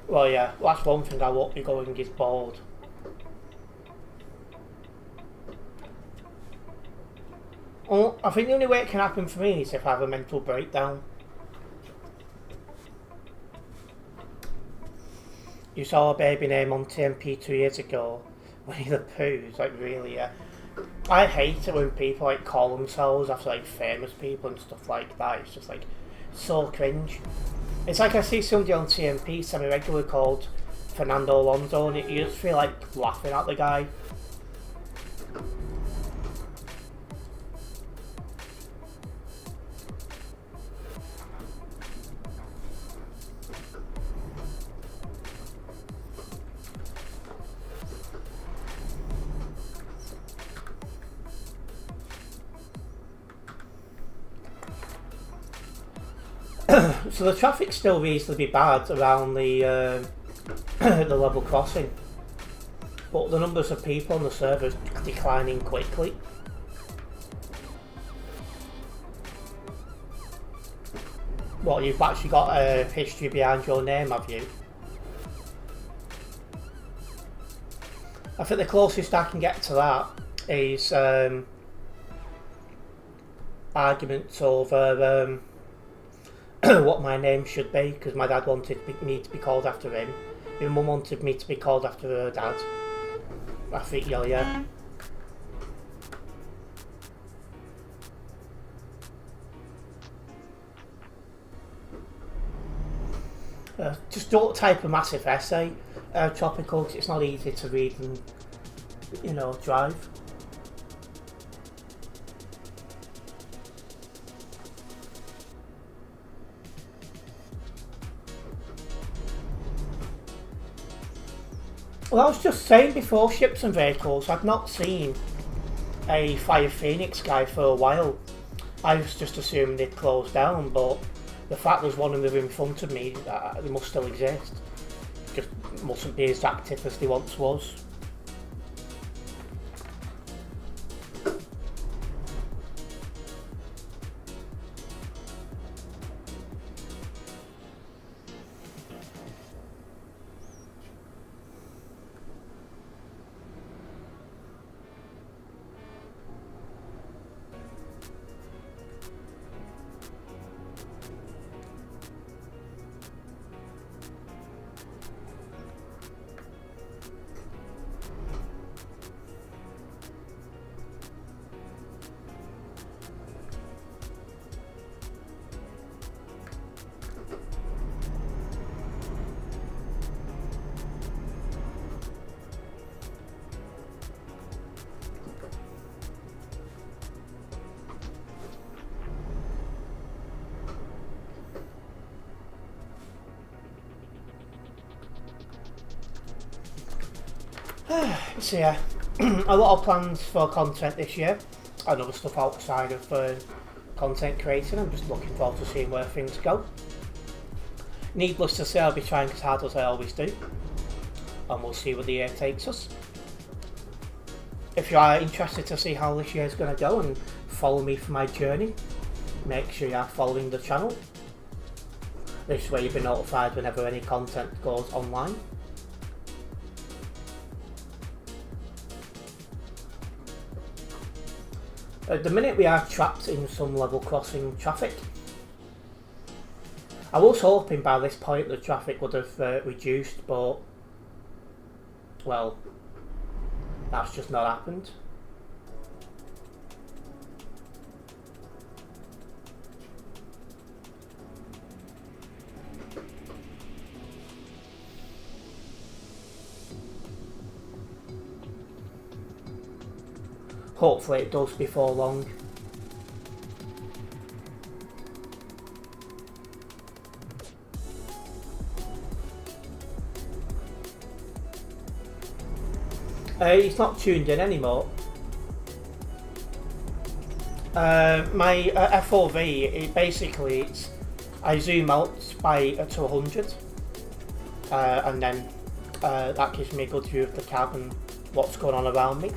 Well, yeah, that's one thing I won't be going is bald. Well, I think the only way it can happen for me is if I have a mental breakdown. You saw a baby name on TMP 2 years ago, Winnie the Pooh. It's like, really, yeah. I hate it when people like call themselves after like famous people and stuff like that. It's just like so cringe. It's like I see somebody on TMP semi-regular called Fernando Alonso and you just feel like laughing at the guy. So the traffic's still reasonably bad around the the level crossing, but the numbers of people on the server is declining quickly. What, you've actually got a history behind your name, have you? I think the closest I can get to that is arguments over what my name should be, because my dad wanted me to be called after him. My mum wanted me to be called after her dad. I think, yeah. Just don't type a massive essay, Tropical, because it's not easy to read and, drive. Well, I was just saying before, ships and vehicles, I've not seen a Fire Phoenix guy for a while. I was just assuming they'd closed down, but the fact there's one of them in front of me, they must still exist. Just mustn't be as active as they once was. So yeah, a lot of plans for content this year and other stuff outside of content creating. I'm just looking forward to seeing where things go. Needless to say, I'll be trying as hard as I always do, and we'll see where the year takes us. If you are interested to see how this year is going to go and follow me for my journey, make sure you are following the channel. This way you'll be notified whenever any content goes online. At the minute we are trapped in some level crossing traffic. I was hoping by this point the traffic would have reduced, but well, that's just not happened. Hopefully it does before long. He's not tuned in anymore. My FOV, it's I zoom out to 100, and then that gives me a good view of the cab and what's going on around me.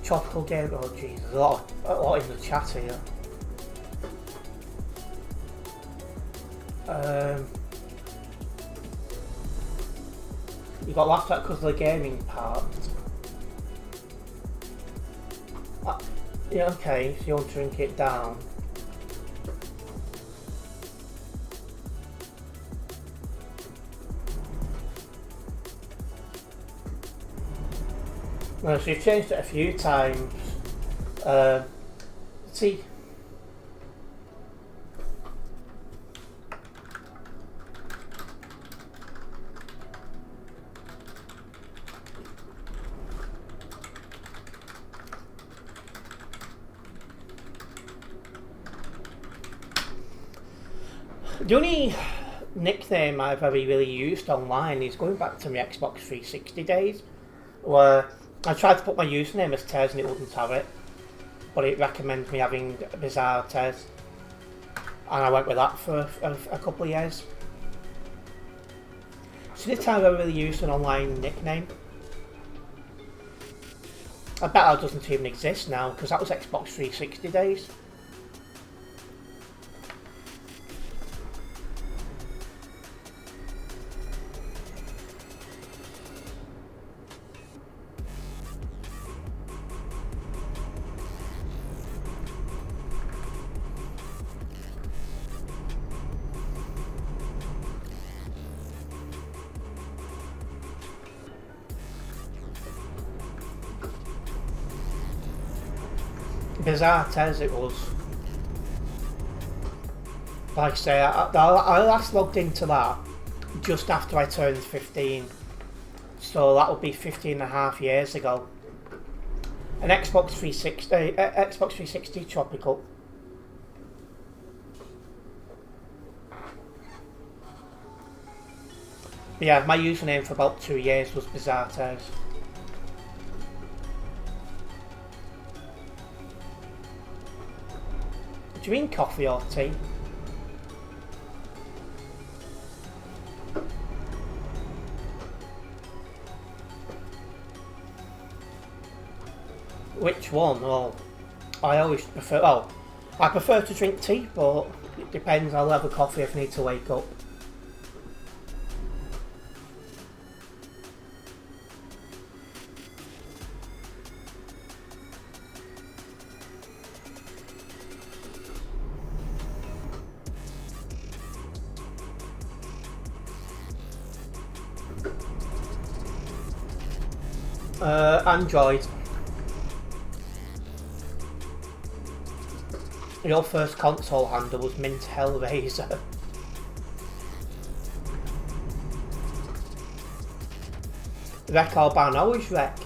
Tropical game, oh jeez, there's a lot in the chat here. You got laughed at because of the gaming part. Yeah, okay, so you want to drink it down. So you've changed it a few times. Uh, see, the only nickname I've ever really used online is going back to my Xbox 360 days, where I tried to put my username as Terence and it wouldn't have it, but it recommends me having bizarre Terence, and I went with that for a couple of years. It's the only time I've ever really used an online nickname. I bet that doesn't even exist now, because that was Xbox 360 days. Bizarre Tez it was. Like I say, I last logged into that just after I turned 15. So that would be 15 and a half years ago. An Xbox 360 Tropical. But yeah, my username for about 2 years was Bizarre Tez. Do you mean coffee or tea? Which one? Well, I always prefer... Oh, I prefer to drink tea, but it depends. I'll have a coffee if I need to wake up. Android. Your first console handle was Mint Hellraiser. Rec or ban? I was Rec.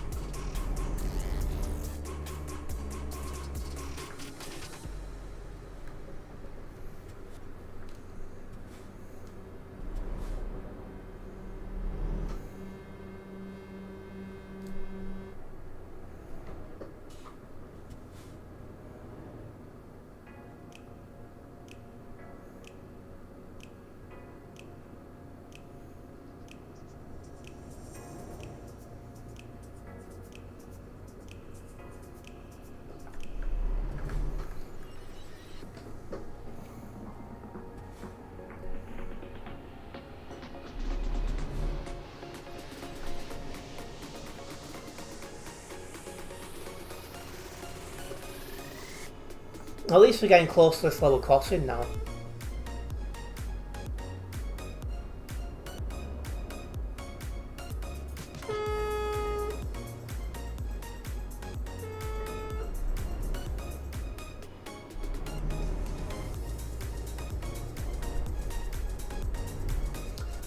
At least we're getting close to this level crossing now.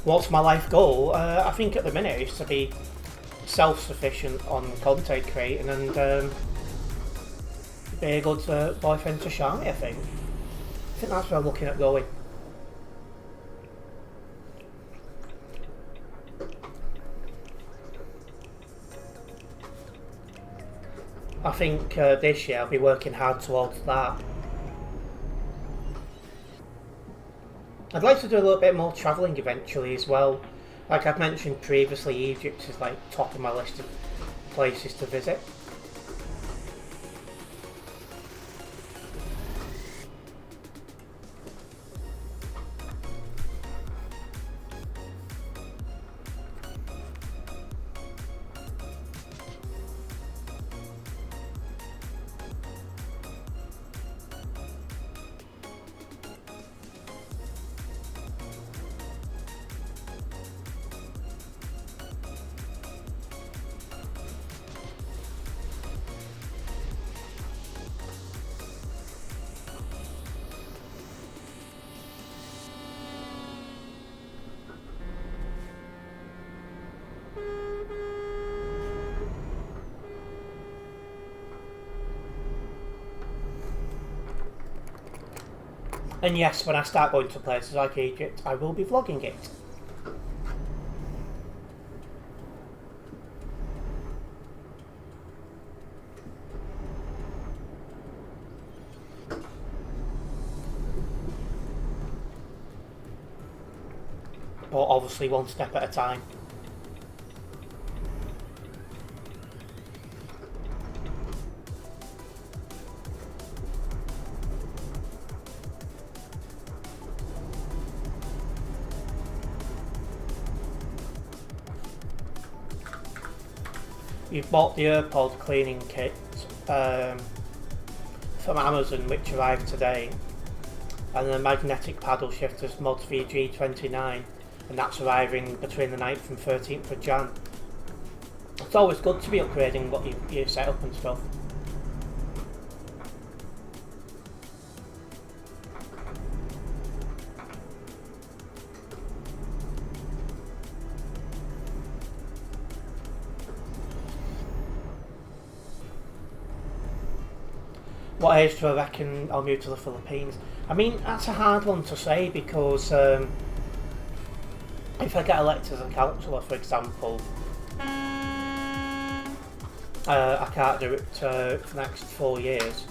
What's my life goal? I think at the minute is to be self-sufficient on content creating and be a good boyfriend to Shani, I think that's where I'm looking at going. I think this year I'll be working hard towards that. I'd like to do a little bit more travelling eventually as well. Like I've mentioned previously, Egypt is like top of my list of places to visit. And yes, when I start going to places like Egypt, I will be vlogging it. But obviously one step at a time. You've bought the AirPod cleaning kit from Amazon, which arrived today, and the magnetic paddle shifters Mod VG29, and that's arriving between the 9th and 13th of Jan. It's always good to be upgrading what you set up and stuff. What age do I reckon I'll move to the Philippines? I mean, that's a hard one to say because if I get elected as a councillor, for example, I can't do it for the next 4 years.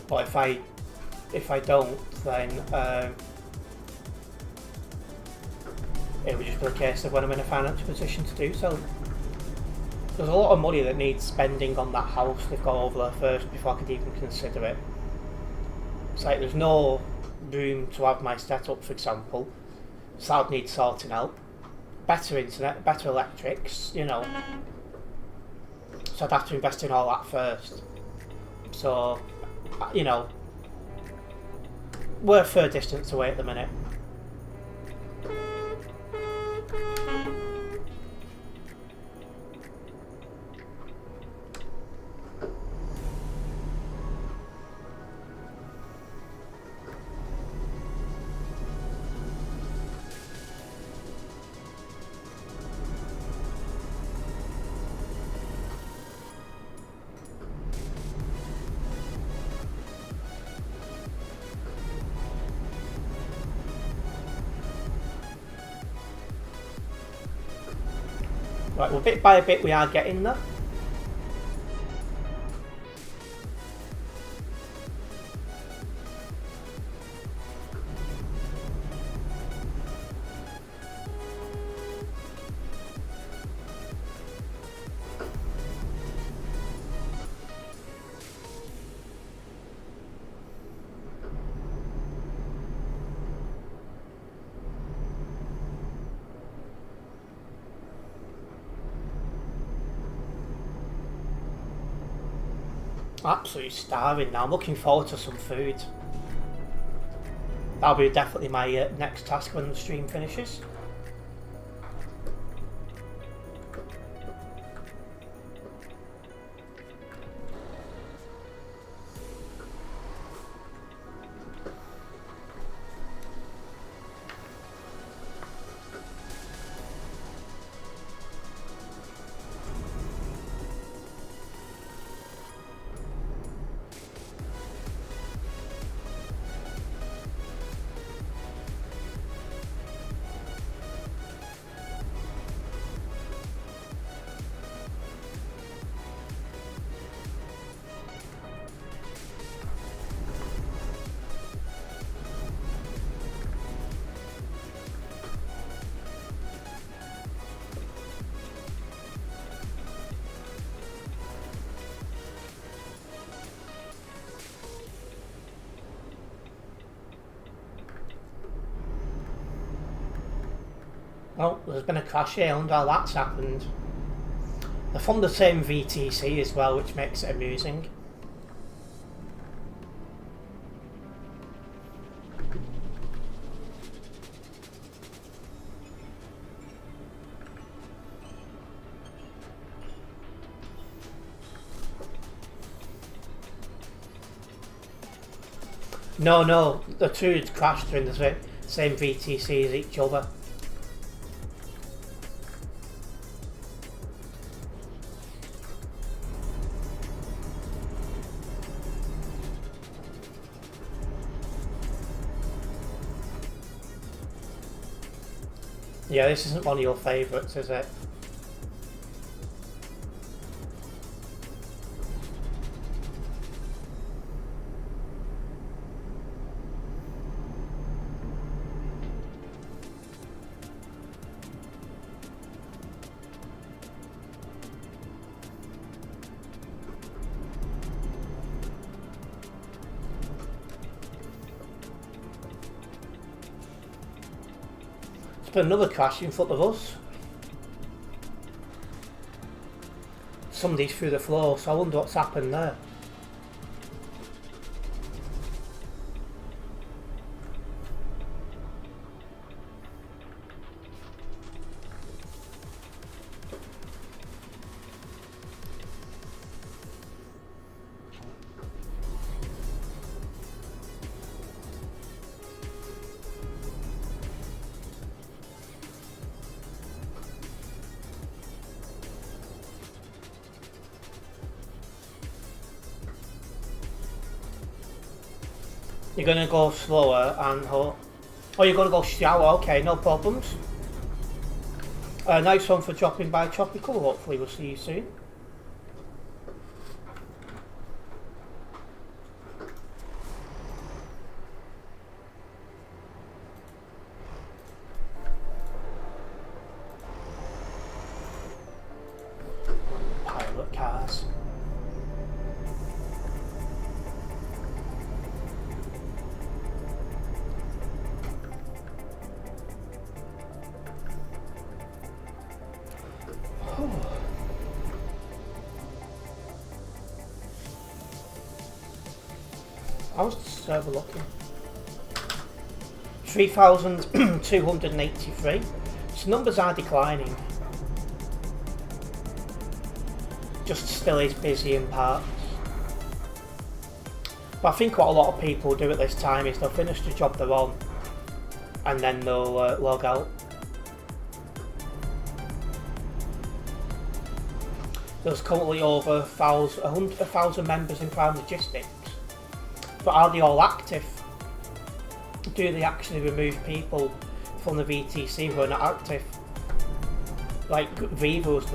But if I don't, then it would just be a case of when I'm in a financial position to do so. There's a lot of money that needs spending on that house they've got over there first before I could even consider it. It's like there's no room to have my setup, for example, so I'd need sorting out. Better internet, better electrics, you know. So I'd have to invest in all that first. So, you know, we're a fair distance away at the minute. Right, well, bit by bit we are getting there. Absolutely starving now. I'm looking forward to some food. That'll be definitely my next task when the stream finishes. Well, there's been a crash here and all that's happened. They're from the same VTC as well, which makes it amusing. No, the two crashed in the same VTC as each other. Yeah, this isn't one of your favourites, is it? There's been another crash in front of us. Somebody's through the floor, so I wonder what's happened there. You're gonna go slower and oh, you're gonna go shower. Okay, no problems. Nice one for dropping by Tropical. Hopefully, we'll see you soon. Pilot cars. I was just overlooking. 3,283. So numbers are declining. Just still is busy in parts. But I think what a lot of people do at this time is they'll finish the job they're on and then they'll log out. There's currently over 1,000 members in Prime Logistics. But are they all active? Do they actually remove people from the VTC who are not active? Like Viva was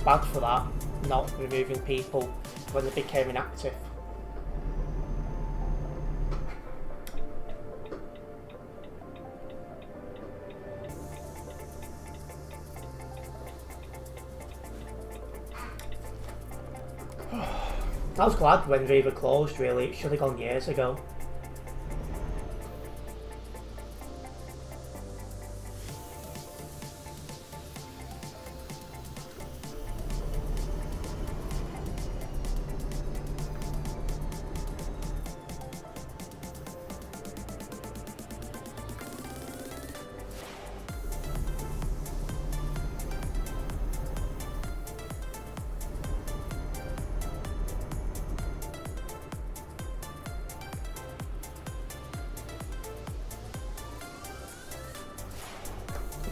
bad for that, not removing people when they became inactive. I was glad when Viva closed, really. It should have gone years ago.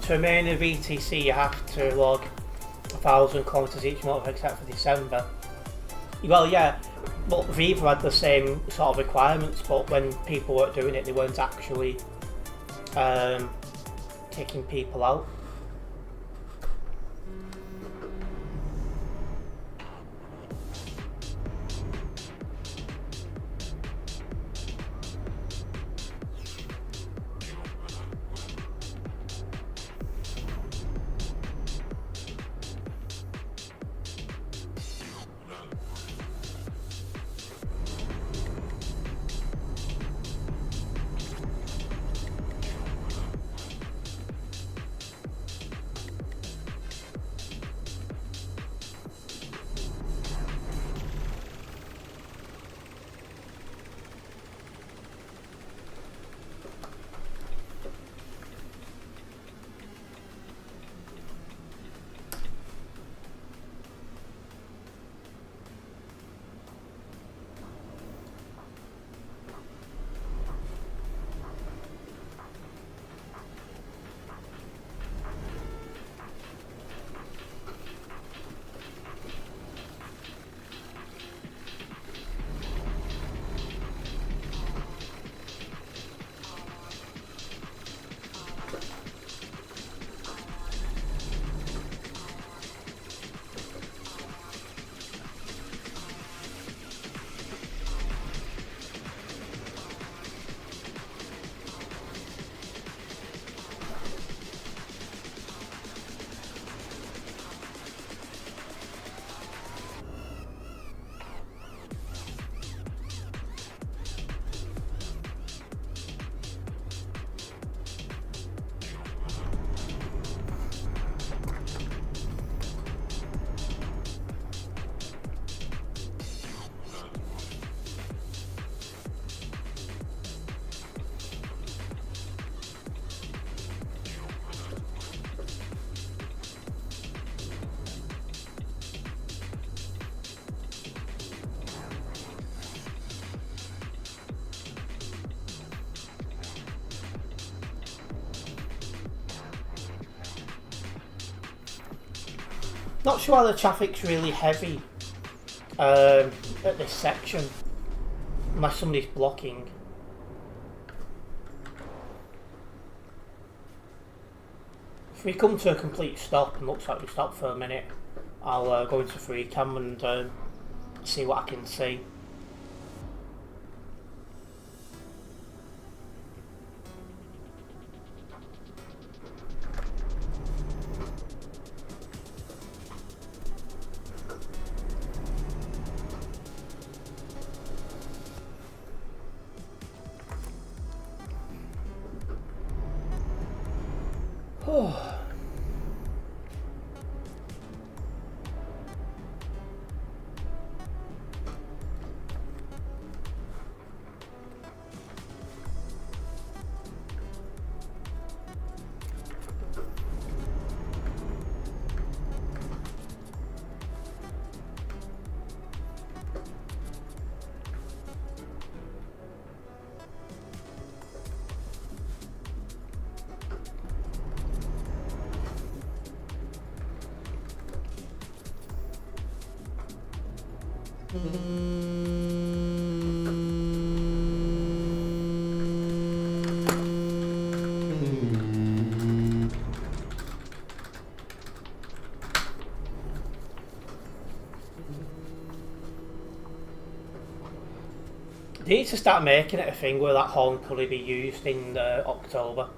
To remain in VTC, you have to log 1,000 kilometers each month except for December. Well, yeah, but Viva had the same sort of requirements, but when people weren't doing it, they weren't actually kicking people out. Not sure why the traffic's really heavy at this section, unless somebody's blocking. If we come to a complete stop, and looks like we stopped for a minute, I'll go into free cam and see what I can see. They need to start making it a thing where that horn could be used in October.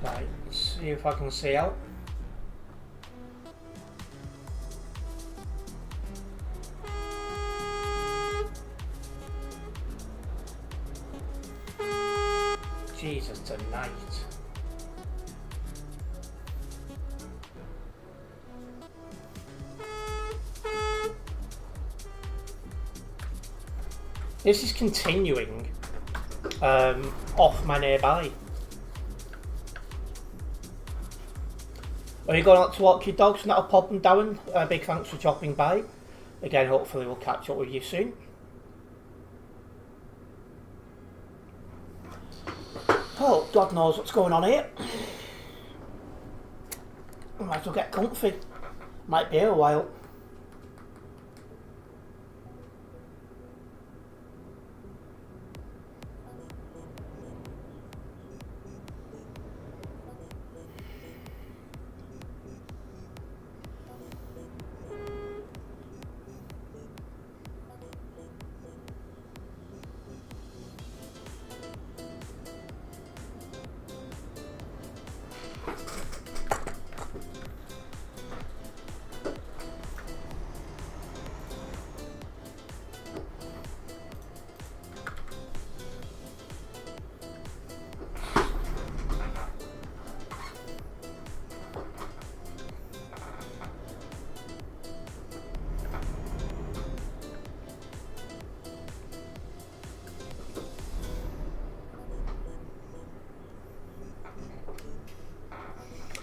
Right, see if I can see out. Jesus, tonight. This is continuing off my nearby. Are you going out to walk your dogs and that'll pop them down? Big thanks for dropping by. Again, hopefully we'll catch up with you soon. Oh, God knows what's going on here. Might as well get comfy. Might be here a while.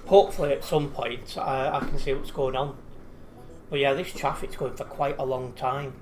Hopefully at some point I can see what's going on. But yeah, this traffic's going for quite a long time.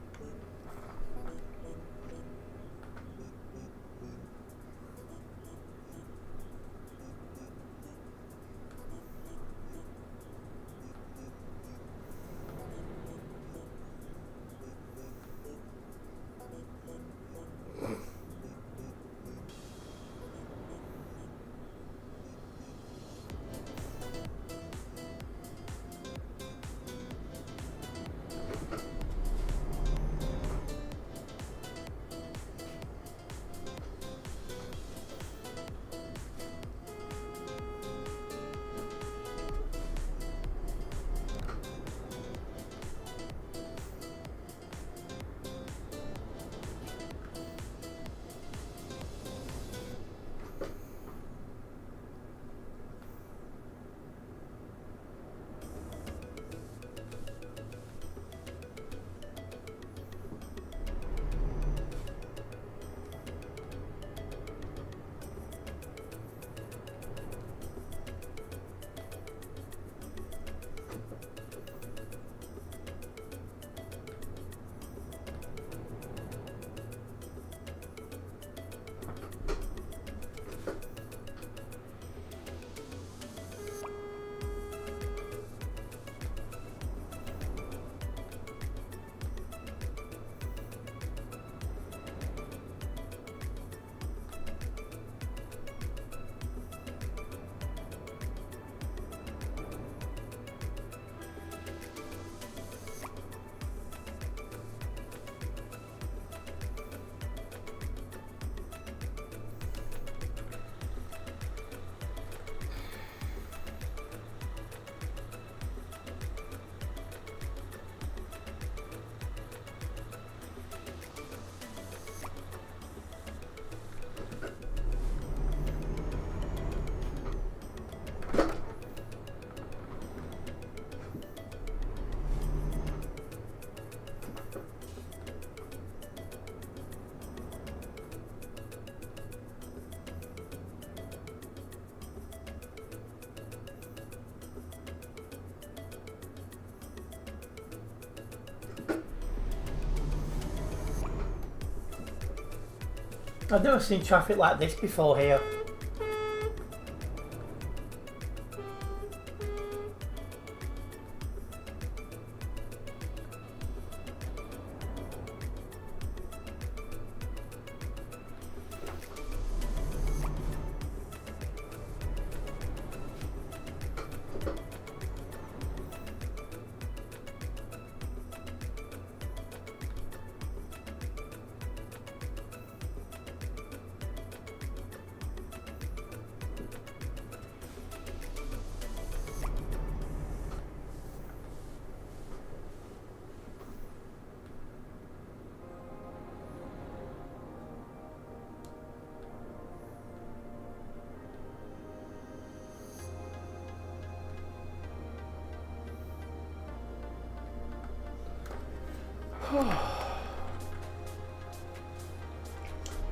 I've never seen traffic like this before here.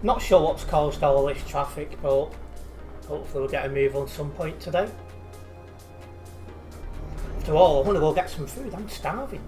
Not sure what's caused all this traffic, but hopefully we'll get a move on some point today. After all, I want to go get some food. I'm starving.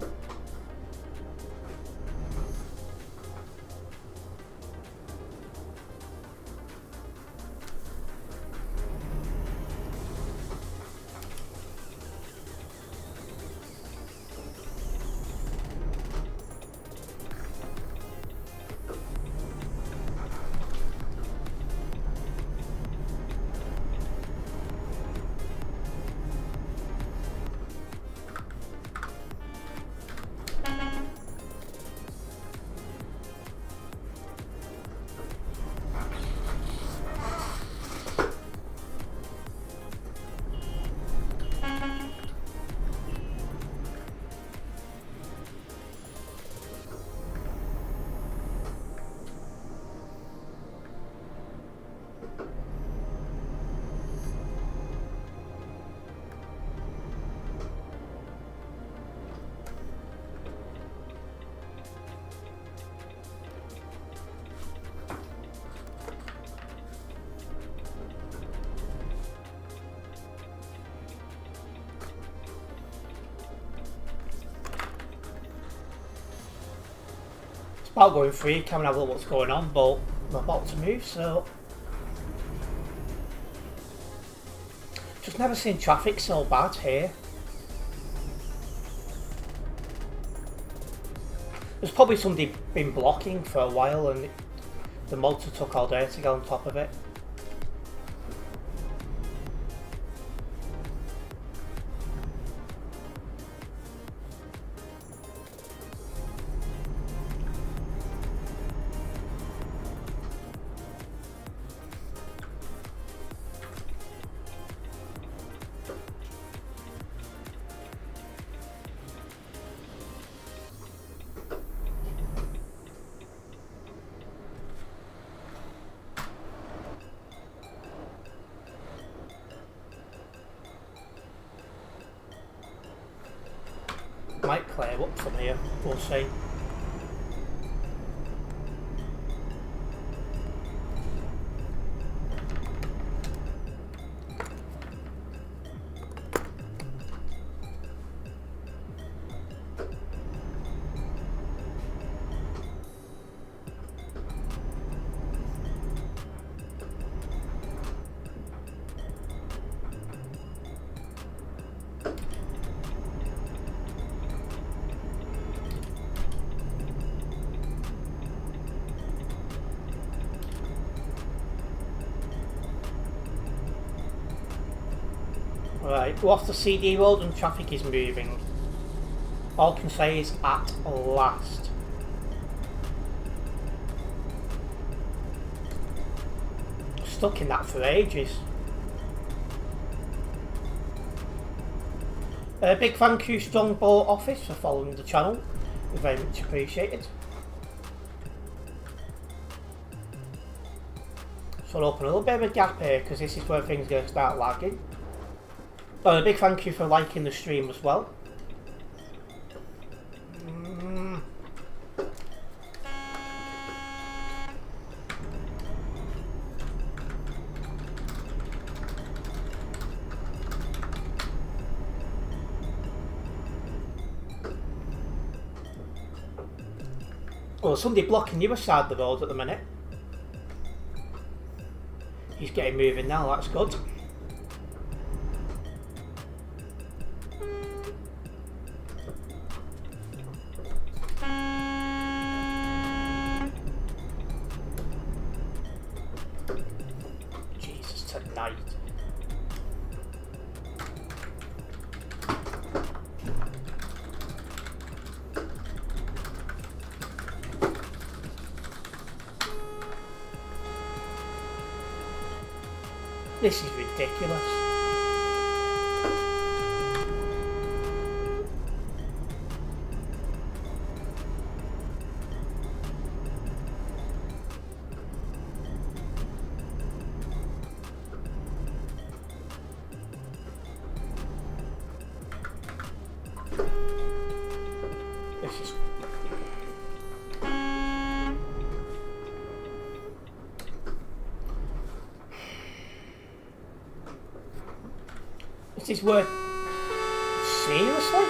About going free, come and have a look what's going on, but I'm about to move, so just never seen traffic so bad here. There's probably somebody been blocking for a while and the motor took all day to get on top of it. Might clear up from here, we'll see. Right, we're off the CD road and traffic is moving. All I can say is at last. Stuck in that for ages. Big thank you Strongbow Office for following the channel. Very much appreciated. So I'll open a little bit of a gap here because this is where things are going to start lagging. Oh, a big thank you for liking the stream as well. Oh, somebody blocking the other side of the road at the minute. He's getting moving now, that's good. Jesus, tonight. This is ridiculous. This is worth... Seriously?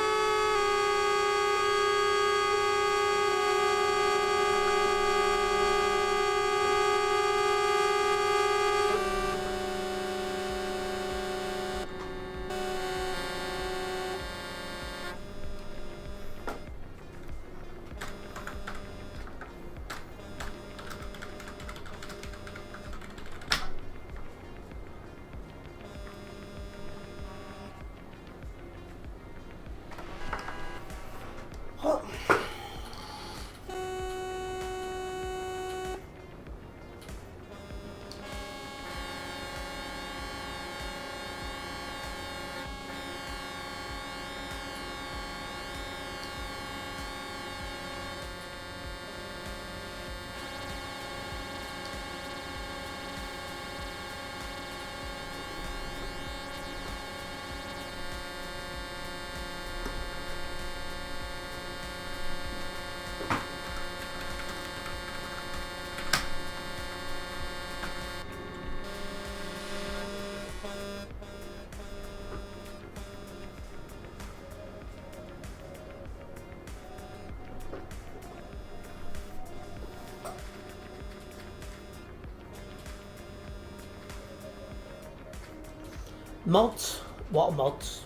Mods? What mods?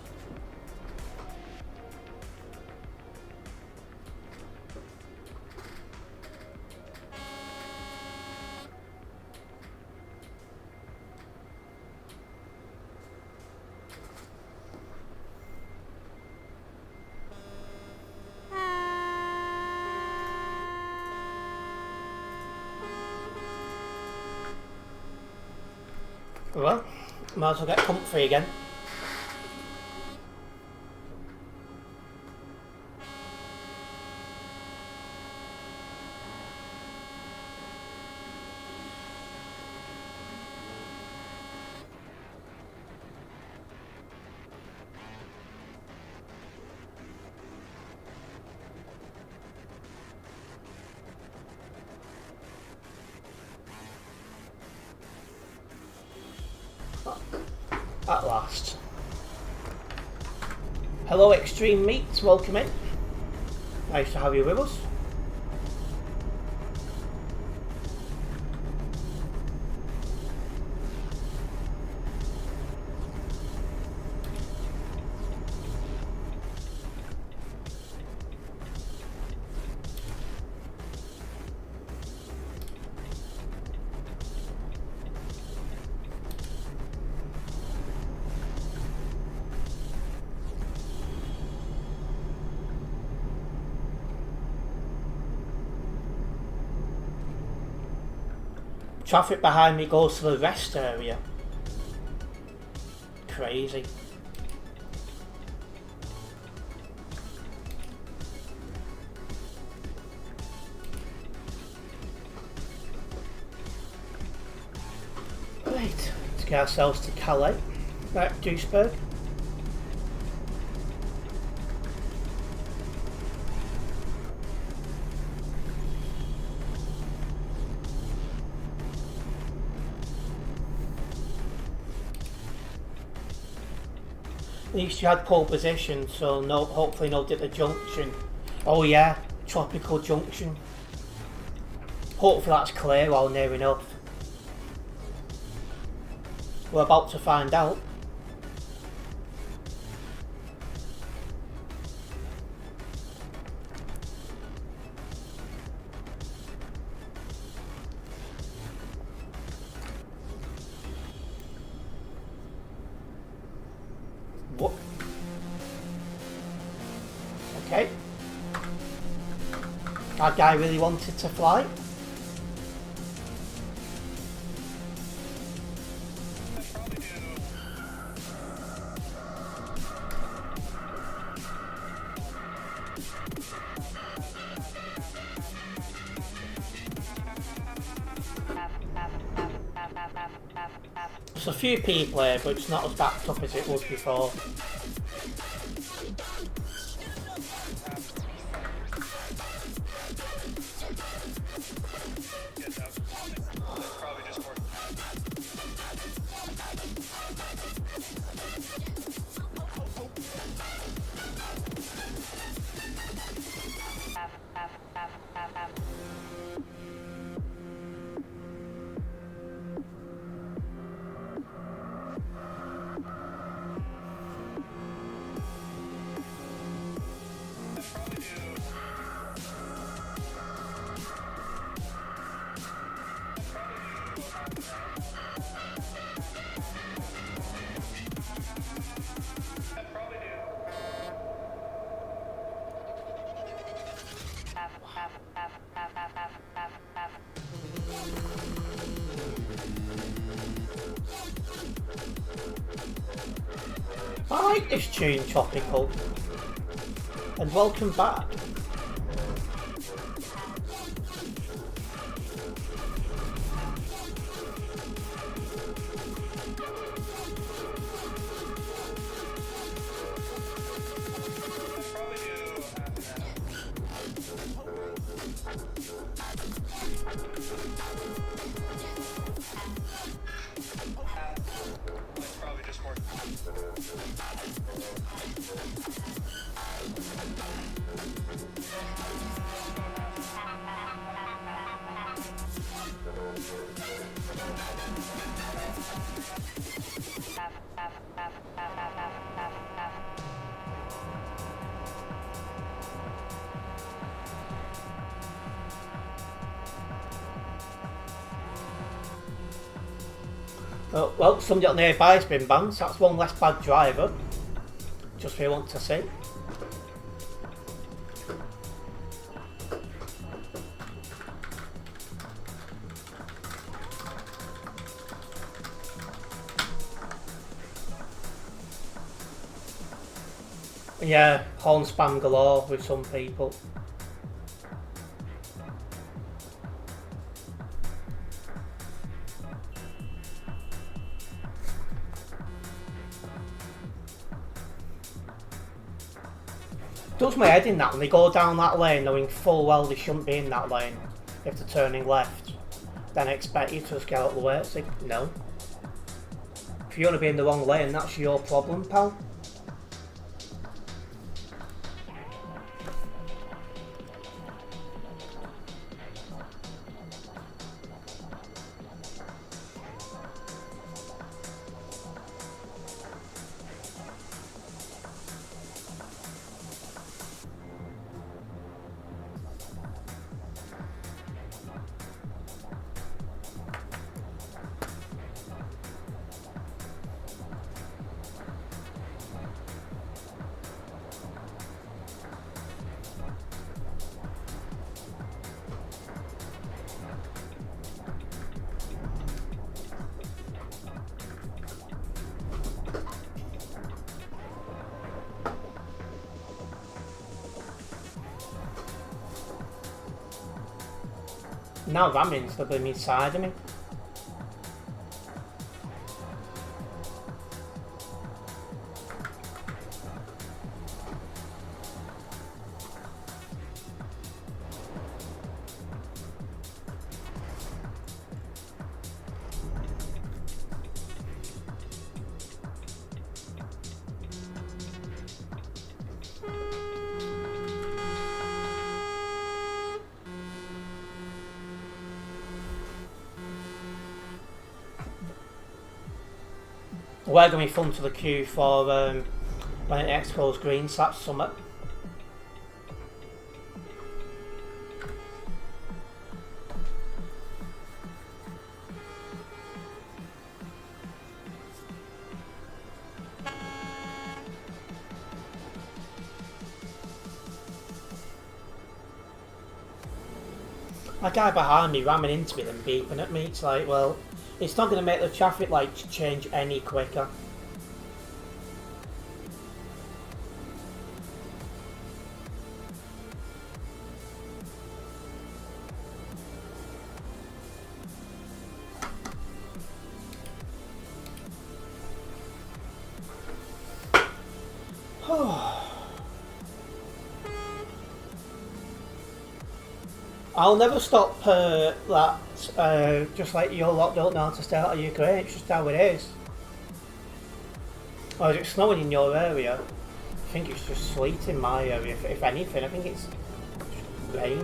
Well, might as well get comfy again. At last. Hello Extreme Meats, welcome in. Nice to have you with us. Traffic behind me goes to the rest area. Crazy. Right, let's get ourselves to Calais. Right, Duisburg. At least you had pole position, so no, hopefully no dip the junction. Oh yeah, tropical junction. Hopefully that's clear or near enough. We're about to find out. What? Okay. That guy really wanted to fly. There's a few people here, but it's not as backed up as it was before. I like this tune, Tropical. And welcome back. Oh, well, somebody nearby has been banned, so that's one less bad driver. Just what you want to see. Yeah, horn spam galore with some people. Does my head in that when they go down that lane knowing full well they shouldn't be in that lane if they're turning left. Then I expect you to just get out of the way. It's like, no. If you want to be in the wrong lane, that's your problem, pal. Now that means they're going inside of me. We're going to be fun to the queue for when it next goes green, so that's summer. A guy behind me ramming into me and beeping at me, it's like, well, it's not going to make the traffic lights change any quicker. I'll never stop that, just like your lot don't know how to stay out of Ukraine, it's just how it is. Or is it snowing in your area? I think it's just sleet in my area, if anything, I think it's rain.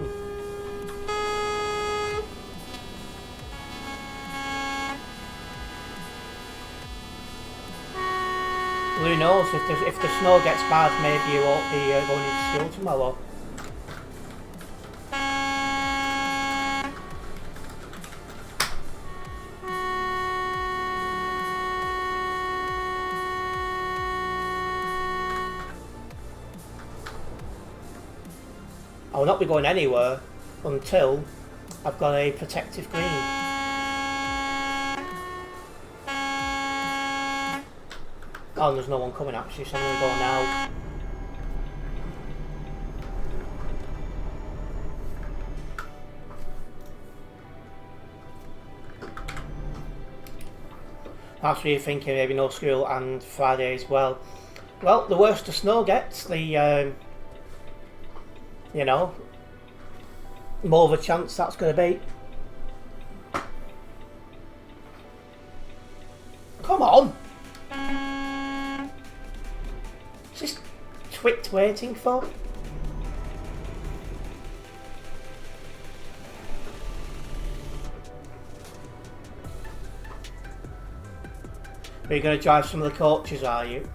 Who knows, if the snow gets bad, maybe you won't be going into school tomorrow. I will not be going anywhere until I've got a protective green. Oh, and there's no one coming actually, so I'm going to go now. That's what you're thinking, maybe no school and Friday as well. Well, the worse the snow gets, the you know, more of a chance that's going to be. Come on! Is this twit waiting for? Are you going to drive some of the coaches, are you?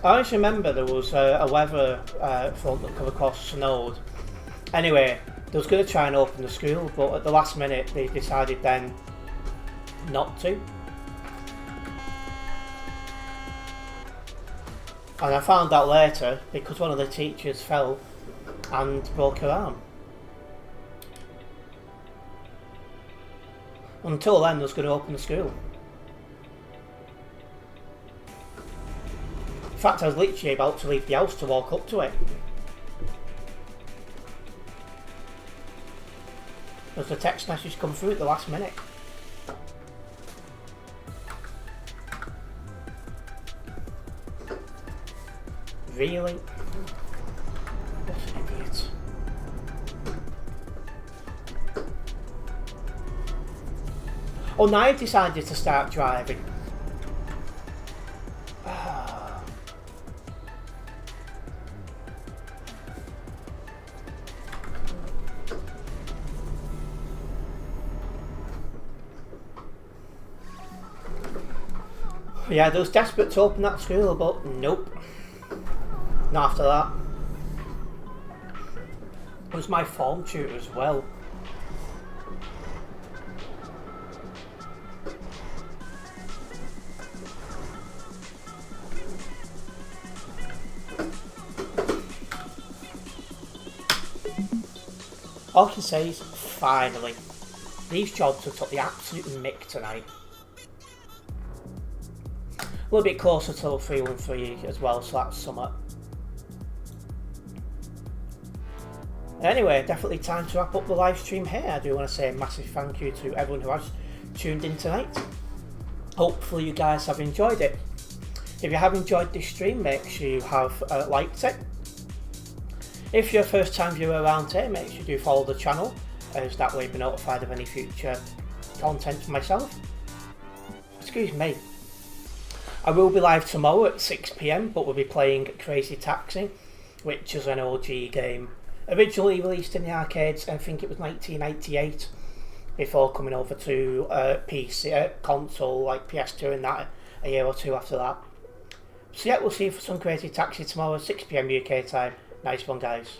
I just remember there was a weather front that come across snowed. Anyway, they was going to try and open the school, but at the last minute they decided then not to. And I found out later because one of the teachers fell and broke her arm. Until then, they was going to open the school. In fact, I was literally about to leave the house to walk up to it. As the text message come through at the last minute. Really? What an idiot. Oh, now I've decided to start driving. Yeah, they was desperate to open that school, but nope. Not after that. It was my form tutor as well. All I can say is, finally, these jobs have took the absolute mick tonight. A little bit closer to the 313 as well, so that's summer. Anyway, definitely time to wrap up the live stream here. I do want to say a massive thank you to everyone who has tuned in tonight. Hopefully you guys have enjoyed it. If you have enjoyed this stream, make sure you have liked it. If you're a first time viewer around here, make sure you do follow the channel, as that way you'll be notified of any future content from myself. Excuse me. I will be live tomorrow at 6 PM, but we'll be playing Crazy Taxi, which is an OG game. Originally released in the arcades, I think it was 1998. before coming over to PC, console like PS2 and that a year or two after that. So yeah, we'll see you for some Crazy Taxi tomorrow, 6 PM UK time. Nice one, guys.